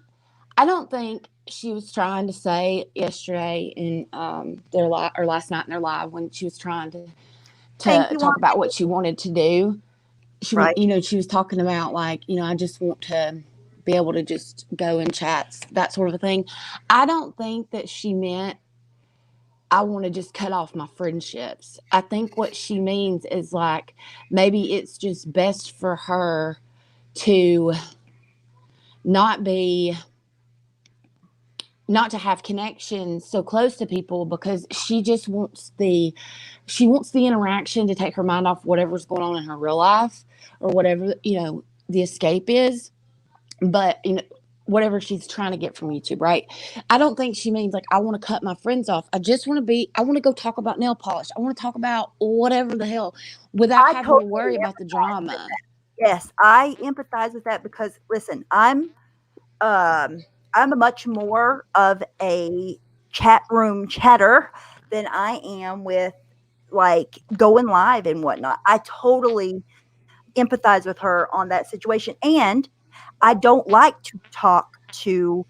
don't think she was trying to say yesterday in their live, or last night in their live, when she was trying to talk about what she wanted to do. She was talking about like, I just want to be able to just go in chats, that sort of a thing. I don't think that she meant I want to just cut off my friendships. I think what she means is like, maybe it's just best for her to not to have connections so close to people, because she just wants the interaction to take her mind off whatever's going on in her real life, or whatever, the escape is. But, whatever she's trying to get from YouTube, right? I don't think she means like, I want to cut my friends off. I want to go talk about nail polish. I want to talk about whatever the hell without having to worry about the drama. Yes, I empathize with that because listen, I'm a much more of a chat room chatter than I am with like going live and whatnot. I totally empathize with her on that situation. And I don't like to talk to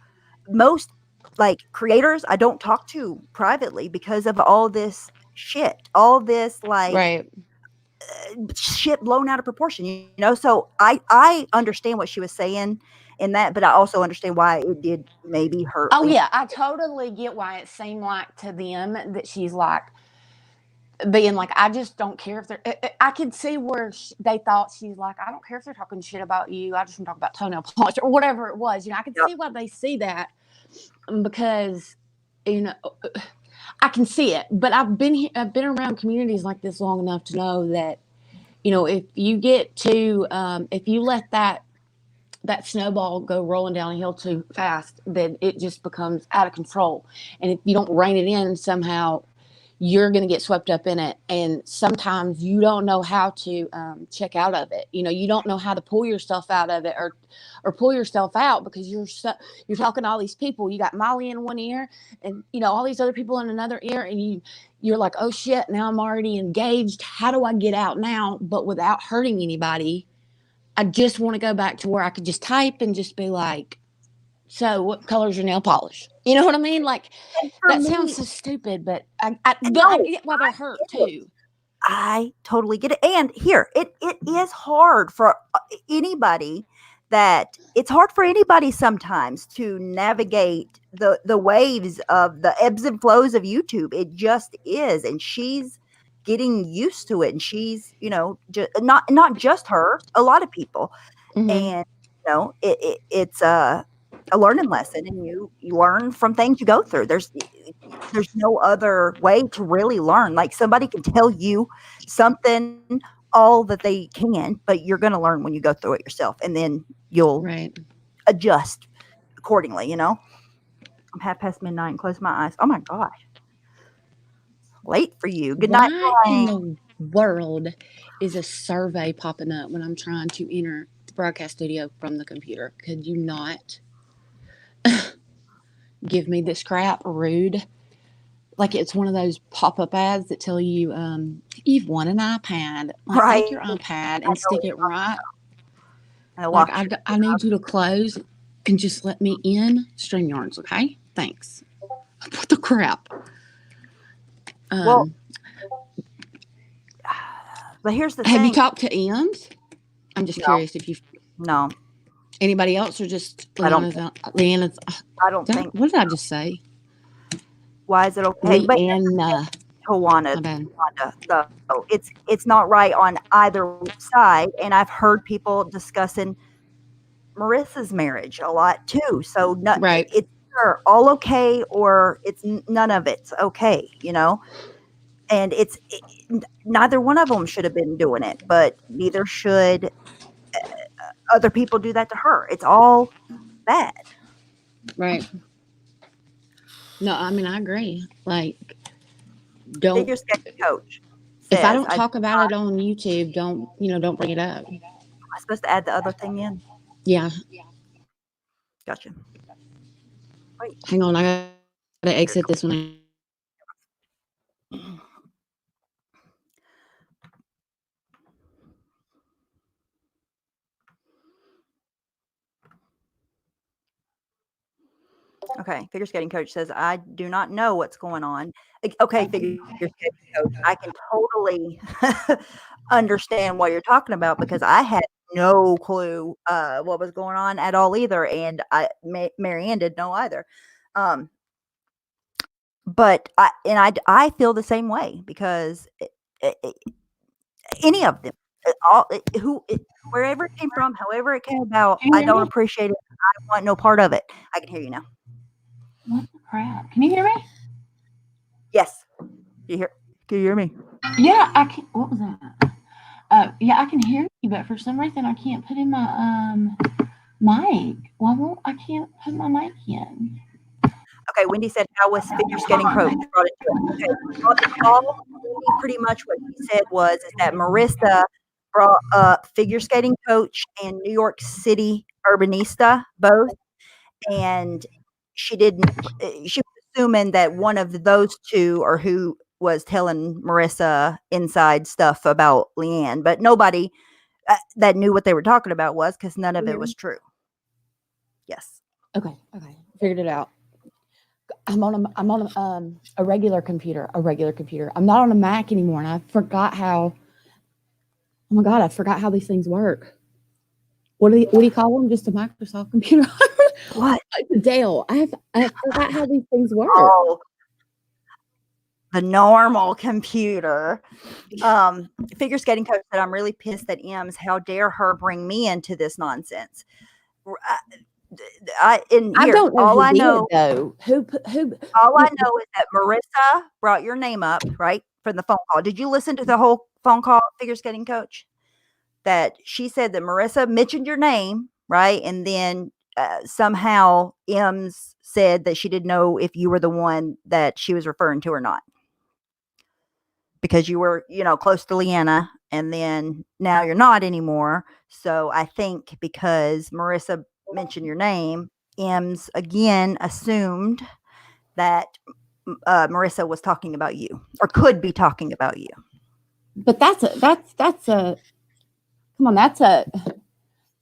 most like creators. I don't talk to privately because of all this shit, all this like shit blown out of proportion, So I understand what she was saying in that, but I also understand why it did maybe hurt. Oh yeah, I totally get why it seemed like to them that she's like being like, I just don't care if they're. I could see where they thought she's like, I don't care if they're talking shit about you. I just want to talk about toenail polish or whatever it was. I can see why they see that, because I can see it. But I've been around communities like this long enough to know that if you get to if you let that snowball go rolling down a hill too fast, then it just becomes out of control. And if you don't rein it in somehow, you're going to get swept up in it. And sometimes you don't know how to check out of it. You don't know how to pull yourself out of it, or pull yourself out, because you're talking to all these people. You got Molly in one ear and, all these other people in another ear. And you're like, oh shit, now I'm already engaged. How do I get out now? But without hurting anybody, I just want to go back to where I could just type and just be like, so what color's your nail polish? You know what I mean? Like, that sounds so stupid, but I get why they're hurt too. I totally get it. And here, it is hard for anybody it's hard for anybody sometimes to navigate the waves of the ebbs and flows of YouTube. It just is. And she's getting used to it. And she's, not just her, a lot of people. Mm-hmm. And, it's a learning lesson, and you learn from things you go through. There's no other way to really learn. Like, somebody can tell you something all that they can, but you're going to learn when you go through it yourself, and then you'll adjust accordingly. I'm midnight and close my eyes. Oh my gosh. Late for you. Good night. Why in the world is a survey popping up when I'm trying to enter the broadcast studio from the computer? Could you not give me this crap? Rude. Like it's one of those pop-up ads that tell you you've won an iPad. Like Right. take your iPad and stick it right. Like I need you to close and just let me in StreamYards, okay? Thanks. What the crap? Well, but here's the thing. Have you talked to Ems? I'm just curious if you've. No. Anybody else or just Leanna's? I don't think. What did I just say? Why is it okay? Leanna. Tawanda. So it's not right on either side. And I've heard people discussing Marissa's marriage a lot too. So right. It's all okay or it's none of it's okay, you know? And neither one of them should have been doing it, but neither should other people do that to her. It's all bad. Right. No, I mean, I agree. Like, don't. Figure skating coach. If I don't talk about it on YouTube, don't bring it up. Am I supposed to add the other thing in? Yeah. Gotcha. Wait. Hang on, I gotta exit this one. Okay, figure skating coach says, I do not know what's going on. Okay, figure skating coach, I can totally understand what you're talking about because I had no clue what was going on at all either, and Marianne didn't know either. But I feel the same way because any of them, wherever it came from, however it came about, I don't appreciate it. I don't want no part of it. I can hear you now. What the crap? Can you hear me? Yes. Can you hear me? Yeah, I can. What was that? Yeah, I can hear you, but for some reason I can't put in my mic. Why won't I can't put my mic in? Okay, Wendy said, how was figure skating coach brought into it? Okay, on the call, pretty much what he said was is that Marissa brought up figure skating coach and New York City Urbanista both, and she was assuming that one of those two or who was telling Marissa inside stuff about Leanne, but nobody that knew what they were talking about was because none of it was true. Yes. Okay. Figured it out. I'm on a regular computer. I'm not on a Mac anymore, and I forgot how. Oh my God, I forgot how these things work. What do you call them? Just a Microsoft computer? What? Dell. I forgot how these things work. Oh, the normal computer. Figure skating coach said, I'm really pissed at Ems. How dare her bring me into this nonsense? I don't know. All I know is that Marissa brought your name up, right, from the phone call. Did you listen to the whole phone call, figure skating coach? That she said that Marissa mentioned your name, right, and then somehow Ems said that she didn't know if you were the one that she was referring to or not, because you were, close to Leanna, and then now you're not anymore. So I think because Marissa mentioned your name, Ems again assumed that Marissa was talking about you or could be talking about you. But that's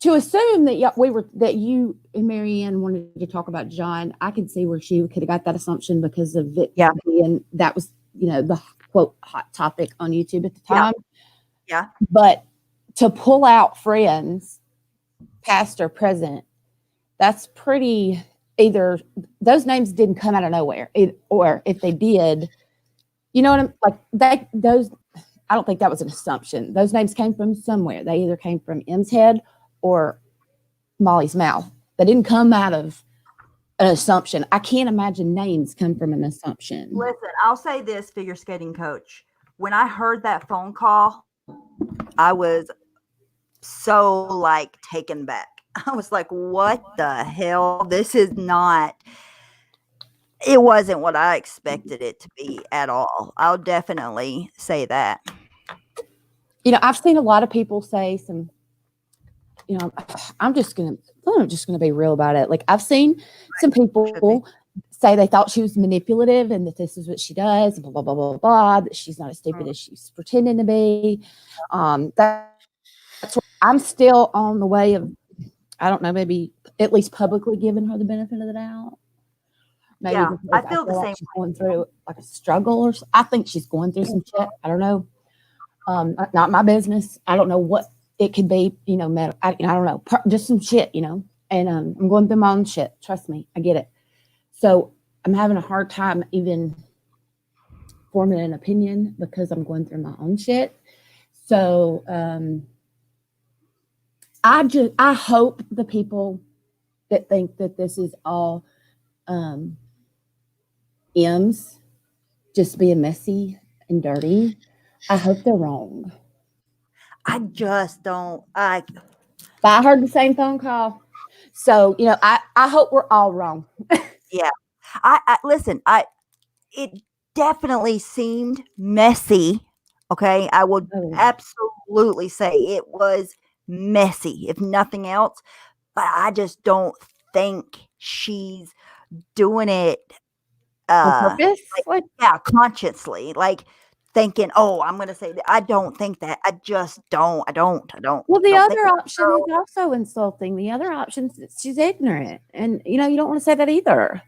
to assume that you and Marianne wanted to talk about John. I can see where she could have got that assumption because of it. Yeah. And that was, the quote hot topic on YouTube at the time. Yeah. But to pull out friends, past or present, that's pretty. Either those names didn't come out of nowhere, or if they did, you know what I'm like. Those, I don't think that was an assumption. Those names came from somewhere. They either came from M's head or Molly's mouth. They didn't come out of an assumption. I can't imagine names come from an assumption. Listen, I'll say this, figure skating coach. When I heard that phone call, I was so taken back. I was like, what the hell? This is not. It wasn't what I expected it to be at all. I'll definitely say that. I've seen a lot of people say some, I'm just gonna be real about it. Like, I've seen some people say they thought she was manipulative and that this is what she does, blah, blah, blah, blah, blah, that she's not as stupid as she's pretending to be. That's what I'm still on the way of, I don't know, maybe at least publicly giving her the benefit of the doubt. Maybe Yeah, I feel the like same she's going through like a struggle, or I think she's going through some shit. I don't know. Not my business. I don't know what it could be. I don't know. Just some shit. And I'm going through my own shit. Trust me, I get it. So I'm having a hard time even forming an opinion because I'm going through my own shit. So I hope the people that think that this is all M's just being messy and dirty, I hope they're wrong. I just don't. But I heard the same phone call. So, I hope we're all wrong. Yeah. Listen, it definitely seemed messy. Okay. I would absolutely say it was messy, if nothing else. But I just don't think she's doing it on purpose. Consciously, like thinking, oh, I'm gonna say that. I don't think that. I just don't. I don't. Well, the other option is also insulting. The other option is she's ignorant, and you don't want to say that either.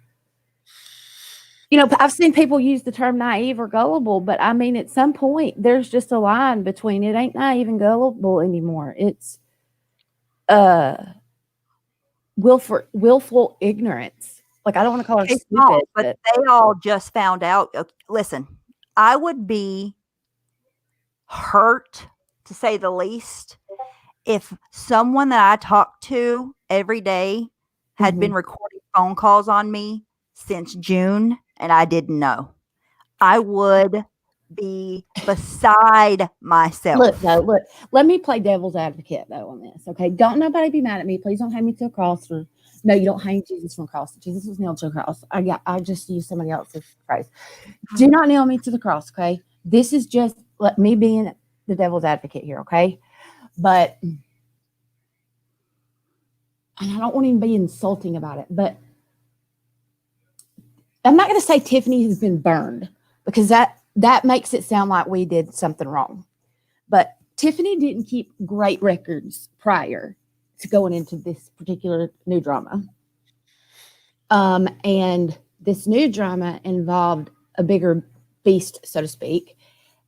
I've seen people use the term naive or gullible, but I mean, at some point, there's just a line between it ain't naive and gullible anymore. It's willful ignorance. Like, I don't want to call her stupid, but they all just found out. Listen, I would be hurt, to say the least, if someone that I talk to every day had been recording phone calls on me since June and I didn't know. I would be beside myself. Look, let me play devil's advocate though on this. Okay. Don't nobody be mad at me. Please don't hang me to a cross. No, you don't hang Jesus from a cross. Jesus was nailed to a cross. I just used somebody else's phrase. Do not nail me to the cross. Okay. This is just me being the devil's advocate here. Okay. But, and I don't want to even be insulting about it, but I'm not going to say Tiffany has been burned, because that makes it sound like we did something wrong. But Tiffany didn't keep great records prior to going into this particular new drama. And this new drama involved a bigger beast, so to speak.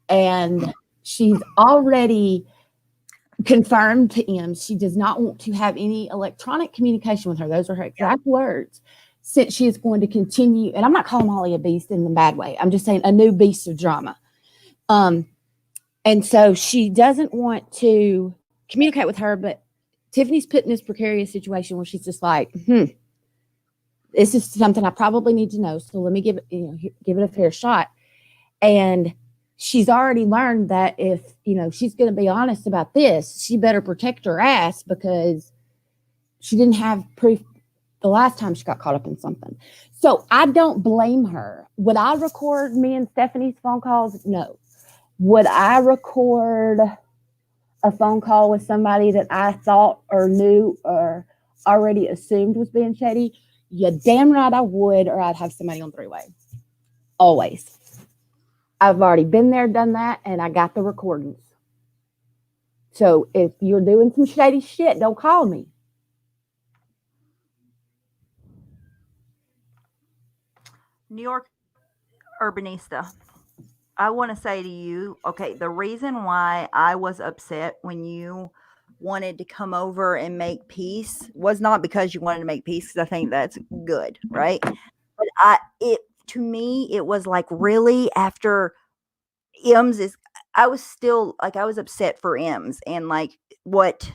And she's already confirmed to him she does not want to have any electronic communication with her. Those are her exact words. Since she is going to continue, and I'm not calling Molly a beast in the bad way. I'm just saying a new beast of drama. And so she doesn't want to communicate with her, but Tiffany's put in this precarious situation where she's just like, this is something I probably need to know. So let me give it a fair shot. And she's already learned that if, she's going to be honest about this, she better protect her ass, because she didn't have proof the last time she got caught up in something. So I don't blame her. Would I record me and Stephanie's phone calls? No. Would I record a phone call with somebody that I thought or knew or already assumed was being shady? Yeah, damn right I would, or I'd have somebody on three-way. Always. I've already been there, done that, and I got the recordings. So if you're doing some shady shit, don't call me. New York Urbanista, I want to say to you, okay, the reason why I was upset when you wanted to come over and make peace was not because you wanted to make peace, because I think that's good, right? But to me, it was like, really, after I was upset for M's and like what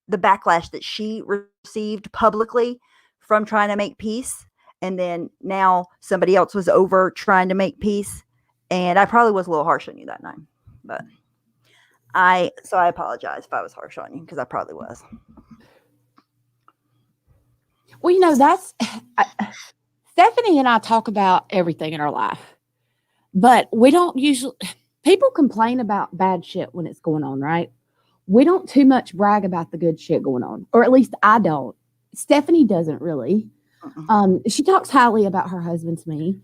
the backlash that she received publicly from trying to make peace. And then now somebody else was over trying to make peace. And I probably was a little harsh on you that night. But I apologize if I was harsh on you, because I probably was. Well, Stephanie and I talk about everything in our life, but we don't usually, people complain about bad shit when it's going on, right? We don't too much brag about the good shit going on, or at least I don't. Stephanie doesn't really. She talks highly about her husband to me.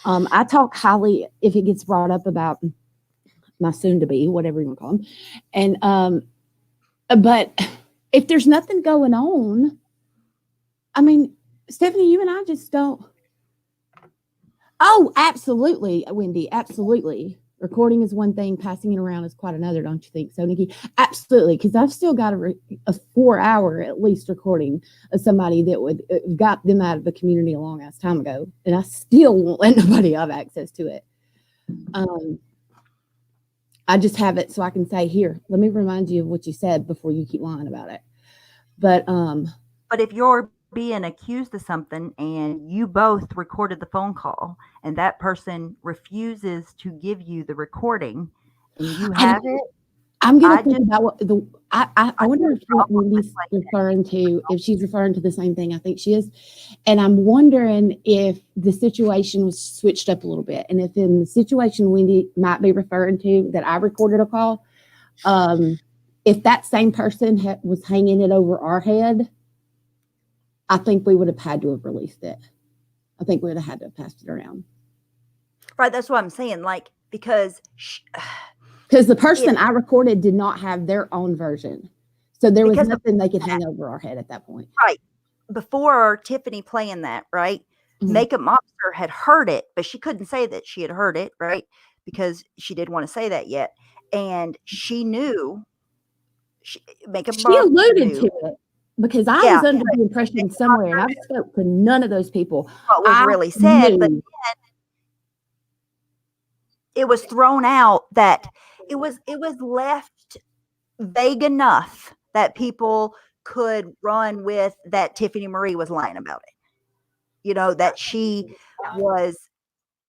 I talk highly if it gets brought up about my soon-to-be, whatever you want to call him. And but if there's nothing going on, I mean, Stephanie, you and I just don't. Oh, absolutely, Wendy, absolutely. Recording is one thing, passing it around is quite another, don't you think so, Nikki? Absolutely, because I've still got a 4-hour at least recording of somebody that would got them out of the community a long ass time ago, and I still won't let nobody have access to it. I just have it so I can say, here, let me remind you of what you said before you keep lying about it. But if you're being accused of something and you both recorded the phone call and that person refuses to give you the recording and you have it, I'm gonna think about what I wonder if what Wendy's referring to, if she's referring to the same thing I think she is. And I'm wondering if the situation was switched up a little bit. And if in the situation Wendy might be referring to that I recorded a call, if that same person was hanging it over our head, I think we would have had to have released it. I think we would have had to have passed it around. Right, that's what I'm saying. Like, because the person I recorded did not have their own version. So there was nothing they could hang over our head at that point. Right. Before Tiffany playing that, right? Mm-hmm. Makeup Mobster had heard it, but she couldn't say that she had heard it, right? Because she didn't want to say that yet. And she knew. Makeup Mobster alluded to it. Because I was under the impression somewhere, and I've spoke to none of those people. What was really said, but then it was thrown out that it was left vague enough that people could run with that Tiffany Marie was lying about it. You know, that she was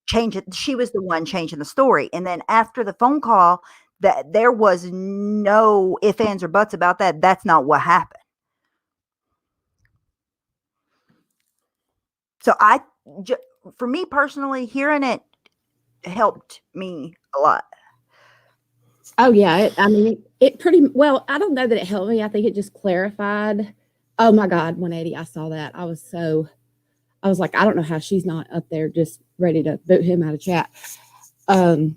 changing, she was the one changing the story. And then after the phone call, that there was no ifs, ands, or buts about that. That's not what happened. So for me personally, hearing it helped me a lot. Oh yeah, it pretty well. I don't know that it helped me. I think it just clarified. Oh my God, 180! I saw that. I was like, I don't know how she's not up there just ready to boot him out of chat. But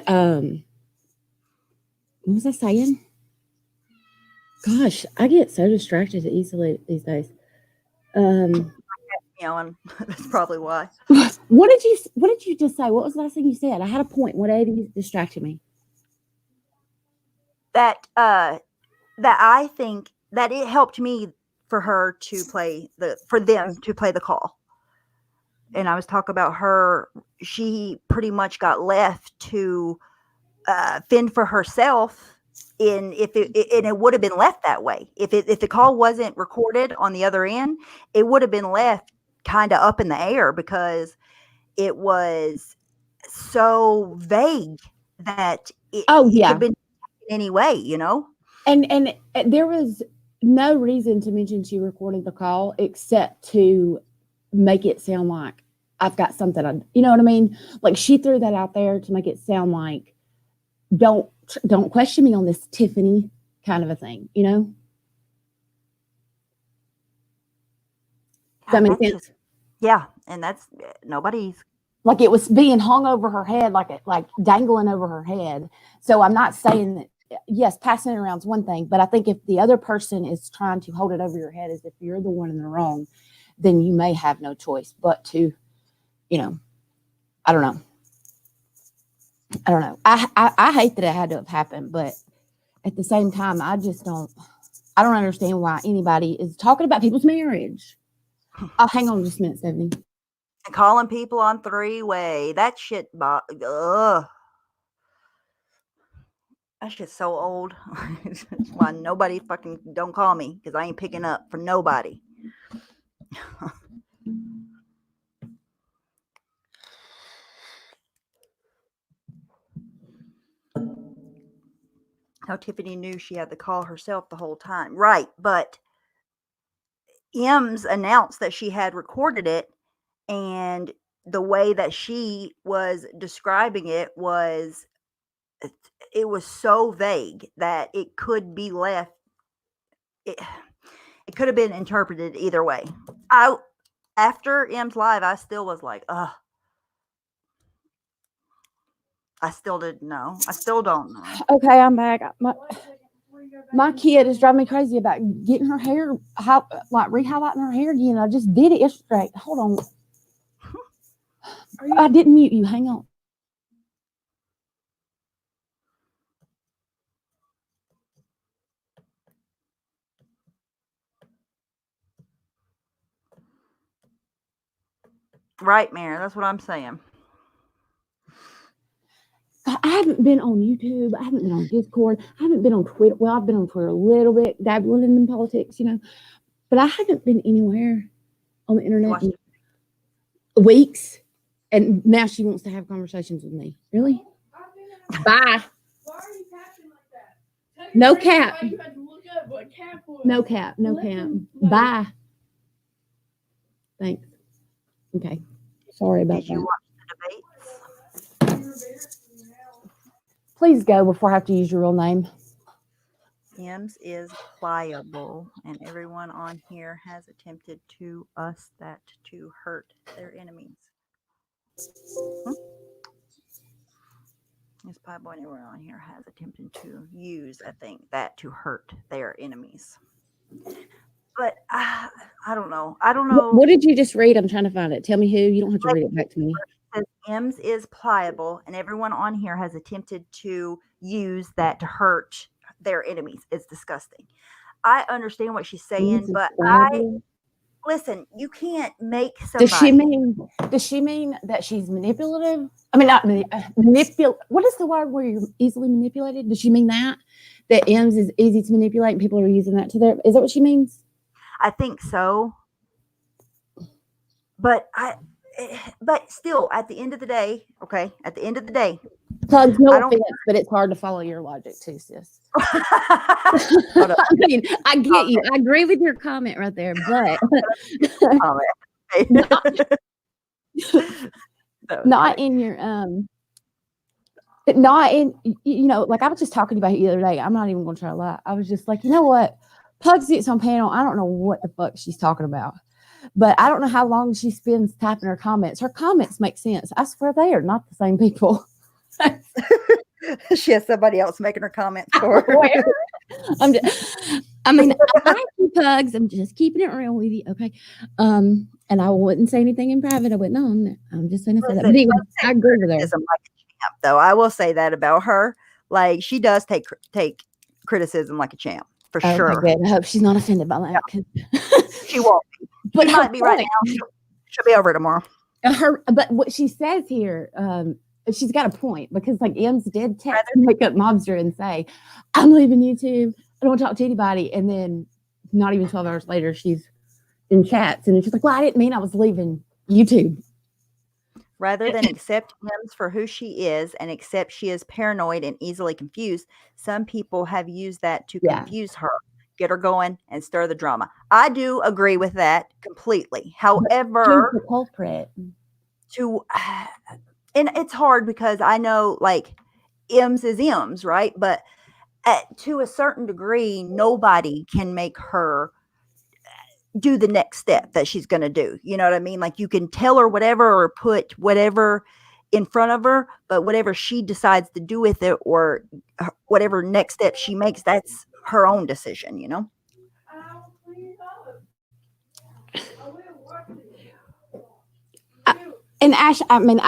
what was I saying? Gosh, I get so distracted easily these days. That's probably why. What did you just say? What was the last thing you said? I had a point. 180 distracted me. That I think that it helped me for her to play for them to play the call. And I was talking about her. She pretty much got left to fend for herself. And it would have been left that way. If the call wasn't recorded on the other end, it would have been left kind of up in the air because it was so vague that it could have been any way, you know. And there was no reason to mention she recorded the call except to make it sound like I've got something. You know what I mean? Like she threw that out there to make it sound like don't question me on this, Tiffany, kind of a thing, you know? Does that make sense? Yeah, and that's nobody's. Like it was being hung over her head, like dangling over her head. So I'm not saying that, yes, passing it around is one thing, but I think if the other person is trying to hold it over your head as if you're the one in the wrong, then you may have no choice but to, you know, I don't know. I hate that it had to have happened, but at the same time, I don't understand why anybody is talking about people's marriage. Oh, hang on just a minute, Stephanie. And calling people on three-way. That shit, ugh. That shit's so old. Why nobody fucking don't call me because I ain't picking up for nobody. How Tiffany knew she had to call herself the whole time. Right, but M's announced that she had recorded it And the way that she was describing it was so vague that it could be left. It could have been interpreted either way. After M's live, I still was like, ugh. I still didn't know. I still don't know. Okay, I'm back. My kid is driving me crazy about getting her hair, like re-highlighting her hair again. I just did it yesterday. Hold on. I didn't mute you. Hang on. Right, Mary. That's what I'm saying. I haven't been on YouTube. I haven't been on Discord. I haven't been on Twitter. Well, I've been on Twitter a little bit, dabbling in politics, but I haven't been anywhere on the internet in weeks. And now she wants to have conversations with me. Really? Bye. Why are you tapping like that? No cap. No cap. No cap. Bye. Thanks. Okay. Sorry about that. Did you watch the debates? Please go before I have to use your real name. M's is pliable, and everyone on here has attempted to hurt their enemies. It's pliable, and everyone on here has attempted to use, that to hurt their enemies. But I don't know. What did you just read? I'm trying to find it. Tell me who. You don't have to read it back to me. M's is pliable, and everyone on here has attempted to use that to hurt their enemies. It's disgusting. I understand what she's saying, but listen, you can't make somebody. Does she mean that she's manipulative? I mean, not manipulate. What is the word where you're easily manipulated? Does she mean that M's is easy to manipulate and people are using that to their? Is that what she means? I think so. But still, at the end of the day, Plugs, no offense, but it's hard to follow your logic too, sis. I mean, I get you. I agree with your comment right there, but not in your not in, like I was just talking about it the other day. I'm not even going to try to lie. I was just like, you know what? Plugs gets on panel. I don't know what the fuck she's talking about. But I don't know how long she spends typing her comments. Her comments make sense. I swear they are not the same people. She has somebody else making her comments for her. I like you, Pugs. I'm just keeping it real with you, okay? And I wouldn't say anything in private. I wouldn't know. I'm just saying that. But anyway, I agree with her. Though I will say that about her, like she does take criticism like a champ for sure. I hope she's not offended by that. Yeah. She won't be. But she might be right now. She'll be over tomorrow. But what she says here, she's got a point, because like M's did text Wake Up Mobster and say, I'm leaving YouTube. I don't want to talk to anybody. And then not even 12 hours later, she's in chats and she's like, well, I didn't mean I was leaving YouTube. Rather than accept M's for who she is and accept she is paranoid and easily confused, some people have used that to confuse her, get her going, and stir the drama. I do agree with that completely. However, the culprit and it's hard because I know like M's is M's, right? But to a certain degree, nobody can make her do the next step that she's going to do. You know what I mean? Like you can tell her whatever or put whatever in front of her, but whatever she decides to do with it or whatever next step she makes, that's her own decision, And Ash, I had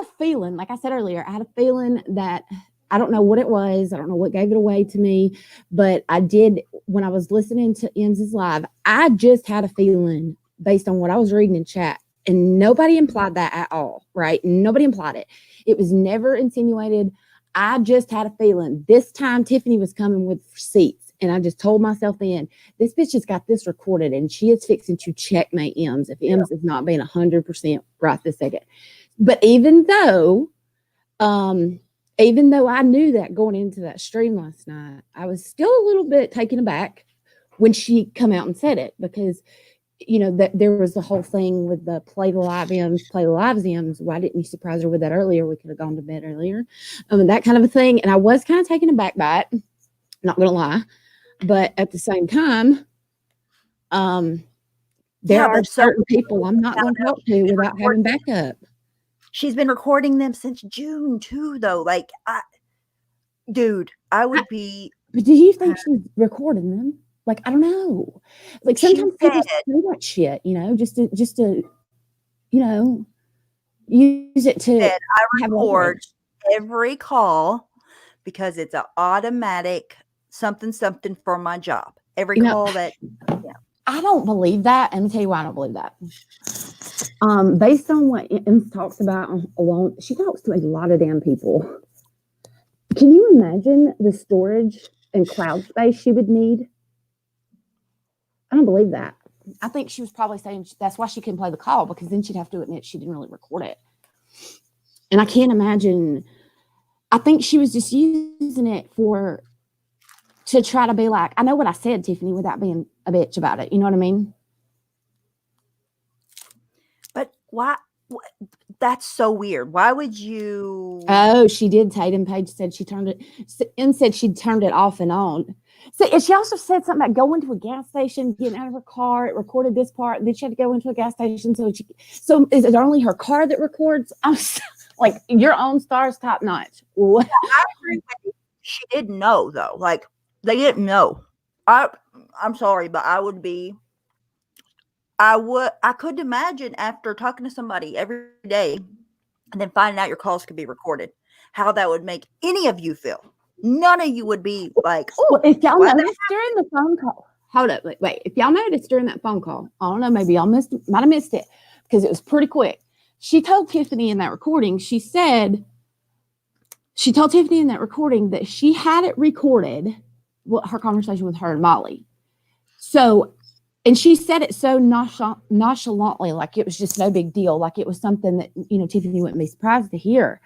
a feeling, like I said earlier, I had a feeling that I don't know what it was. I don't know what gave it away to me, but I did, when I was listening to M's live, I just had a feeling based on what I was reading in chat, and nobody implied that at all, right? Nobody implied it. It was never insinuated. I just had a feeling this time Tiffany was coming with receipts, and I just told myself then, this bitch has got this recorded and she is fixing to checkmate M's if M's is not being 100% right this second. But even though I knew that going into that stream last night, I was still a little bit taken aback when she come out and said it, because you know, that there was the whole thing with the play the live M's. Why didn't you surprise her with that earlier? We could have gone to bed earlier. That kind of a thing. And I was kind of taken aback by it, not gonna lie. But at the same time, there are certain people I'm not going to talk to without having backup. She's been recording them since June too, though. Like, dude, I would be. But do you think she's recording them? Like, I don't know. Like sometimes people say that shit, you know, just to, you know, use it to. I record every call because it's an automatic something for my job. Every call that. Yeah. I don't believe that. And I'll tell you why I don't believe that. Based on what Em talks about alone, she talks to a lot of damn people. Can you imagine the storage and cloud space she would need? I don't believe that. I think she was probably saying that's why she couldn't play the call, because then she'd have to admit she didn't really record it. And I can't imagine. I think she was just using it to try to be like, I know what I said, Tiffany, without being a bitch about it. You know what I mean? But why? That's so weird. Why would you? Oh, she did. Tatum Page said she turned it off and on. So, and she also said something about going to a gas station, getting out of her car. It recorded this part. Then she had to go into a gas station. So is it only her car that records? I'm like, your own star's top notch. What? I agree with you. She didn't know though. Like, they didn't know. I'm sorry, but I couldn't imagine after talking to somebody every day and then finding out your calls could be recorded, how that would make any of you feel. None of you would be like, oh, if y'all noticed during the phone call, hold up, wait, if y'all noticed during that phone call, I don't know, maybe y'all might have missed it because it was pretty quick. She told Tiffany in that recording, that she had it recorded, her conversation with her and Molly. So, and she said it so nonchalantly, like it was just no big deal, like it was something that, you know, Tiffany wouldn't be surprised to hear.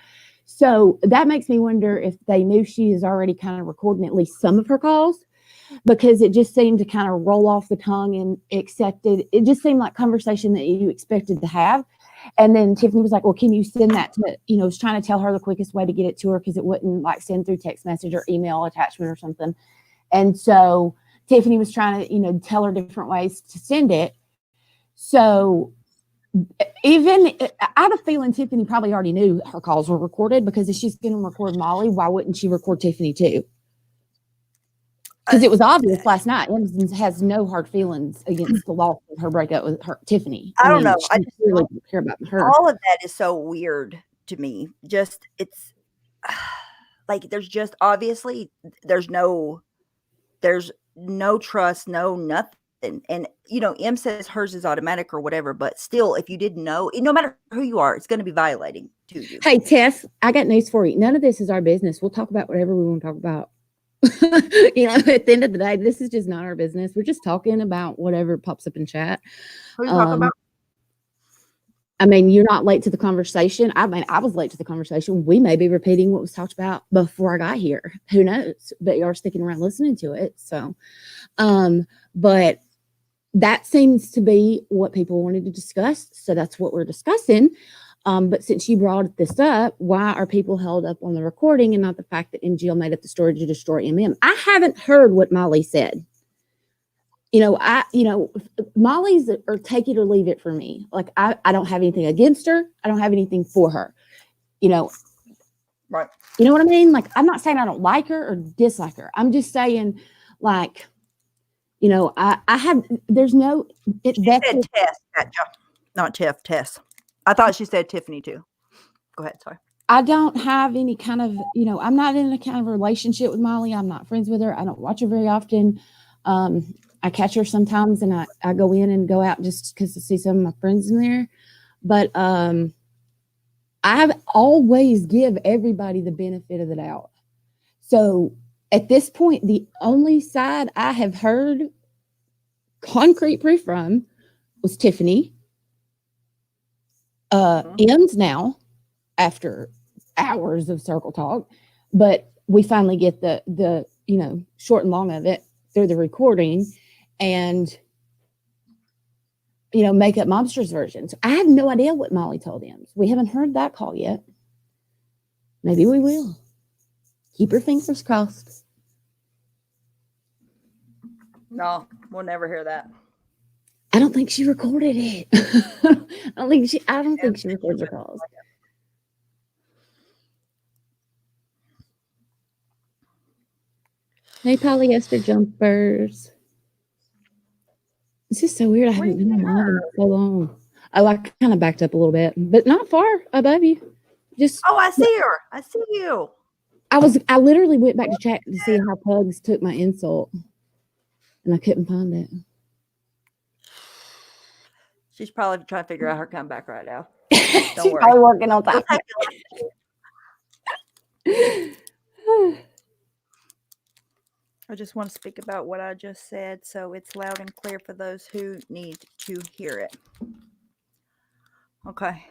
So that makes me wonder if they knew she is already kind of recording at least some of her calls, because it just seemed to kind of roll off the tongue and accepted. It just seemed like conversation that you expected to have. And then Tiffany was like, well, can you send that to, you know, was trying to tell her the quickest way to get it to her because it wouldn't like send through text message or email attachment or something. And so Tiffany was trying to, you know, tell her different ways to send it. So even I had a feeling Tiffany probably already knew her calls were recorded, because if she's going to record Molly, why wouldn't she record Tiffany too? Because it was obvious last night. Emerson has no hard feelings against the loss of her breakup with her Tiffany. I don't know. I just really don't care about her. All of that is so weird to me. Just it's like there's just obviously there's no trust, no nothing. And you know, M says hers is automatic or whatever, but still, if you didn't know, no matter who you are, it's going to be violating to you. Hey, Tess, I got news for you. None of this is our business. We'll talk about whatever we want to talk about. You know, at the end of the day, this is just not our business. We're just talking about whatever pops up in chat. What are you talking about? I mean, you're not late to the conversation. I mean, I was late to the conversation. We may be repeating what was talked about before I got here. Who knows? But you're sticking around listening to it. So, but that seems to be what people wanted to discuss. So that's what we're discussing. But since you brought this up, why are people held up on the recording and not the fact that MGL made up the story to destroy MM? I haven't heard what Molly said. You know, Molly's or take it or leave it for me. Like, I don't have anything against her. I don't have anything for her. You know, right. You know what I mean? Like, I'm not saying I don't like her or dislike her. I'm just saying, like, you know, there's no. She said Tess, not Tiff, Tess. I thought she said Tiffany too. Go ahead, sorry. I don't have any kind of, you know, I'm not in a kind of relationship with Molly. I'm not friends with her. I don't watch her very often. I catch her sometimes and I go in and go out just because to see some of my friends in there. But I always give everybody the benefit of the doubt. So at this point, the only side I have heard concrete proof from was Tiffany. Ends now after hours of circle talk, but we finally get the you know, short and long of it through the recording. And make up mobsters versions. I have no idea what Molly told him. We haven't heard that call yet. Maybe we will. Keep your fingers crossed. No, we'll never hear that. I don't think she recorded it. I don't think she records her calls. Hey, polyester jumpers. This is so weird. I haven't been on live in so long. Oh, I kind of backed up a little bit, but not far above you. I see her. I see you. I literally went back to chat to see how Pugs took my insult, and I couldn't find it. She's probably trying to figure out her comeback right now. She's probably working on that. I just want to speak about what I just said so it's loud and clear for those who need to hear it. Okay.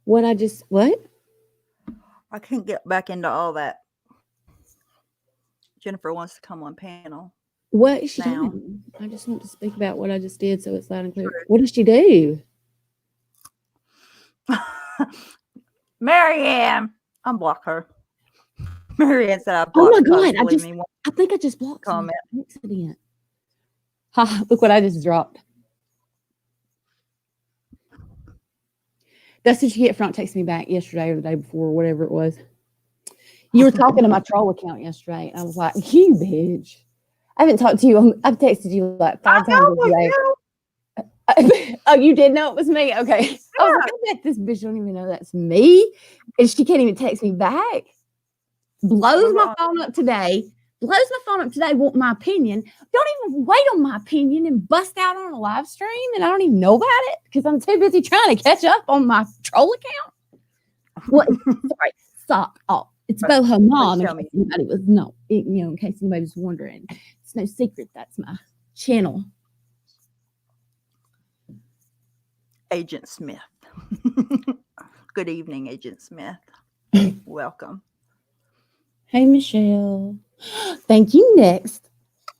What? I can't get back into all that. Jennifer wants to come on panel. What is she doing? I just want to speak about what I just did so it's loud and clear. What did she do? Marianne. Unblock her. Marianne said I blocked. Oh my God. I think I just blocked comment. Accident. Ha, look what I just dropped. That's what you get from texting me back yesterday or the day before or whatever it was. You were talking to my troll account yesterday, and I was like, you bitch. I haven't talked to you. I've texted you like 5 times today. Oh, you did know it was me? Okay. I was like, I bet this bitch don't even know that's me. And she can't even text me back. Blows my phone up today. Want my opinion. Don't even wait on my opinion and bust out on a live stream, and I don't even know about it because I'm too busy trying to catch up on my troll account. What? Sorry, stop. Oh, it's Boho Mom. In case anybody was wondering, it's no secret that's my channel. Agent Smith. Good evening, Agent Smith. Welcome. Hey, Michelle. Thank you. Next.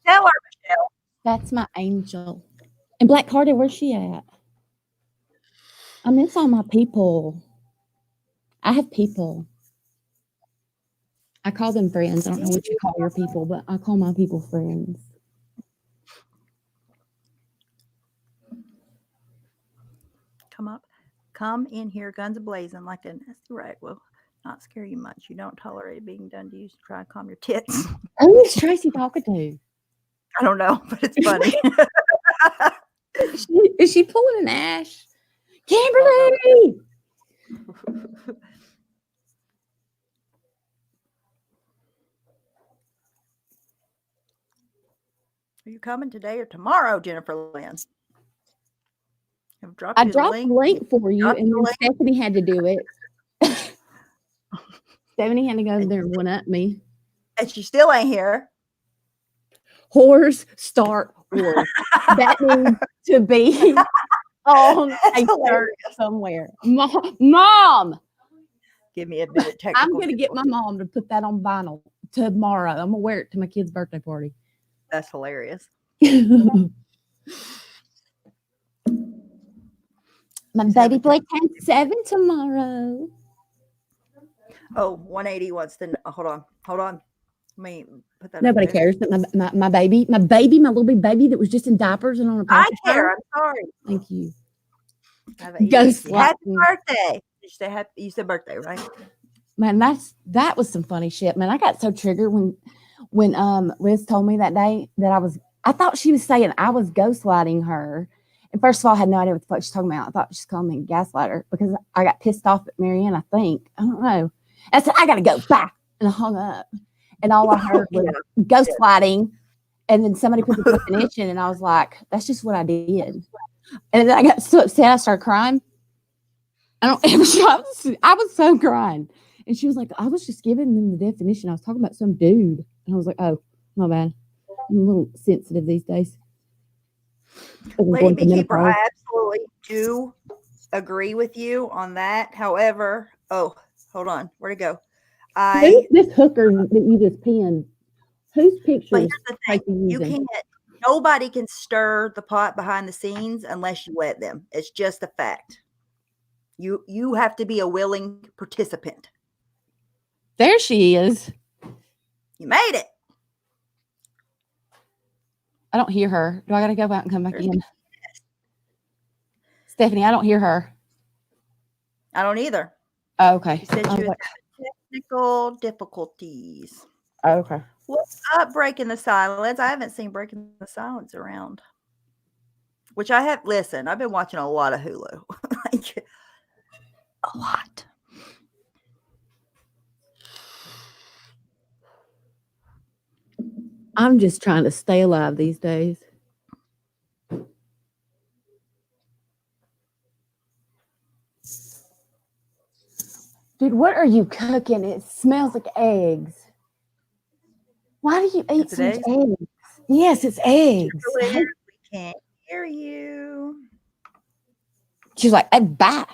Tell her, Michelle. That's my angel. And Blackhearted, where's she at? I miss all my people. I have people. I call them friends. I don't know what you call your people, but I call my people friends. Come up. Come in here, guns a-blazing like a nasty rag. Will not scare you much. You don't tolerate being done to you, so try and calm your tits. Who is Tracy talking to? I don't know, but it's funny. Is she pulling an Ash? Kimberly! Are you coming today or tomorrow, Jennifer Lynn? I dropped the link for you, and then Stephanie had to do it. Stephanie had to go over there and one up me. And she still ain't here. Whores start wars. That means to be on a church somewhere. Mom! Give me a bit of technical. I'm going to get my mom to put that on vinyl tomorrow. I'm going to wear it to my kid's birthday party. That's hilarious. My baby boy turns 7 tomorrow. Oh, 180 wants to. Hold on. Let me put that. Nobody cares. But my baby, my little baby that was just in diapers and on a I care. I'm sorry. Thank you. Happy birthday. You said birthday, right? Man, that was some funny shit. Man, I got so triggered when Liz told me that day that I thought she was saying I was gaslighting her. And first of all, I had no idea what the fuck she's talking about. I thought she was calling me a gaslighter because I got pissed off at Marianne, I think. I don't know. I said, I got to go back. And I hung up. And all I heard was gaslighting. And then somebody put the definition, and I was like, that's just what I did. And then I got so upset, I started crying. I was so crying. And she was like, I was just giving them the definition. I was talking about some dude. And I was like, oh, my bad. I'm a little sensitive these days. Lady Beekeeper, I absolutely do agree with you on that. However, hold on. Where'd it go? Who's this hooker that you just pinned? Whose picture is you can't. Nobody can stir the pot behind the scenes unless you let them. It's just a fact. You have to be a willing participant. There she is. You made it. I don't hear her. Do I got to go out and come back in? Stephanie, I don't hear her. I don't either. Oh, okay. She said she was having technical difficulties. Oh, okay. What's up, Breaking the Silence? I haven't seen Breaking the Silence around. Which I have. Listen, I've been watching a lot of Hulu. Like, a lot. I'm just trying to stay alive these days. Dude, what are you cooking? It smells like eggs. Why do you eat so much eggs? Yes, it's eggs. We can't hear you. She's like, hey, bye.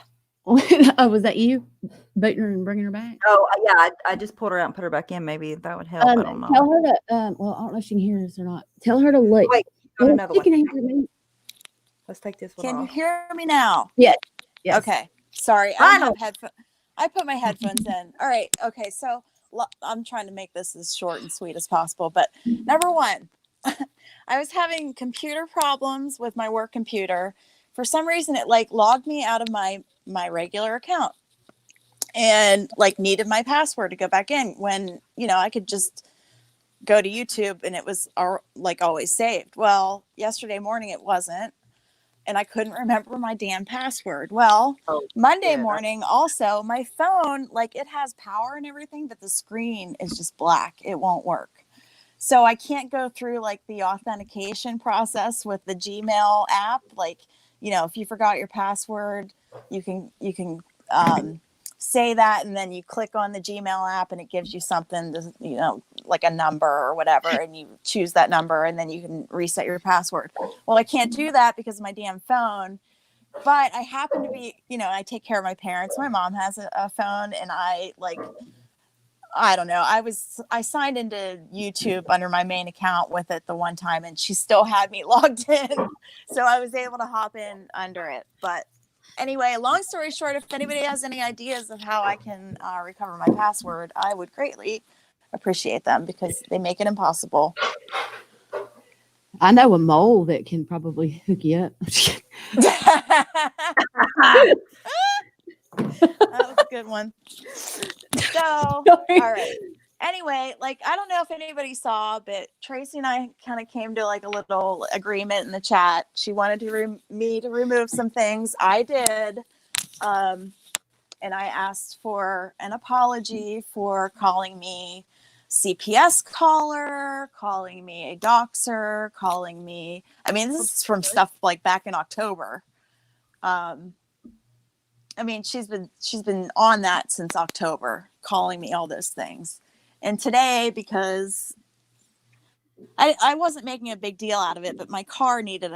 Oh, was that you booting her and bringing her back? Oh, yeah. I just pulled her out and put her back in. Maybe that would help. I don't know. Tell her to, well, I don't know if she can hear us or not. Tell her to look. Wait, another one. Let's take this one Can off. you hear me now? Yes. Okay. Sorry. I put my headphones in. All right. Okay. So I'm trying to make this as short and sweet as possible. But number one, I was having computer problems with my work computer. For some reason, it like logged me out of my regular account and like needed my password to go back in when, you know, I could just go to YouTube and it was like always saved. Well, yesterday morning it wasn't. And I couldn't remember my damn password. Well, Monday morning also, my phone, like it has power and everything, but the screen is just black. It won't work. So I can't go through like the authentication process with the Gmail app. Like, you know, if you forgot your password, you can say that and then you click on the Gmail app and it gives you something to, you know, like a number or whatever, and you choose that number and then you can reset your password. Well, I can't do that because of my damn phone, but I happen to be, you know, I take care of my parents. My mom has a phone and I don't know. I signed into YouTube under my main account with it the one time and she still had me logged in. So I was able to hop in under it. But anyway, long story short, if anybody has any ideas of how I can recover my password, I would greatly appreciate them because they make it impossible. I know a mole that can probably hook you up. That was a good one. So, all right. Anyway, like, I don't know if anybody saw, but Tracy and I kind of came to like a little agreement in the chat. She wanted me to remove some things. I did. And I asked for an apology for calling me CPS caller, calling me a doxer, calling me, I mean, this is from stuff like back in October. I mean, she's been on that since October, calling me all those things. And today, because I wasn't making a big deal out of it, but my car needed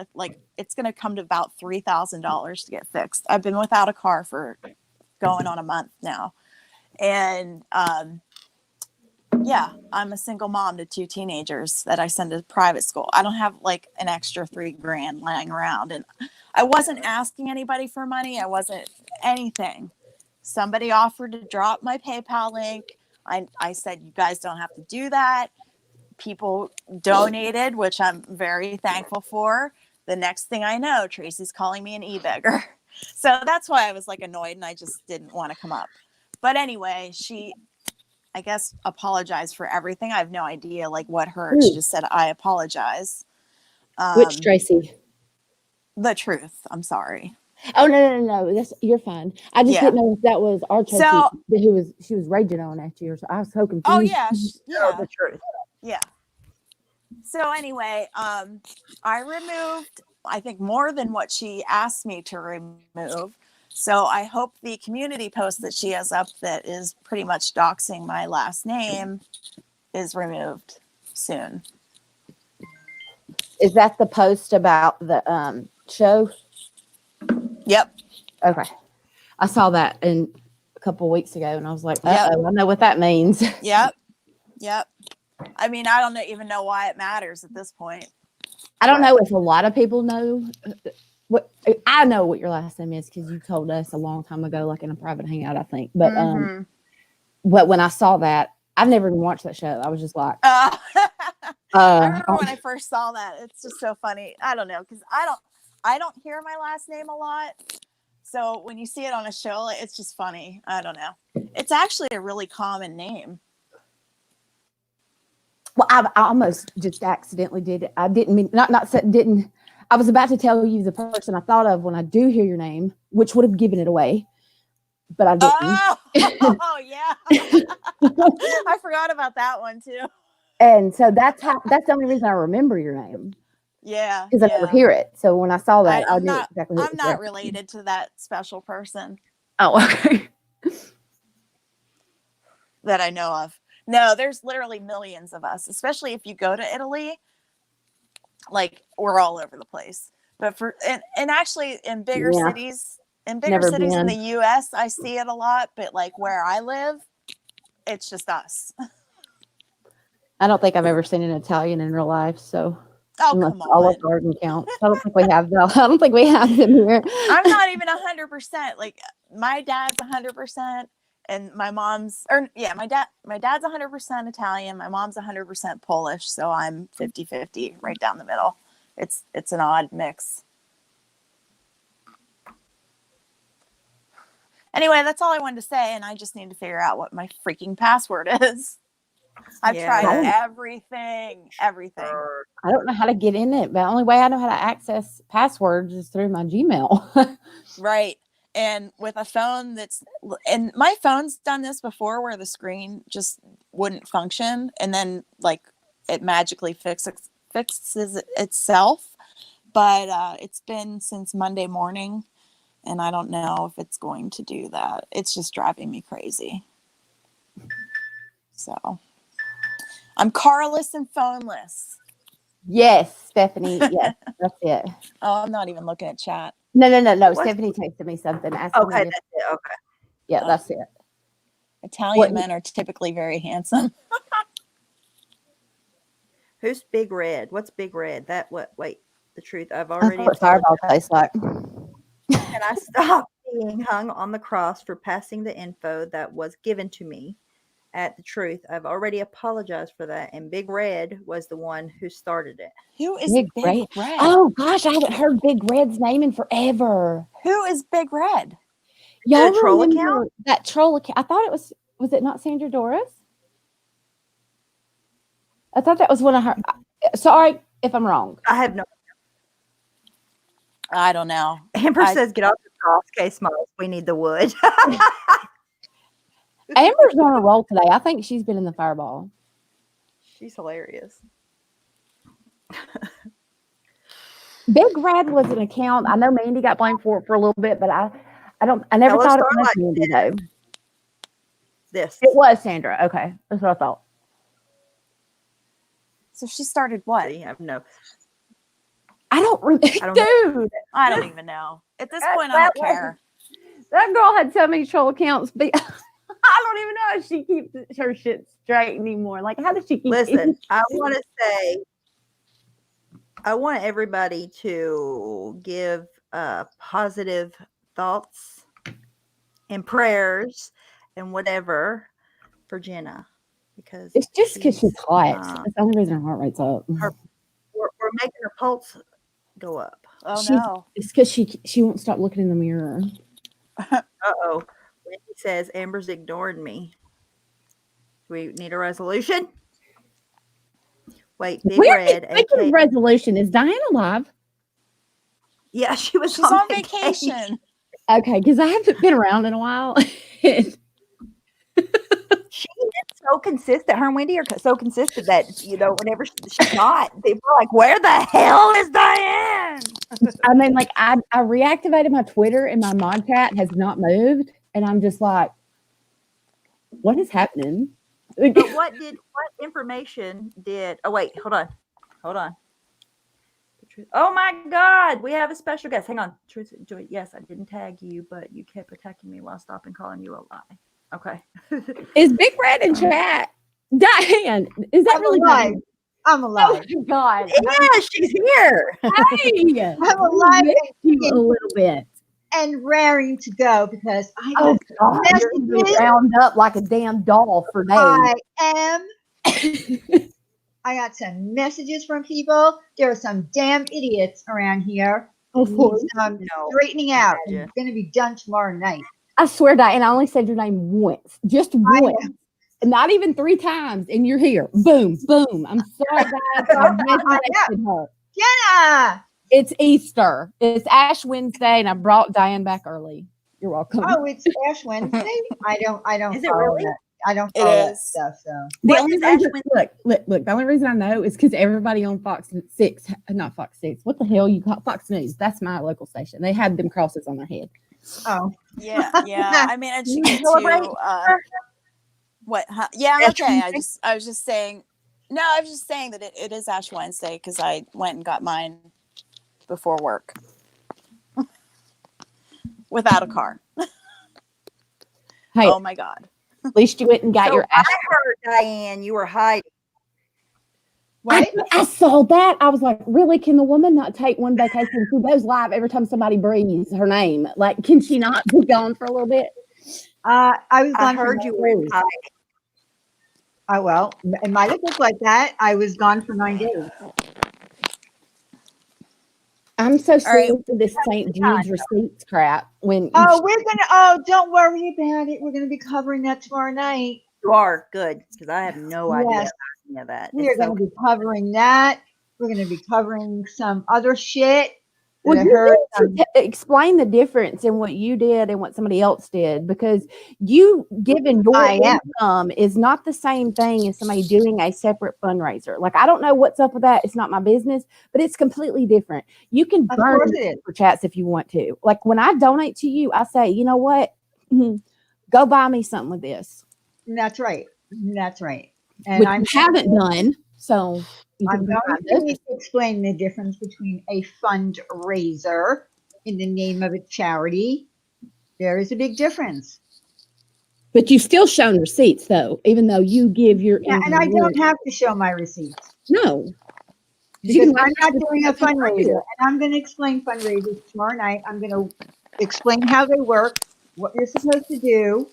it's going to come to about $3,000 to get fixed. I've been without a car for going on a month now. And, yeah, I'm a single mom to 2 teenagers that I send to private school. I don't have like an extra $3,000 lying around. And I wasn't asking anybody for money. I wasn't anything. Somebody offered to drop my PayPal link. I said, you guys don't have to do that. People donated, which I'm very thankful for. The next thing I know, Tracy's calling me an e-beggar. So that's why I was like annoyed and I just didn't want to come up. But anyway, she, I guess, apologized for everything. I have no idea like what hurt. She just said, I apologize. Which Tracy? The truth. I'm sorry. Oh, no. You're fine. I just didn't know if that was our Tracy she was raging on at you. So I was so confused. Oh, yeah. Yeah. The truth. Yeah. So anyway, I removed, I think, more than what she asked me to remove. So I hope the community post that she has up that is pretty much doxing my last name is removed soon. Is that the post about the show? Yep. Okay. I saw that a couple weeks ago and I was like, I know what that means. Yep. I mean, I don't even know why it matters at this point. I don't know if a lot of people know. What I know what your last name is because you told us a long time ago, like in a private hangout, I think. But but when I saw that, I've never even watched that show. I was just like, I remember when I first saw that. It's just so funny. I don't know because I don't hear my last name a lot. So when you see it on a show, it's just funny. I don't know. It's actually a really common name. Well, I almost just accidentally did it. I didn't mean didn't. I was about to tell you the person I thought of when I do hear your name, which would have given it away, but I didn't. Oh yeah, I forgot about that one too. And so that's the only reason I remember your name. Yeah, because I never hear it. So when I saw that, I knew exactly who it was. I'm not related to that special person. Oh, okay. That I know of. No, there's literally millions of us, especially if you go to Italy. Like we're all over the place. But and actually in bigger cities, in the US, I see it a lot, but like where I live, it's just us. I don't think I've ever seen an Italian in real life, so come on. Olive Garden counts. I don't think we have them. I don't think we have them here. I'm not even 100%. Like my dad's 100%. And my mom's, my dad's 100% Italian. My mom's 100% Polish. So I'm 50-50 right down the middle. It's an odd mix. Anyway, that's all I wanted to say. And I just need to figure out what my freaking password is. I've tried everything. I don't know how to get in it. But the only way I know how to access passwords is through my Gmail. Right. And with a phone and my phone's done this before where the screen just wouldn't function and then like it magically fixes itself. But it's been since Monday morning and I don't know if it's going to do that. It's just driving me crazy. So I'm carless and phoneless. Yes, Stephanie. Yes, that's it. Oh, I'm not even looking at chat. No. Stephanie texted me something. Okay, that's it. Okay. Yeah, that's it. Italian men are typically very handsome. Who's Big Red? What's Big Red? Wait, the truth. I've already. What Fireball tastes like. Can I stop being hung on the cross for passing the info that was given to me at the truth? I've already apologized for that, and Big Red was the one who started it. Who is Big Red? Oh gosh, I haven't heard Big Red's name in forever. Who is Big Red? Y'all troll account? That troll account. I thought it was it not Sandra Doris? I thought that was one of her. Sorry if I'm wrong. I have no. I don't know. Amber says, "Get off the cross, case Miles. We need the wood." Amber's on a roll today. I think she's been in the Fireball. She's hilarious. Big Red was an account. I know Mandy got blamed for it for a little bit, but I never thought it was like Mandy though. This. It was Sandra. Okay. That's what I thought. So she started what? I have no. I don't dude. I don't even know. At this point, I don't care. That girl had so many troll accounts, but I don't even know if she keeps her shit straight anymore. Like, how does she keep? Listen, I want to say, I want everybody to give positive thoughts and prayers and whatever for Jenna, because it's just because she's hot. That's the only reason her heart rate's up. We're making her pulse go up. Oh no! It's because she won't stop looking in the mirror. Uh-oh. Wendy says Amber's ignoring me. Do we need a resolution? Wait, Big Red. Speaking of resolution, is Diane alive? Yeah, she's on vacation. Okay, because I haven't been around in a while. She is so consistent. Her and Wendy are so consistent that, whenever she's not, people are like, where the hell is Diane? I mean, like, I reactivated my Twitter and my mod chat has not moved. And I'm just like, what is happening? But what information did, oh, wait, hold on. Oh my God, we have a special guest. Hang on. Truth, yes, I didn't tag you, but you kept attacking me while I stopped and calling you a lie. Okay. Is Big Red in chat? Diane, is that really Diane? I'm alive. Oh, God. Yeah, she's here. Hey, I'm alive you a little bit. and raring to go because I Oh, got God. You're gonna be messages. wound up like a damn doll for days. I am. I got some messages from people. There are some damn idiots around here that need some straightening out. And it's going to be done tomorrow night. I swear, Diane, I only said your name once. Just once. Not even 3 times. And you're here. Boom, boom. I'm sorry, guys. I resurrected her. Jenna! It's Easter. It's Ash Wednesday, and I brought Diane back early. You're welcome. Oh, it's Ash Wednesday? I don't Is it follow really? that. I don't follow that stuff. So The only reason, look, the only reason I know is because everybody on Fox 6, not Fox 6, what the hell you call Fox News? That's my local station. They had them crosses on their head. Oh. Yeah. I managed to get to what? Huh? Yeah, I'm okay. I was just saying. No, I was just saying that it is Ash Wednesday because I went and got mine before work without a car. Hey, oh my God! At least you went and got your Ash. I heard, Diane, you were hiding. What? I saw that. I was like, really? Can the woman not take one vacation? She goes live every time somebody breathes her name. Like, can she not be gone for a little bit? I was gone. I heard you were hiding. Oh, well, it might have looked like that. I was gone for 9 days. I'm so sick of this St. Jude's receipts crap. Don't worry about it. We're going to be covering that tomorrow night. You are good because I have no idea about any of that. We are going to be covering that. We're going to be covering some other shit. Well, you need to explain the difference in what you did and what somebody else did, because you giving your income is not the same thing as somebody doing a separate fundraiser. Like, I don't know what's up with that. It's not my business, but it's completely different. You can burn super chats if you want to. Like, when I donate to you, I say, you know what? Go buy me something with this. That's right. That's right. And which I haven't done. So I'm going to explain the difference between a fundraiser in the name of a charity. There is a big difference. But you've still shown receipts, though, even though you give your and I don't have to show my receipts. No. Because I'm not doing a fundraiser. And I'm going to explain fundraisers tomorrow night. I'm going to explain how they work, what you're supposed to do,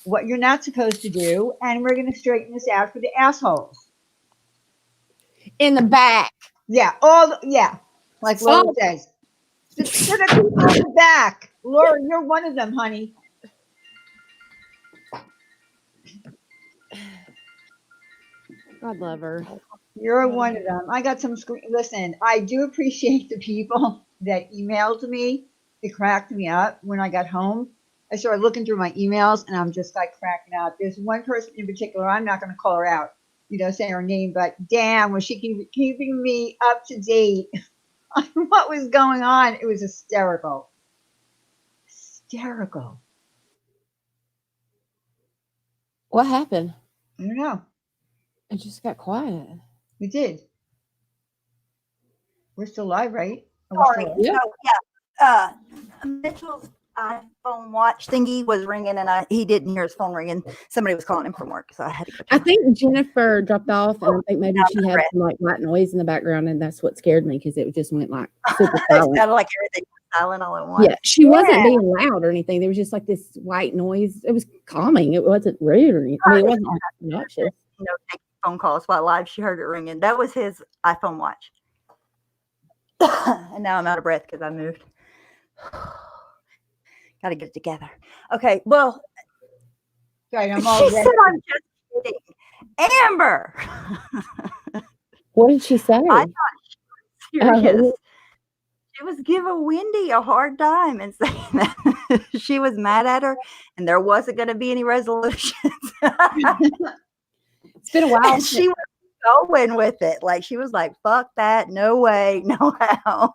what you're not supposed to do, and we're going to straighten this out for the assholes. In the back. Yeah, like Laura says. To the people in the back. Laura, you're one of them, honey. God love her. You're one of them. I got some listen, I do appreciate the people that emailed me. It cracked me up when I got home. I started looking through my emails and I'm just like cracking up. There's one person in particular, I'm not going to call her out, say her name, but damn, was she keeping me up to date on what was going on. It was hysterical. Hysterical. What happened? I don't know. It just got quiet. We did. We're still live, right? Sorry. Mitchell's iPhone watch thingy was ringing, and he didn't hear his phone ringing. Somebody was calling him from work, so I had to go. I think Jennifer dropped off, and I think maybe she had some like white noise in the background, and that's what scared me because it just went like super silent. It sounded like everything was silent all at once. Yeah, she wasn't being loud or anything. There was just like this white noise. It was calming. It wasn't rude or anything. I mean, it wasn't obnoxious. Take phone calls while live. She heard it ringing. That was his iPhone watch. And now I'm out of breath because I moved. Got to get it together. Okay, well, right, I'm just kidding. Amber. What did she say? I thought she was serious. She was giving Wendy a hard time and saying that she was mad at her and there wasn't going to be any resolutions. It's been a while. She was going with it. Like, she was like, fuck that. No way. No how.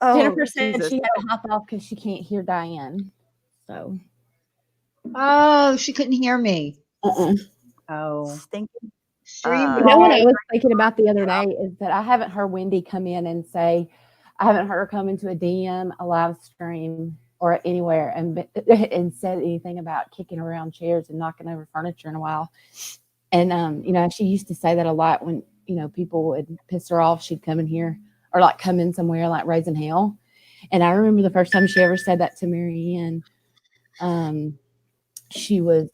Oh, Jennifer said she had to hop off because she can't hear Diane. So. Oh, she couldn't hear me. Oh. Stinking. You know what I was thinking about the other day is that I haven't heard Wendy come in and say, I haven't heard her come into a DM, a live stream, or anywhere and said anything about kicking around chairs and knocking over furniture in a while. And, she used to say that a lot when people would piss her off, she'd come in here or like come in somewhere like raising hell. And I remember the first time she ever said that to Marianne. She was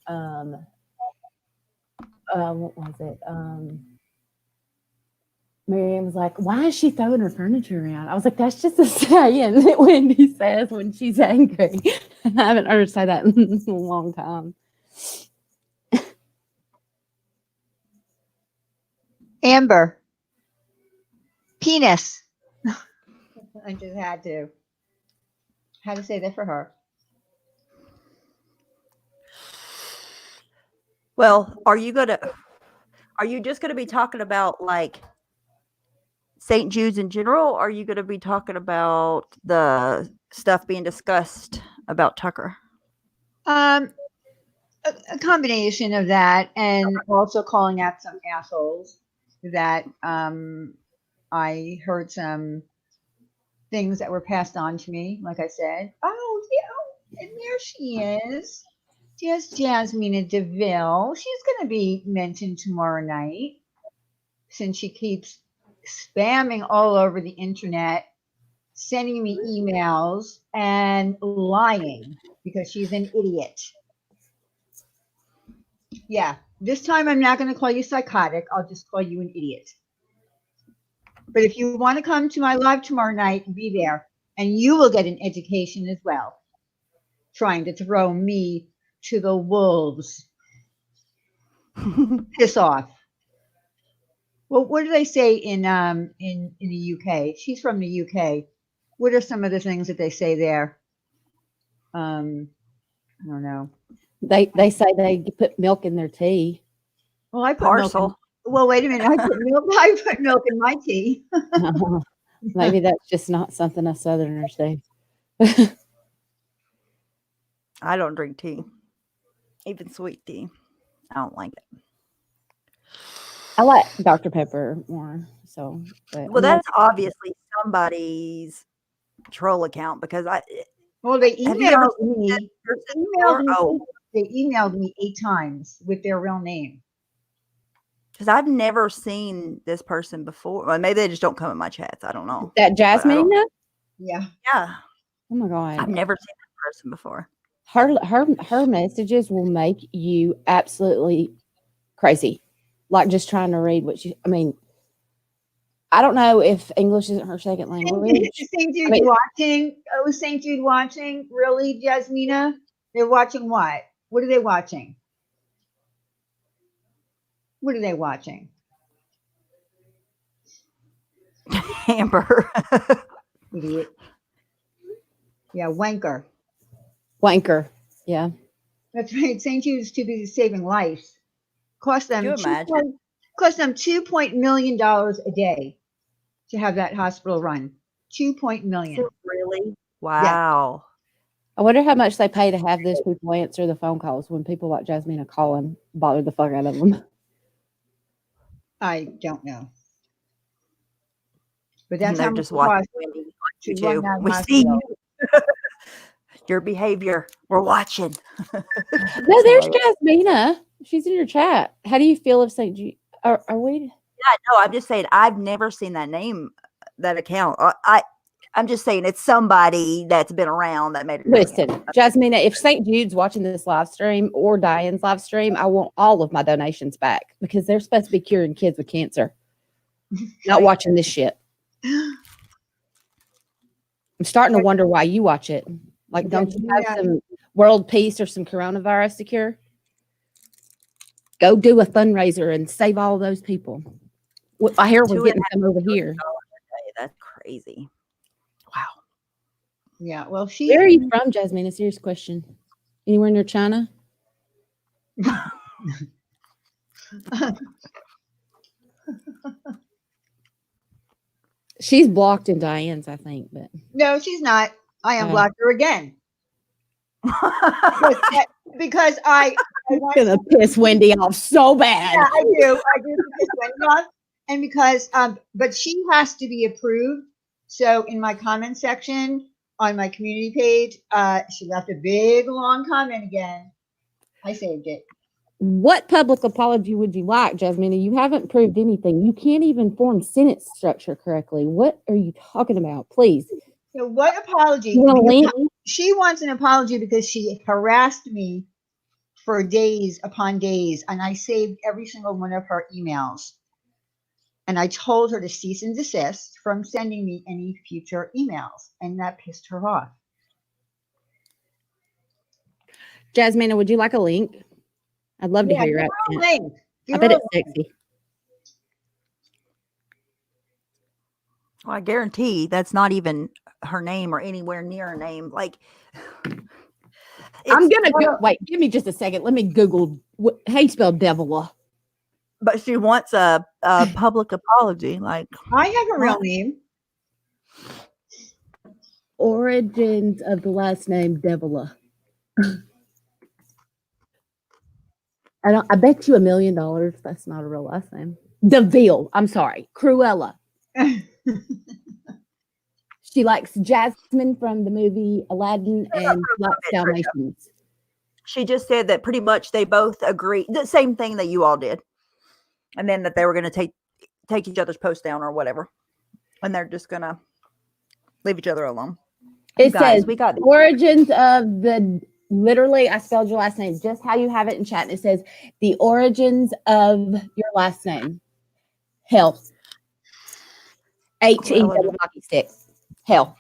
what was it? Marianne was like, "Why is she throwing her furniture around?" I was like, "That's just a saying that Wendy says when she's angry." And I haven't heard her say that in a long time. Amber. Penis. I just had to say that for her. Well, are you just gonna be talking about like St. Jude's in general, or are you gonna be talking about the stuff being discussed about Tucker? A combination of that, and also calling out some assholes that I heard some things that were passed on to me. Like I said, oh yeah, and there she is. Just Jasmina DeVille. She's going to be mentioned tomorrow night since she keeps spamming all over the internet, sending me emails and lying because she's an idiot. Yeah, this time I'm not going to call you psychotic. I'll just call you an idiot. But if you want to come to my live tomorrow night, be there, and you will get an education as well. Trying to throw me to the wolves. Piss off. Well, what do they say in the UK? She's from the UK. What are some of the things that they say there? I don't know. They say they put milk in their tea. Well, I put milk in, well, wait a minute. I put milk in my tea. Maybe that's just not something us Southerners do. I don't drink tea, even sweet tea. I don't like it. I like Dr. Pepper more. So, well, that's obviously somebody's troll account because well, they emailed me. They emailed me 8 times with their real name. Because I've never seen this person before. Well, maybe they just don't come in my chats. I don't know. That Jasmine? Yeah. Yeah. Oh my God. I've never seen that person before. Her messages will make you absolutely crazy. Like just trying to read what I mean, I don't know if English isn't her second language. St. Jude watching. Oh, St. Jude watching. Really, Jasmina? They're watching what? What are they watching? What are they watching? Amber. Idiot. Yeah, wanker. Wanker. Yeah. That's right. St. Jude's too busy saving lives. Cost them $2 million a day to have that hospital run. $2 million. Really? Wow. Yeah. I wonder how much they pay to have those people answer the phone calls when people like Jasmina call and bother the fuck out of them. I don't know. But that's how just watching Wendy. You too. We see you. Your behavior. We're watching. No, there's Jasmina. She's in your chat. How do you feel if St. Jude? Are we? Yeah, no, I'm just saying I've never seen that name, that account. I'm just saying it's somebody that's been around that made it. Listen, Jasmina, if St. Jude's watching this live stream or Diane's live stream, I want all of my donations back because they're supposed to be curing kids with cancer. Not watching this shit. I'm starting to wonder why you watch it. Like, don't you have some world peace or some coronavirus to cure? Go do a fundraiser and save all those people. I hear we're getting some over here. That's crazy. Wow. Yeah. Well, where are you from, Jasmine? A serious question. Anywhere near China? She's blocked in Diane's, I think, but no, she's not. I unblocked her again. because I'm gonna piss Wendy off so bad. Yeah, I do piss Wendy off, and because but she has to be approved. So in my comment section on my community page, she left a big long comment again. I saved it. What public apology would you like, Jasmine? You haven't proved anything. You can't even form sentence structure correctly. What are you talking about? Please. So what apology? You want a link? She wants an apology because she harassed me for days upon days, and I saved every single one of her emails. And I told her to cease and desist from sending me any future emails, and that pissed her off. Jasmine, would you like a link? I'd love to hear your accent. I bet it's sexy. Well, I guarantee that's not even her name or anywhere near her name. Like, I'm gonna go. Wait, give me just a second. Let me Google how you spell devil. But she wants a public apology. Like, I have a real name. Origins of the last name Devila. I bet you $1 million that's not a real last name. DeVille. I'm sorry. Cruella. She likes Jasmine from the movie Aladdin and likes Dalmatians. She just said that pretty much they both agree. The same thing that you all did. And then that they were going to take each other's posts down or whatever. And they're just going to leave each other alone. It says we got origins of the, literally, I spelled your last name just how you have it in chat. And it says the origins of your last name. Hell. H-E double hockey stick. Hell.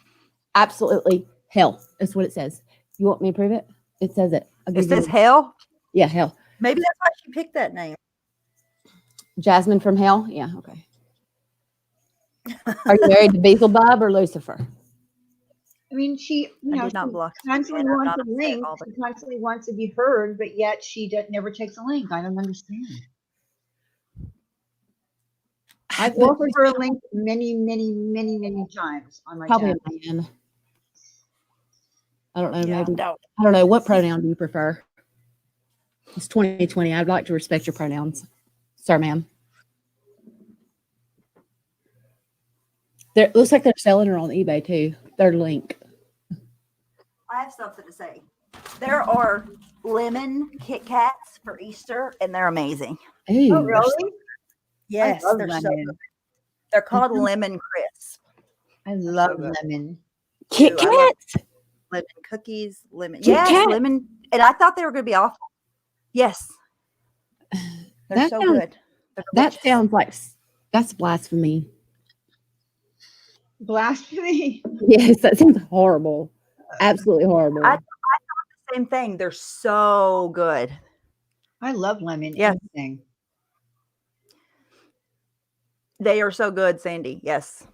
Absolutely hell. That's what it says. You want me to prove it? It says it. It says hell? Yeah, hell. Maybe that's why she picked that name. Jasmine from hell? Yeah, okay. Are you married to Beelzebub or Lucifer? I mean, she constantly wants a link. She constantly wants to be heard, but yet she never takes a link. I don't understand. I've offered her a link many, many, many, many times on my Probably channel. a man. I don't know. Maybe I don't know. What pronoun do you prefer? It's 2020. I'd like to respect your pronouns, sir, ma'am. It looks like they're selling her on eBay too. Their link. I have something to say. There are lemon Kit Kats for Easter, and they're amazing. Ooh. Oh, really? Yes, they're so good. They're called Lemon Crisp. I love lemon. Kit Kats? Lemon cookies, lemon. Kit Kat? Lemon. And I thought they were going to be awful. Yes. They're so good. That sounds like, that's blasphemy. Blasphemy? Yes, that sounds horrible. Absolutely horrible. I thought the same thing. They're so good. I love lemon. Yes. Anything. They are so good, Sandy. Yes.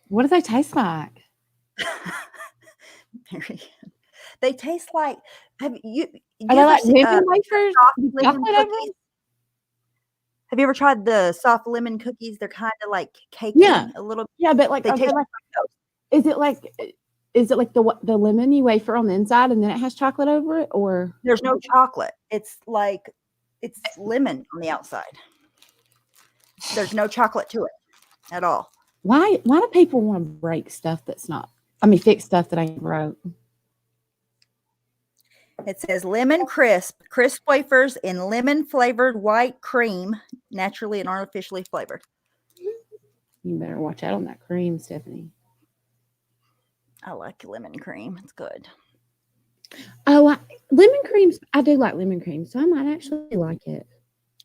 What do they taste like? They taste like. Have you like lemon wafers? Have you ever tried the soft lemon cookies? They're kind of like cakey a little. Yeah, but like, they taste like those. Is it like the lemony wafer on the inside and then it has chocolate over it, or there's no chocolate? It's like it's lemon on the outside. There's no chocolate to it at all. Why do people want to break stuff that's not? I mean, fix stuff that ain't broke. It says lemon crisp wafers in lemon flavored white cream, naturally and artificially flavored. You better watch out on that cream, Stephanie. I like lemon cream. It's good. Oh, lemon creams. I do like lemon cream, so I might actually like it.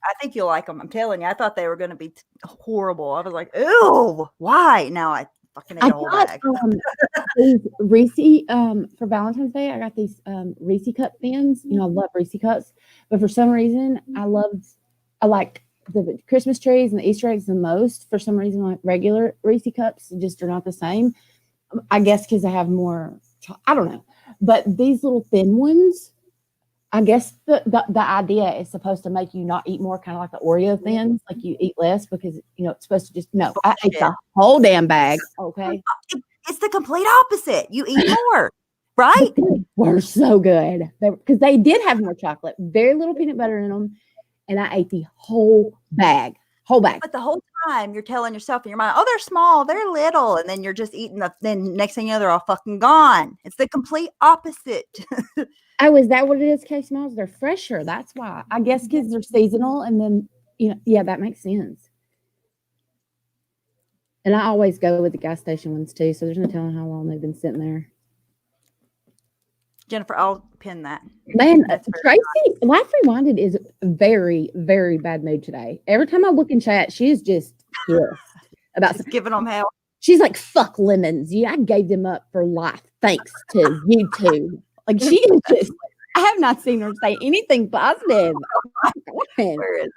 I think you'll like them. I'm telling you. I thought they were going to be horrible. I was like, ew, why? Now I fucking ate a whole bag. These Reese, for Valentine's Day, I got these Reese cup thins. You know, I love Reese cups, but for some reason, I like the Christmas trees and the Easter eggs the most. For some reason, like regular Reese cups just are not the same. I guess because I have more. I don't know, but these little thin ones. I guess the idea is supposed to make you not eat more, kind of like the Oreo thins, like you eat less because, you know, it's supposed to just, no, I ate the whole damn bag. Okay. It's the complete opposite. You eat more, right? They were so good because they did have more chocolate, very little peanut butter in them. And I ate the whole bag. But the whole time you're telling yourself in your mind, oh, they're small, they're little. And then you're just eating then next thing you know, they're all fucking gone. It's the complete opposite. Oh, is that what it is, Case Miles? They're fresher. That's why. I guess because they're seasonal. And then, yeah, that makes sense. And I always go with the gas station ones too. So there's no telling how long they've been sitting there. Jennifer, I'll pin that. Man, Tracy, Life Rewinded is very, very bad mood today. Every time I look in chat, she is just about giving them hell. She's like, fuck lemons. Yeah, I gave them up for life. Thanks to you two. Like, she is just, I have not seen her say anything positive. Where is it?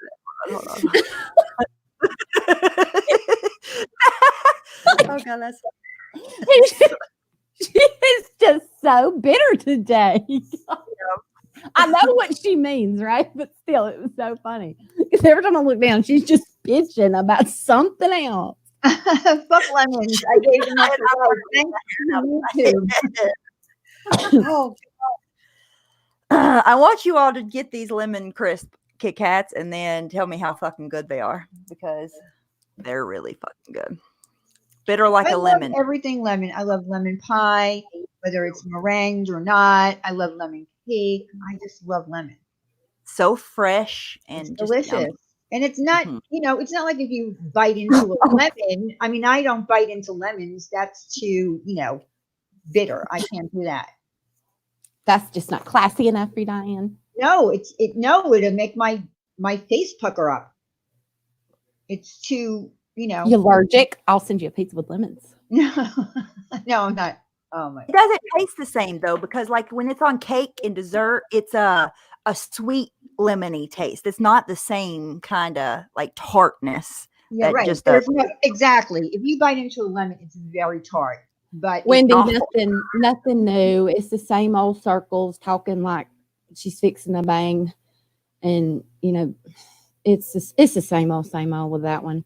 Hold on. Oh, God, that's she is just so bitter today. I know what she means, right? But still, it was so funny. Because every time I look down, she's just bitching about something else. Fuck lemons. I gave them up for thanks to YouTube. Oh, I want you all to get these lemon crisp Kit Kats and then tell me how fucking good they are, because they're really fucking good. Bitter like a lemon. Everything lemon. I love lemon pie, whether it's meringued or not. I love lemon cake. I just love lemon. So fresh and it's just delicious. yummy. And it's not, it's not like if you bite into a lemon. I mean, I don't bite into lemons. That's too, bitter. I can't do that. That's just not classy enough for you, Diane. No, it'll make my face pucker up. It's too, You allergic? I'll send you a pizza with lemons. No, I'm not. Oh my! It doesn't taste the same though, because like when it's on cake and dessert, it's a sweet lemony taste. It's not the same kind of like tartness. Yeah, right. Just exactly. If you bite into a lemon, it's very tart. But Wendy, nothing new. It's the same old circles talking like she's fixing a bang, and it's the same old with that one,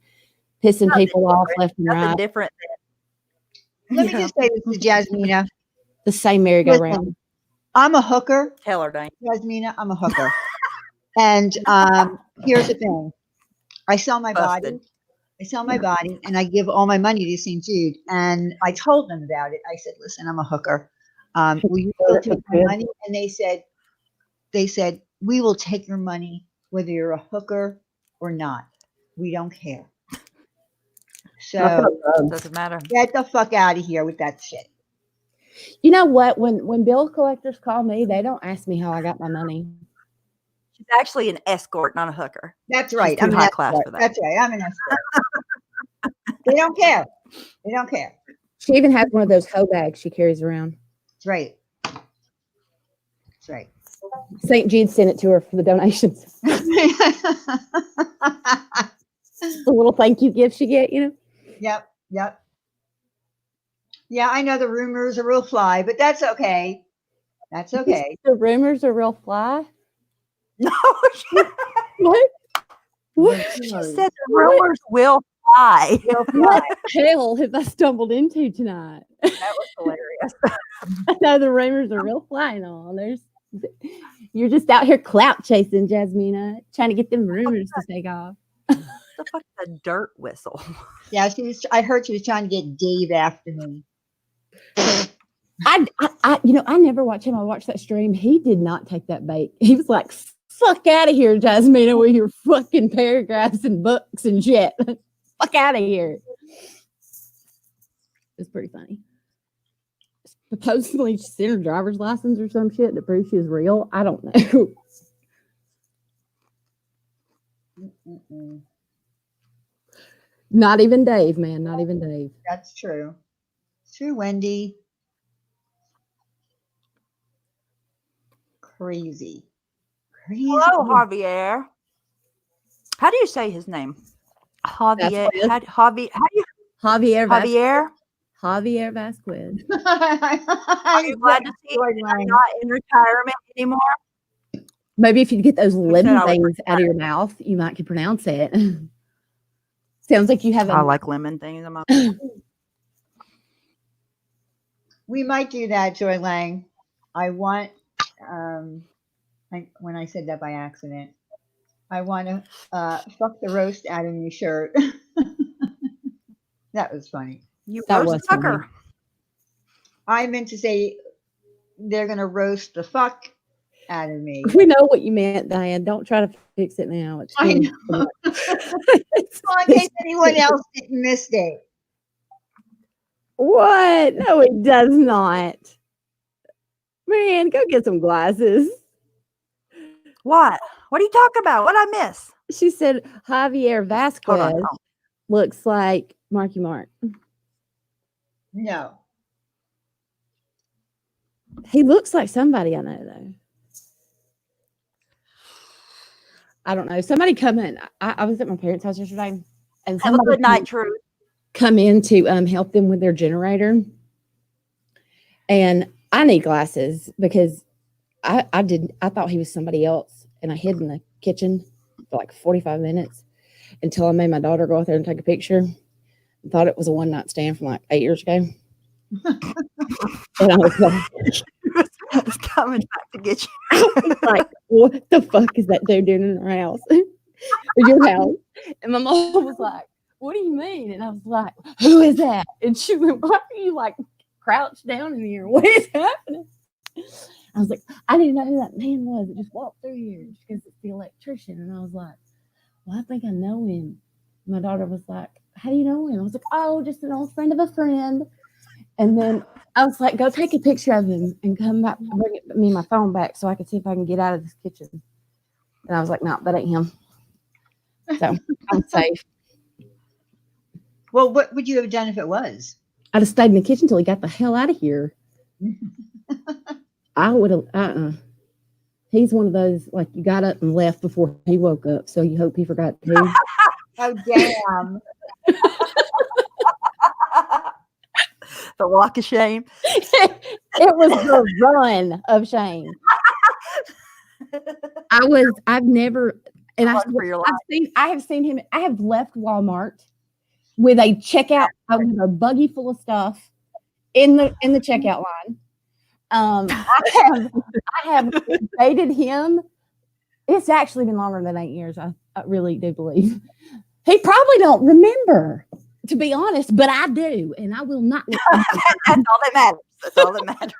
pissing people off left and right. Different. Let me just say this to Jasmina. The same merry-go-round. I'm a hooker. Tell her, Diane. Jasmina, I'm a hooker. And here's the thing. I sell my body. And I give all my money to St. Jude. And I told them about it. I said, listen, I'm a hooker. Will you still take my money? And they said, we will take your money whether you're a hooker or not. We don't care. So doesn't matter. Get the fuck out of here with that shit. You know what? When bill collectors call me, they don't ask me how I got my money. She's actually an escort, not a hooker. That's right. She's too high class for that. That's right. I'm an escort. They don't care. They don't care. She even has one of those hoe bags she carries around. That's right. That's right. St. Jude sent it to her for the donations. The little thank you gifts you get, Yep. Yeah, I know the rumors are real fly, but that's okay. That's okay. The rumors are real fly? No. What? She said the rumors will fly. What hell have I stumbled into tonight? That was hilarious. I know the rumors are real fly and all. You're just out here clout chasing, Jasmina, trying to get them rumors to take off. The fuck is a dirt whistle? Yeah, I heard she was trying to get Dave after me. I never watch him. I watched that stream. He did not take that bait. He was like, fuck out of here, Jasmina, with your fucking paragraphs and books and shit. Fuck out of here. It's pretty funny. Supposedly she sent her driver's license or some shit to prove she was real. I don't know. Not even Dave, man. Not even Dave. That's true. It's true, Wendy. Crazy. Hello, Javier. How do you say his name? Javier. How do you? Javier Vasquez. Are you glad to see I'm not in retirement anymore? Maybe if you get those lemon things out of your mouth, you might can pronounce it. Sounds like you have. I like lemon things. We might do that, Joy Lang. I want. When I said that by accident, I want to fuck the roast out of your shirt. That was funny. You That roast was the fucker. funny. I meant to say they're going to roast the fuck out of me. We know what you meant, Diane. Don't try to fix it now. It's I getting know. Well, in case anyone else didn't miss it. What? No, it does not. Man, go get some glasses. What? What are you talking about? What I miss? She said Javier Vasquez looks like Marky Mark. No. He looks like somebody I know, though. I don't know. Somebody come in. I was at my parents' house yesterday, and have a good night, Truth. Come in to help them with their generator. And I need glasses because I thought he was somebody else, and I hid in the kitchen for like 45 minutes until I made my daughter go out there and take a picture. I thought it was a one-night stand from like 8 years ago. And I was like, I was coming back to get you. I was like, what the fuck is that dude doing in our house? Or your house? And my mom was like, what do you mean? And I was like, who is that? And she went, why are you like crouched down in here? What is happening? I was like, I didn't know who that man was. It just walked through here because it's the electrician. And I was like, well, I think I know him. My daughter was like, how do you know him? I was like, oh, just an old friend of a friend. And then I was like, go take a picture of him and come back, bring me my phone back so I could see if I can get out of this kitchen. And I was like, no, that ain't him. So I'm safe. Well, what would you have done if it was? I'd have stayed in the kitchen until he got the hell out of here. I would have, He's one of those, like, you got up and left before he woke up, so you hope he forgot to. Oh, damn. The walk of shame. It was the run of shame. I've never, and I have seen him, I have left Walmart with a checkout, with a buggy full of stuff in the checkout line. I have dated him. It's actually been longer than 8 years. I really do believe. He probably don't remember, to be honest, but I do, and I will not. That's all that matters. That's all that matters.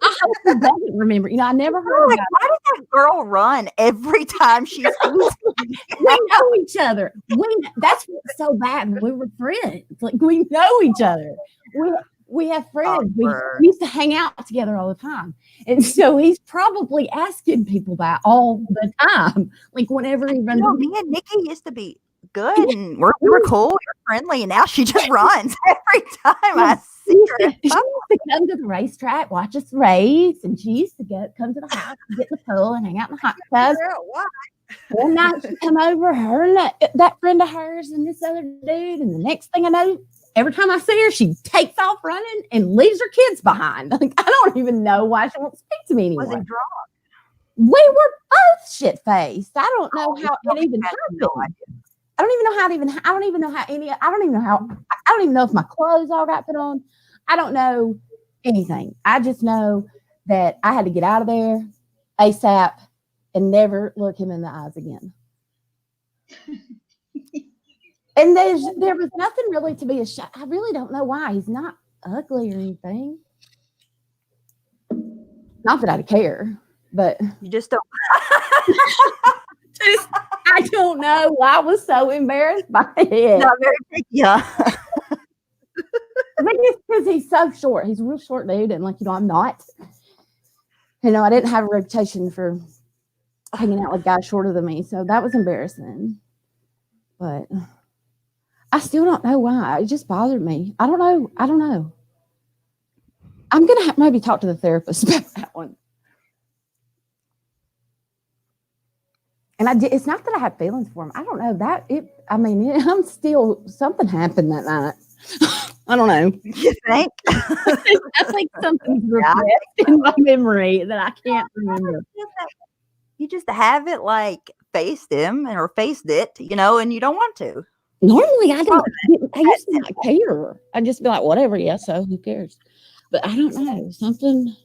I hope he doesn't remember. You know, I never heard like, why does that girl run every time she sees me? We know each other. That's what's so bad. We were friends. Like, we know each other. We have friends. We used to hang out together all the time. And so he's probably asking people that all the time. Like, whenever he runs. Me and Nikki used to be good, and we were cool, we were friendly, and now she just runs every time I see her. She used to come to the racetrack, watch us race, and she used to come to the house and get in the pool and hang out in the hot tub. One night she come over, her and that friend of hers and this other dude, and the next thing I know, every time I see her, she takes off running and leaves her kids behind. Like, I don't even know why she won't speak to me anymore. Was he drunk? We were both shit-faced. I don't know how it even happened. I don't even know if my clothes all got put on. I don't know anything. I just know that I had to get out of there ASAP and never look him in the eyes again. And there was nothing really to be ashamed. I really don't know why. He's not ugly or anything. Not that I care, but you just don't. I don't know why I was so embarrassed by it. Not very big, yeah. I think it's because he's so short. He's a real short dude, and I'm not. I didn't have a reputation for hanging out with guys shorter than me, so that was embarrassing. But I still don't know why. It just bothered me. I don't know. I'm gonna maybe talk to the therapist about that one. And it's not that I have feelings for him. I don't know I'm still, something happened that night. I don't know. You think? I think something's repressed in my memory that I can't remember. You just haven't faced him or faced it, and you don't want to. Normally I don't. I used to not care. I'd just be like, whatever, yeah, so who cares? But I don't know. Something.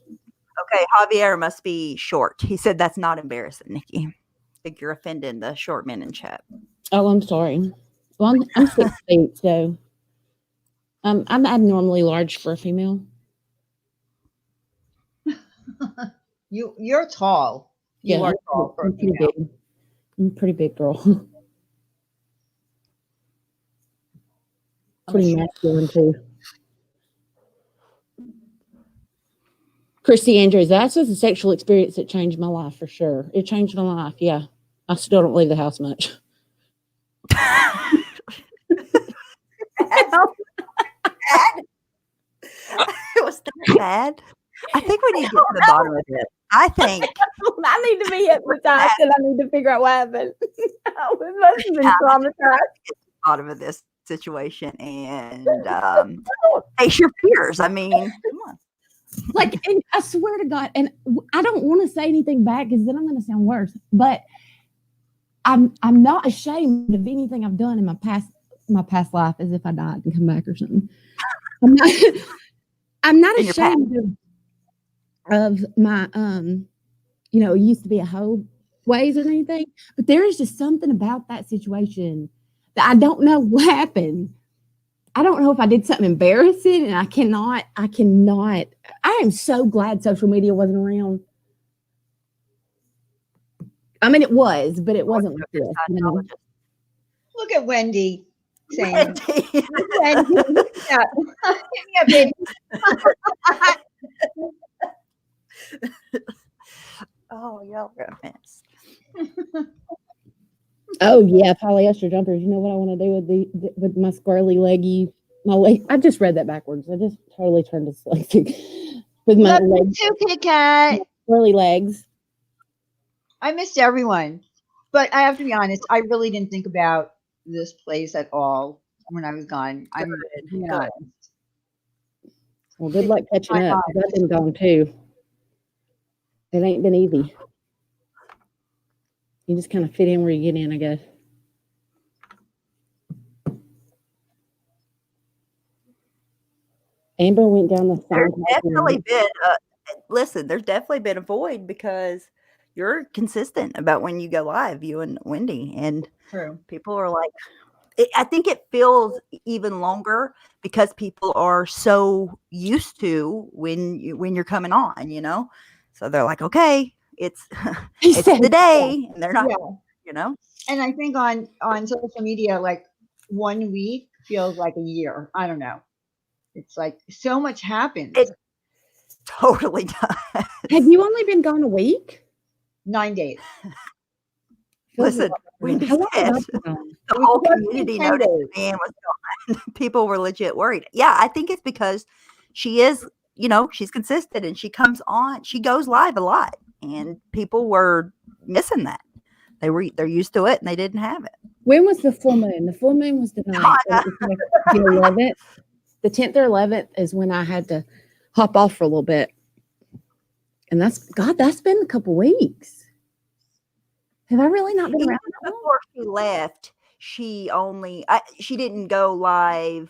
Okay, Javier must be short. He said that's not embarrassing, Nikki. I think you're offending the short men in chat. Oh, I'm sorry. Well, I'm 6 feet, so I'm abnormally large for a female. You're tall. You are tall for a I'm pretty female. big. I'm a pretty big girl. Pretty masculine too. Christy Andrews, that's just a sexual experience that changed my life for sure. It changed my life. Yeah. I still don't leave the house much. It was that bad. I think we need to get to the bottom of it. I think I need to be hypnotized and I need to figure out what happened. I must have been traumatized. Bottom of this situation and face your fears. I mean, come on. Like, and I swear to God, and I don't want to say anything bad because then I'm going to sound worse. But I'm not ashamed of anything I've done in my past life, as if I died and come back or something. I'm not ashamed of my used to be a hoe ways or anything. But there is just something about that situation that I don't know what happened. I don't know if I did something embarrassing, and I cannot. I am so glad social media wasn't around. I mean, it was, but it wasn't like this. You know? Look at Wendy saying, Wendy, yeah. Give me a baby. Oh, y'all are a mess. Oh yeah, polyester jumpers. You know what I want to do with my squirrely leggy, my leg. I just read that backwards. I just totally turned dyslexic with my legs. Too, Kit Kat. Squirrely legs. I missed everyone, but I have to be honest. I really didn't think about this place at all when I was gone. I'm good. Well, good luck catching up. I've been gone too. It ain't been easy. You just kind of fit in where you get in, I guess. Amber went down the side. There's definitely been there's definitely been a void because you're consistent about when you go live, you and Wendy, and people are like, I think it feels even longer because people are so used to when you're coming on, you know, so they're like, okay, it's the day, and they're not, you know. And I think on social media, like 1 week feels like a year. I don't know. It's like so much happens. It totally does. Have you only been gone a week? 9 days. Listen, Wendy said the whole community noticed me and was gone. People were legit worried. Yeah, I think it's because she is, she's consistent and she comes on. She goes live a lot, and people were missing that. They're used to it and they didn't have it. When was the full moon? The full moon was the 9th. The 11th. The 10th or 11th is when I had to hop off for a little bit. And that's been a couple weeks. Have I really not been around? Before she left, she didn't go live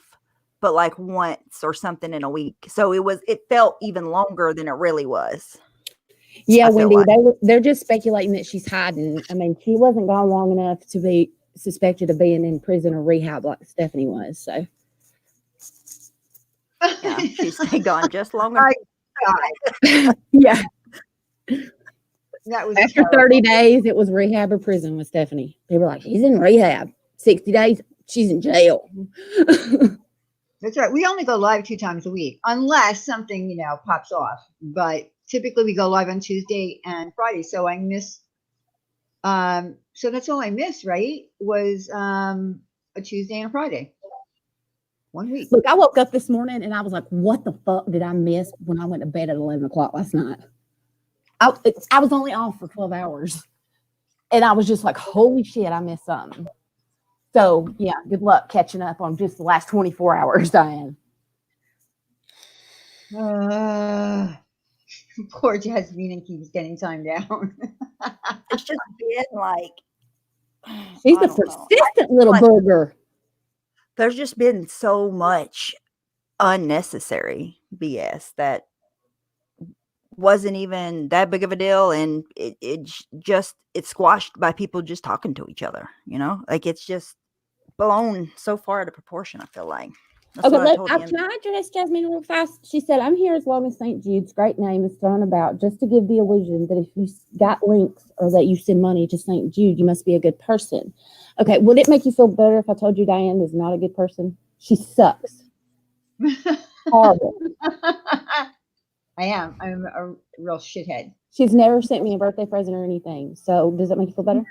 but like once or something in a week. So it felt even longer than it really was. Yeah, Wendy, they're just speculating that she's hiding. I mean, she wasn't gone long enough to be suspected of being in prison or rehab like Stephanie was. So yeah, she's gone just long enough. Yeah. That was after 30 days, it was rehab or prison with Stephanie. They were like, she's in rehab. 60 days, she's in jail. That's right. We only go live 2 times a week, unless something, pops off. But typically we go live on Tuesday and Friday. So I miss, so that's all I missed, right? Was a Tuesday and a Friday. 1 week. Look, I woke up this morning and I was like, what the fuck did I miss when I went to bed at 11 o'clock last night? I was only off for 12 hours. And I was just like, holy shit, I missed something. So, yeah, good luck catching up on just the last 24 hours, Diane. Poor Jasmine keeps getting time down. It's just been like... She's a persistent little booger. There's just been so much unnecessary BS that wasn't even that big of a deal, and it's squashed by people just talking to each other, like it's just blown so far out of proportion, I feel like. Okay, can I address Jasmine real fast? She said, I'm here as long as St. Jude's great name is thrown about, just to give the illusion that if you got links or that you send money to St. Jude, you must be a good person. Okay, would it make you feel better if I told you Diane is not a good person? She sucks. Horrible. I am. I'm a real shithead. She's never sent me a birthday present or anything. So does that make you feel better?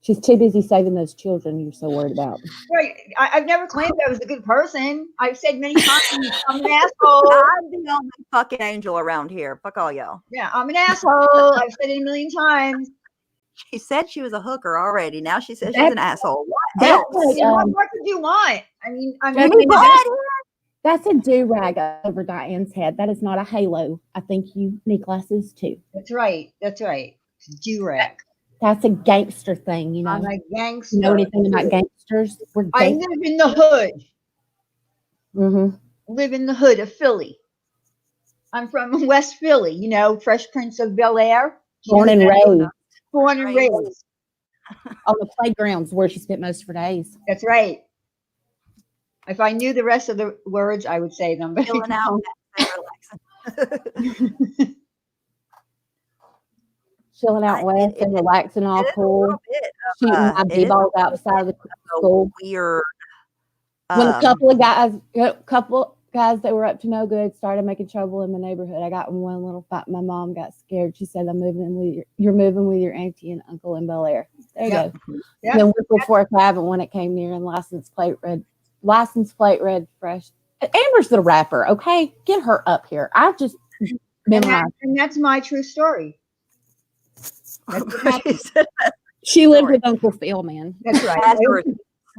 She's too busy saving those children you're so worried about. Right. I've never claimed I was a good person. I've said many times I'm an asshole. I'm the only fucking angel around here. Fuck all y'all. Yeah, I'm an asshole. I've said it a million times. She said she was a hooker already. Now she says she's an asshole. What else? What could you want? I mean, that's a do-rag over Diane's head. That is not a halo. I think you need glasses too. That's right. That's right. Do-rag. That's a gangster thing, you know. I'm a gangster. You know anything about gangsters? I live in the hood. Mm-hmm. Live in the hood of Philly. I'm from West Philly, you know, Fresh Prince of Bel-Air. Born and raised. Born and raised. On the playgrounds where she spent most of her days. That's right. If I knew the rest of the words, I would say them. But chilling out and relaxing. Chilling out west and relaxing, all cool. Shooting my b-balls outside of the school. Weird. When a couple guys that were up to no good started making trouble in the neighborhood, I got in one little fight. My mom got scared. She said, "You're moving with your auntie and uncle in Bel-Air." There you go. Yep. Then Whipple Fork Ave, when it came near, and license plate read fresh. Amber's the rapper. Okay, get her up here. I just memorized. And that's my true story. She lived with Uncle Phil, man. That's right. I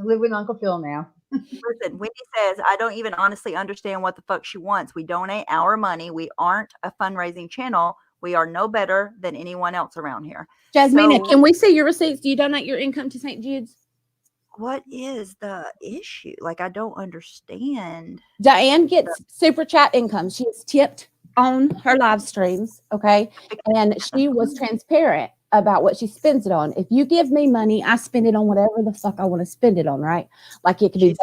live with Uncle Phil now. Listen, Wendy says, I don't even honestly understand what the fuck she wants. We donate our money. We aren't a fundraising channel. We are no better than anyone else around here. Jasmina, can we see your receipts? Do you donate your income to St. Jude's? What is the issue? Like, I don't understand. Diane gets super chat income. She is tipped on her live streams, okay? And she was transparent about what she spends it on. If you give me money, I spend it on whatever the fuck I want to spend it on, right? Like it could be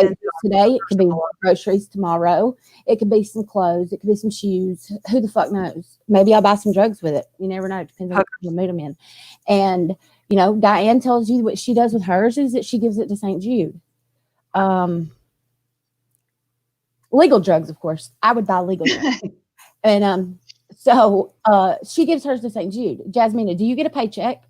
today, it could be groceries tomorrow, it could be some clothes, it could be some shoes. Who the fuck knows? Maybe I'll buy some drugs with it. You never know. It depends on what mood I'm in. And you know, Diane tells you what she does with hers is that she gives it to St. Jude. Legal drugs, of course. I would buy legal drugs. And so she gives hers to St. Jude. Jasmina, do you get a paycheck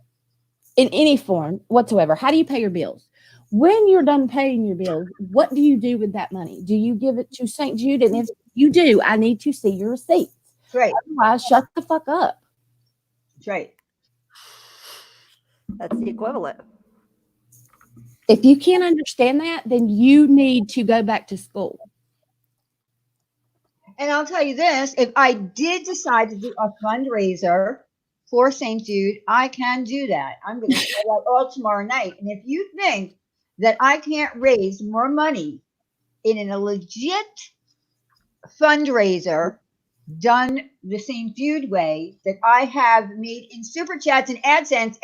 in any form whatsoever? How do you pay your bills? When you're done paying your bills, what do you do with that money? Do you give it to St. Jude? And if you do, I need to see your receipts. Right. Otherwise, shut the fuck up. That's right. That's the equivalent. If you can't understand that, then you need to go back to school. And I'll tell you this, if I did decide to do a fundraiser for St. Jude, I can do that. I'm going to say that all tomorrow night. And if you think that I can't raise more money in a legit fundraiser done the St. Jude way that I have made in Super Chats and AdSense,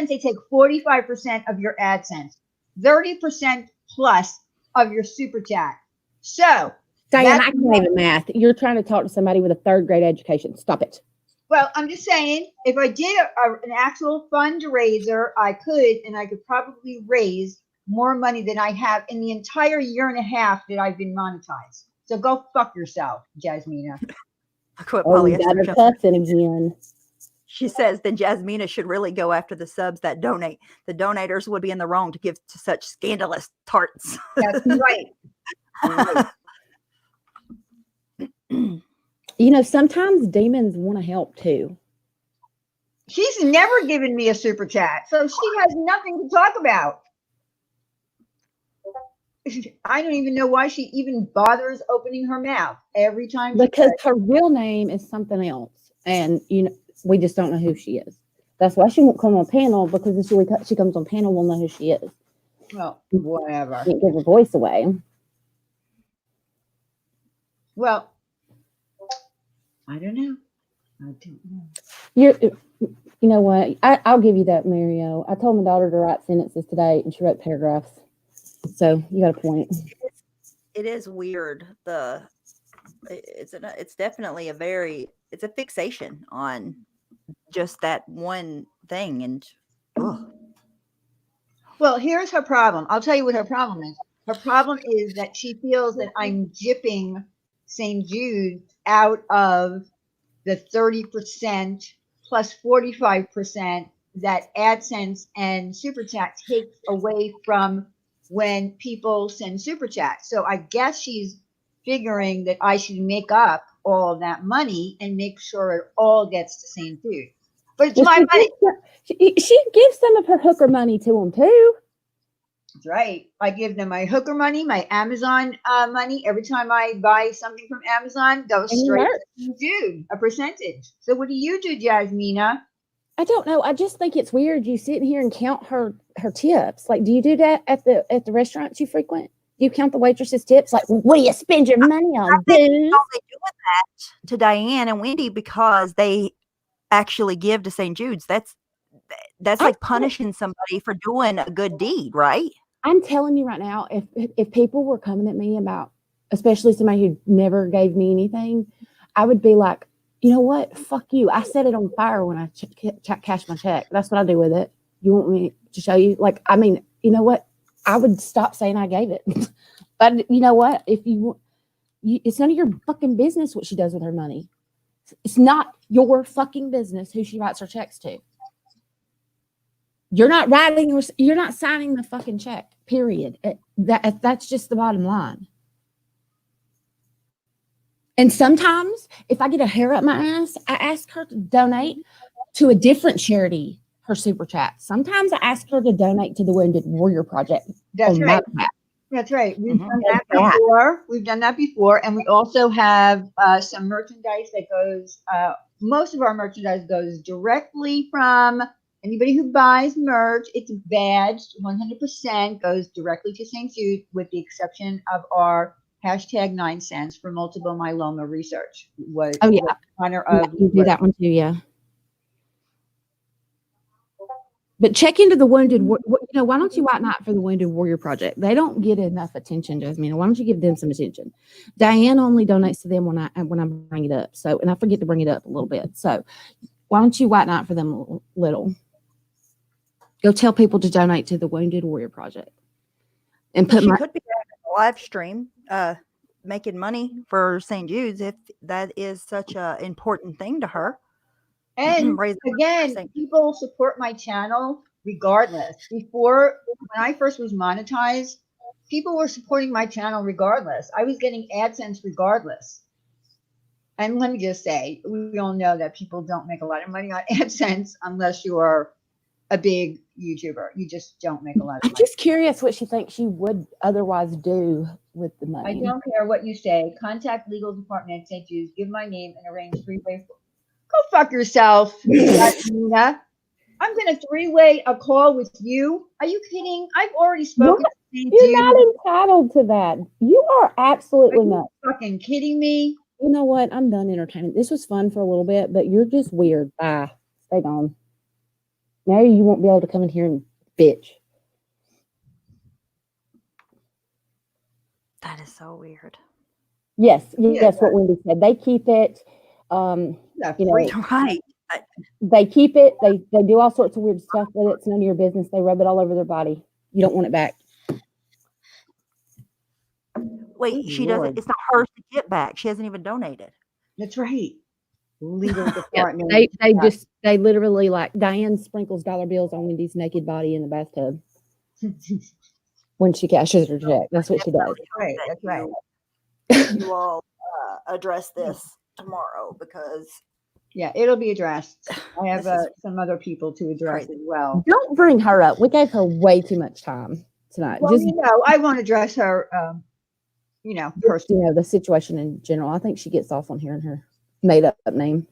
they take 45% of your AdSense, 30% plus of your Super Chat. So, Diane, I can't even math. You're trying to talk to somebody with a third grade education. Stop it. Well, I'm just saying, if I did an actual fundraiser, I could probably raise more money than I have in the entire year and a half that I've been monetized. So go fuck yourself, Jasmina. Again. She says then Jasmina should really go after the subs that donate. The donators would be in the wrong to give to such scandalous tarts. That's right. You know, sometimes demons want to help too. She's never given me a super chat, so she has nothing to talk about. I don't even know why she even bothers opening her mouth every time. Because her real name is something else, and you know we just don't know who she is. That's why she won't come on panel, because if she comes on panel, we'll know who she is. Well, whatever. Can't give her voice away. Well, I don't know. You know what? I'll give you that, Mario. I told my daughter to write sentences today, and she wrote paragraphs. So you got a point. It is weird. It's definitely it's a fixation on just that one thing. And well, here's her problem. I'll tell you what her problem is. Her problem is that she feels that I'm jipping St. Jude out of the 30% plus 45% that AdSense and Super Chat takes away from when people send Super Chat. So I guess she's figuring that I should make up all of that money and make sure it all gets to St. Jude. But it's my money. She gives some of her hooker money to them too. That's right. I give them my hooker money, my Amazon money. Every time I buy something from Amazon, goes straight to Jude, a percentage. So what do you do, Jasmina? I don't know. I just think it's weird. You sit here and count her tips. Like, do you do that at the restaurants you frequent? Do you count the waitress's tips? Like, what do you spend your money on? They do that to Diane and Wendy because they actually give to St. Jude's. That's like punishing somebody for doing a good deed, right? I'm telling you right now, if people were coming at me about, especially somebody who never gave me anything, I would be like, you know what? Fuck you. I set it on fire when I cash my check. That's what I do with it. You want me to show you? Like, I mean, you know what? I would stop saying I gave it. But you know what? If it's none of your fucking business what she does with her money. It's not your fucking business who she writes her checks to. You're not signing the fucking check, period. That's just the bottom line. And sometimes if I get a hair up my ass, I ask her to donate to a different charity, her super chat. Sometimes I ask her to donate to the Wounded Warrior Project. That's right. That's right. We've done that before. We've done that before. And we also have some merchandise that goes, most of our merchandise goes directly from anybody who buys merch. It's badged 100%, goes directly to St. Jude, with the exception of our hashtag 9 cents for multiple myeloma research. Honor of you do that one too, yeah. But check into the Wounded. Why don't you white knight for the Wounded Warrior Project? They don't get enough attention, Jasmine. Why don't you give them some attention? Diane only donates to them when I bring it up. So, and I forget to bring it up a little bit. So, why don't you white knight for them a little? Go tell people to donate to the Wounded Warrior Project. And she could be a live stream, making money for St. Jude's if that is such an important thing to her. And again, people support my channel regardless. Before, when I first was monetized, people were supporting my channel regardless. I was getting AdSense regardless. And let me just say, we all know that people don't make a lot of money on AdSense unless you are a big YouTuber. You just don't make a lot of money. I'm just curious what she thinks she would otherwise do with the money. I don't care what you say. Contact legal department at St. Jude's. Give my name and arrange 3-way. Go fuck yourself, Nina. I'm going to 3-way a call with you. Are you kidding? I've already spoken to St. Jude. You're not entitled to that. You are absolutely not. Fucking kidding me? You know what? I'm done entertaining. This was fun for a little bit, but you're just weird. Bye. Stay gone. Now you won't be able to come in here and bitch. That is so weird. Yes, what Wendy said. They keep it. Right. They keep it. They do all sorts of weird stuff with it. It's none of your business. They rub it all over their body. You don't want it back. Wait, she doesn't. It's not hers to get back. She hasn't even donated. That's right. Legal department. They literally, like, Diane sprinkles dollar bills on Wendy's naked body in the bathtub when she cashes her check. That's what she does. Right. That's right. You all address this tomorrow because it'll be addressed. I have some other people to address as well. Don't bring her up. We gave her way too much time tonight. Well, I won't address her. Personally. The situation in general. I think she gets off on hearing her made up name.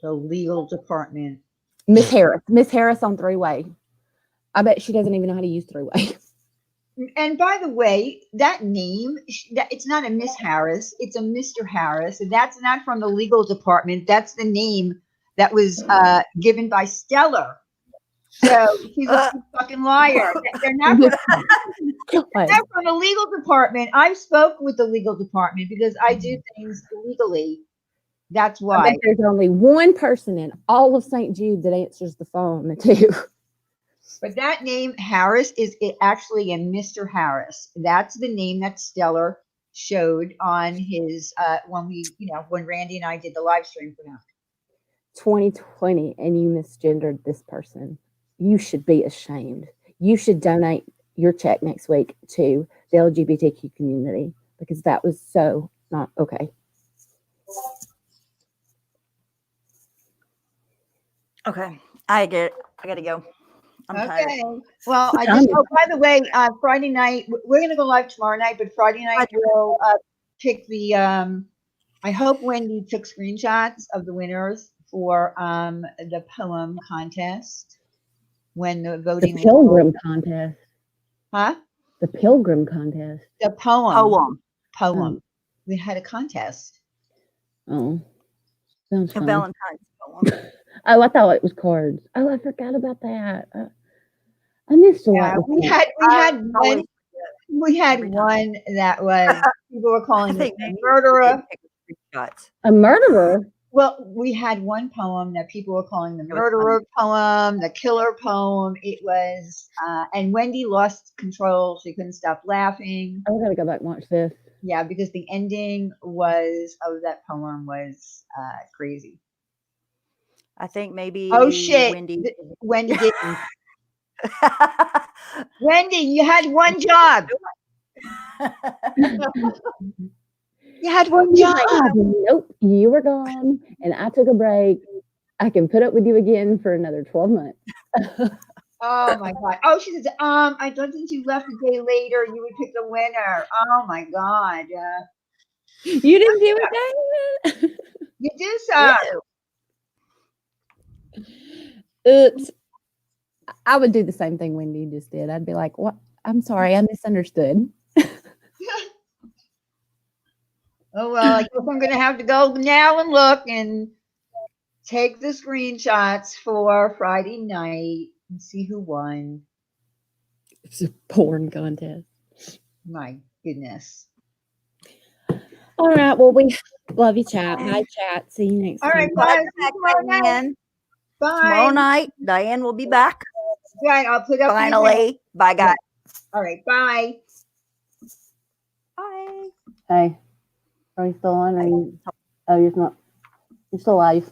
The legal department. Miss Harris on 3-way. I bet she doesn't even know how to use 3-way. And by the way, that name, it's not a Miss Harris, it's a Mr. Harris. That's not from the legal department. That's the name that was given by Stellar So she's a fucking liar. They're not from the legal department. I spoke with the legal department because I do things legally. That's why. I bet there's only one person in all of St. Jude that answers the phone, too. But that name, Harris, is actually a Mr. Harris. That's the name that Stellar showed on his, when Randy and I did the live stream for him. 2020, and you misgendered this person. You should be ashamed. You should donate your check next week to the LGBTQ community because that was so not okay. Okay, I get it. I gotta go. I'm tired. Well, I just, by the way, Friday night, we're going to go live tomorrow night, but Friday night we'll pick the, I hope Wendy took screenshots of the winners for the poem contest when the voting. The Pilgrim contest. Huh? The Pilgrim contest. The poem. We had a contest. Oh. Sounds fun. Valentine's poem. Oh, I thought it was cards. Oh, I forgot about that. I missed a lot. We had one that was people were calling it a murderer. A murderer? Well, we had one poem that people were calling the murderer poem, the killer poem. It was, and Wendy lost control. She couldn't stop laughing. I gotta go back and watch this. Yeah, because the ending of that poem was crazy. I think maybe. Oh shit! Wendy didn't. Wendy, you had one job. You had one job. Nope, you were gone, and I took a break. I can put up with you again for another 12 months. Oh my god! Oh, she says, I thought since you left a day later, you would pick the winner. Oh my god! You didn't do it, David. You do so. Oops. I would do the same thing Wendy just did. I'd be like, "What? I'm sorry, I misunderstood." Oh well, I guess I'm gonna have to go now and look and take the screenshots for Friday night and see who won. It's a porn contest. My goodness. All right. Well, we love you, chat. Bye, chat. See you next time. All right, bye. Bye. Tomorrow night, Diane will be back. Right, I'll put up. Finally. Bye, guys. All right, bye. Bye. Hey, are you still on? Or you? Oh, you're not. You're still live.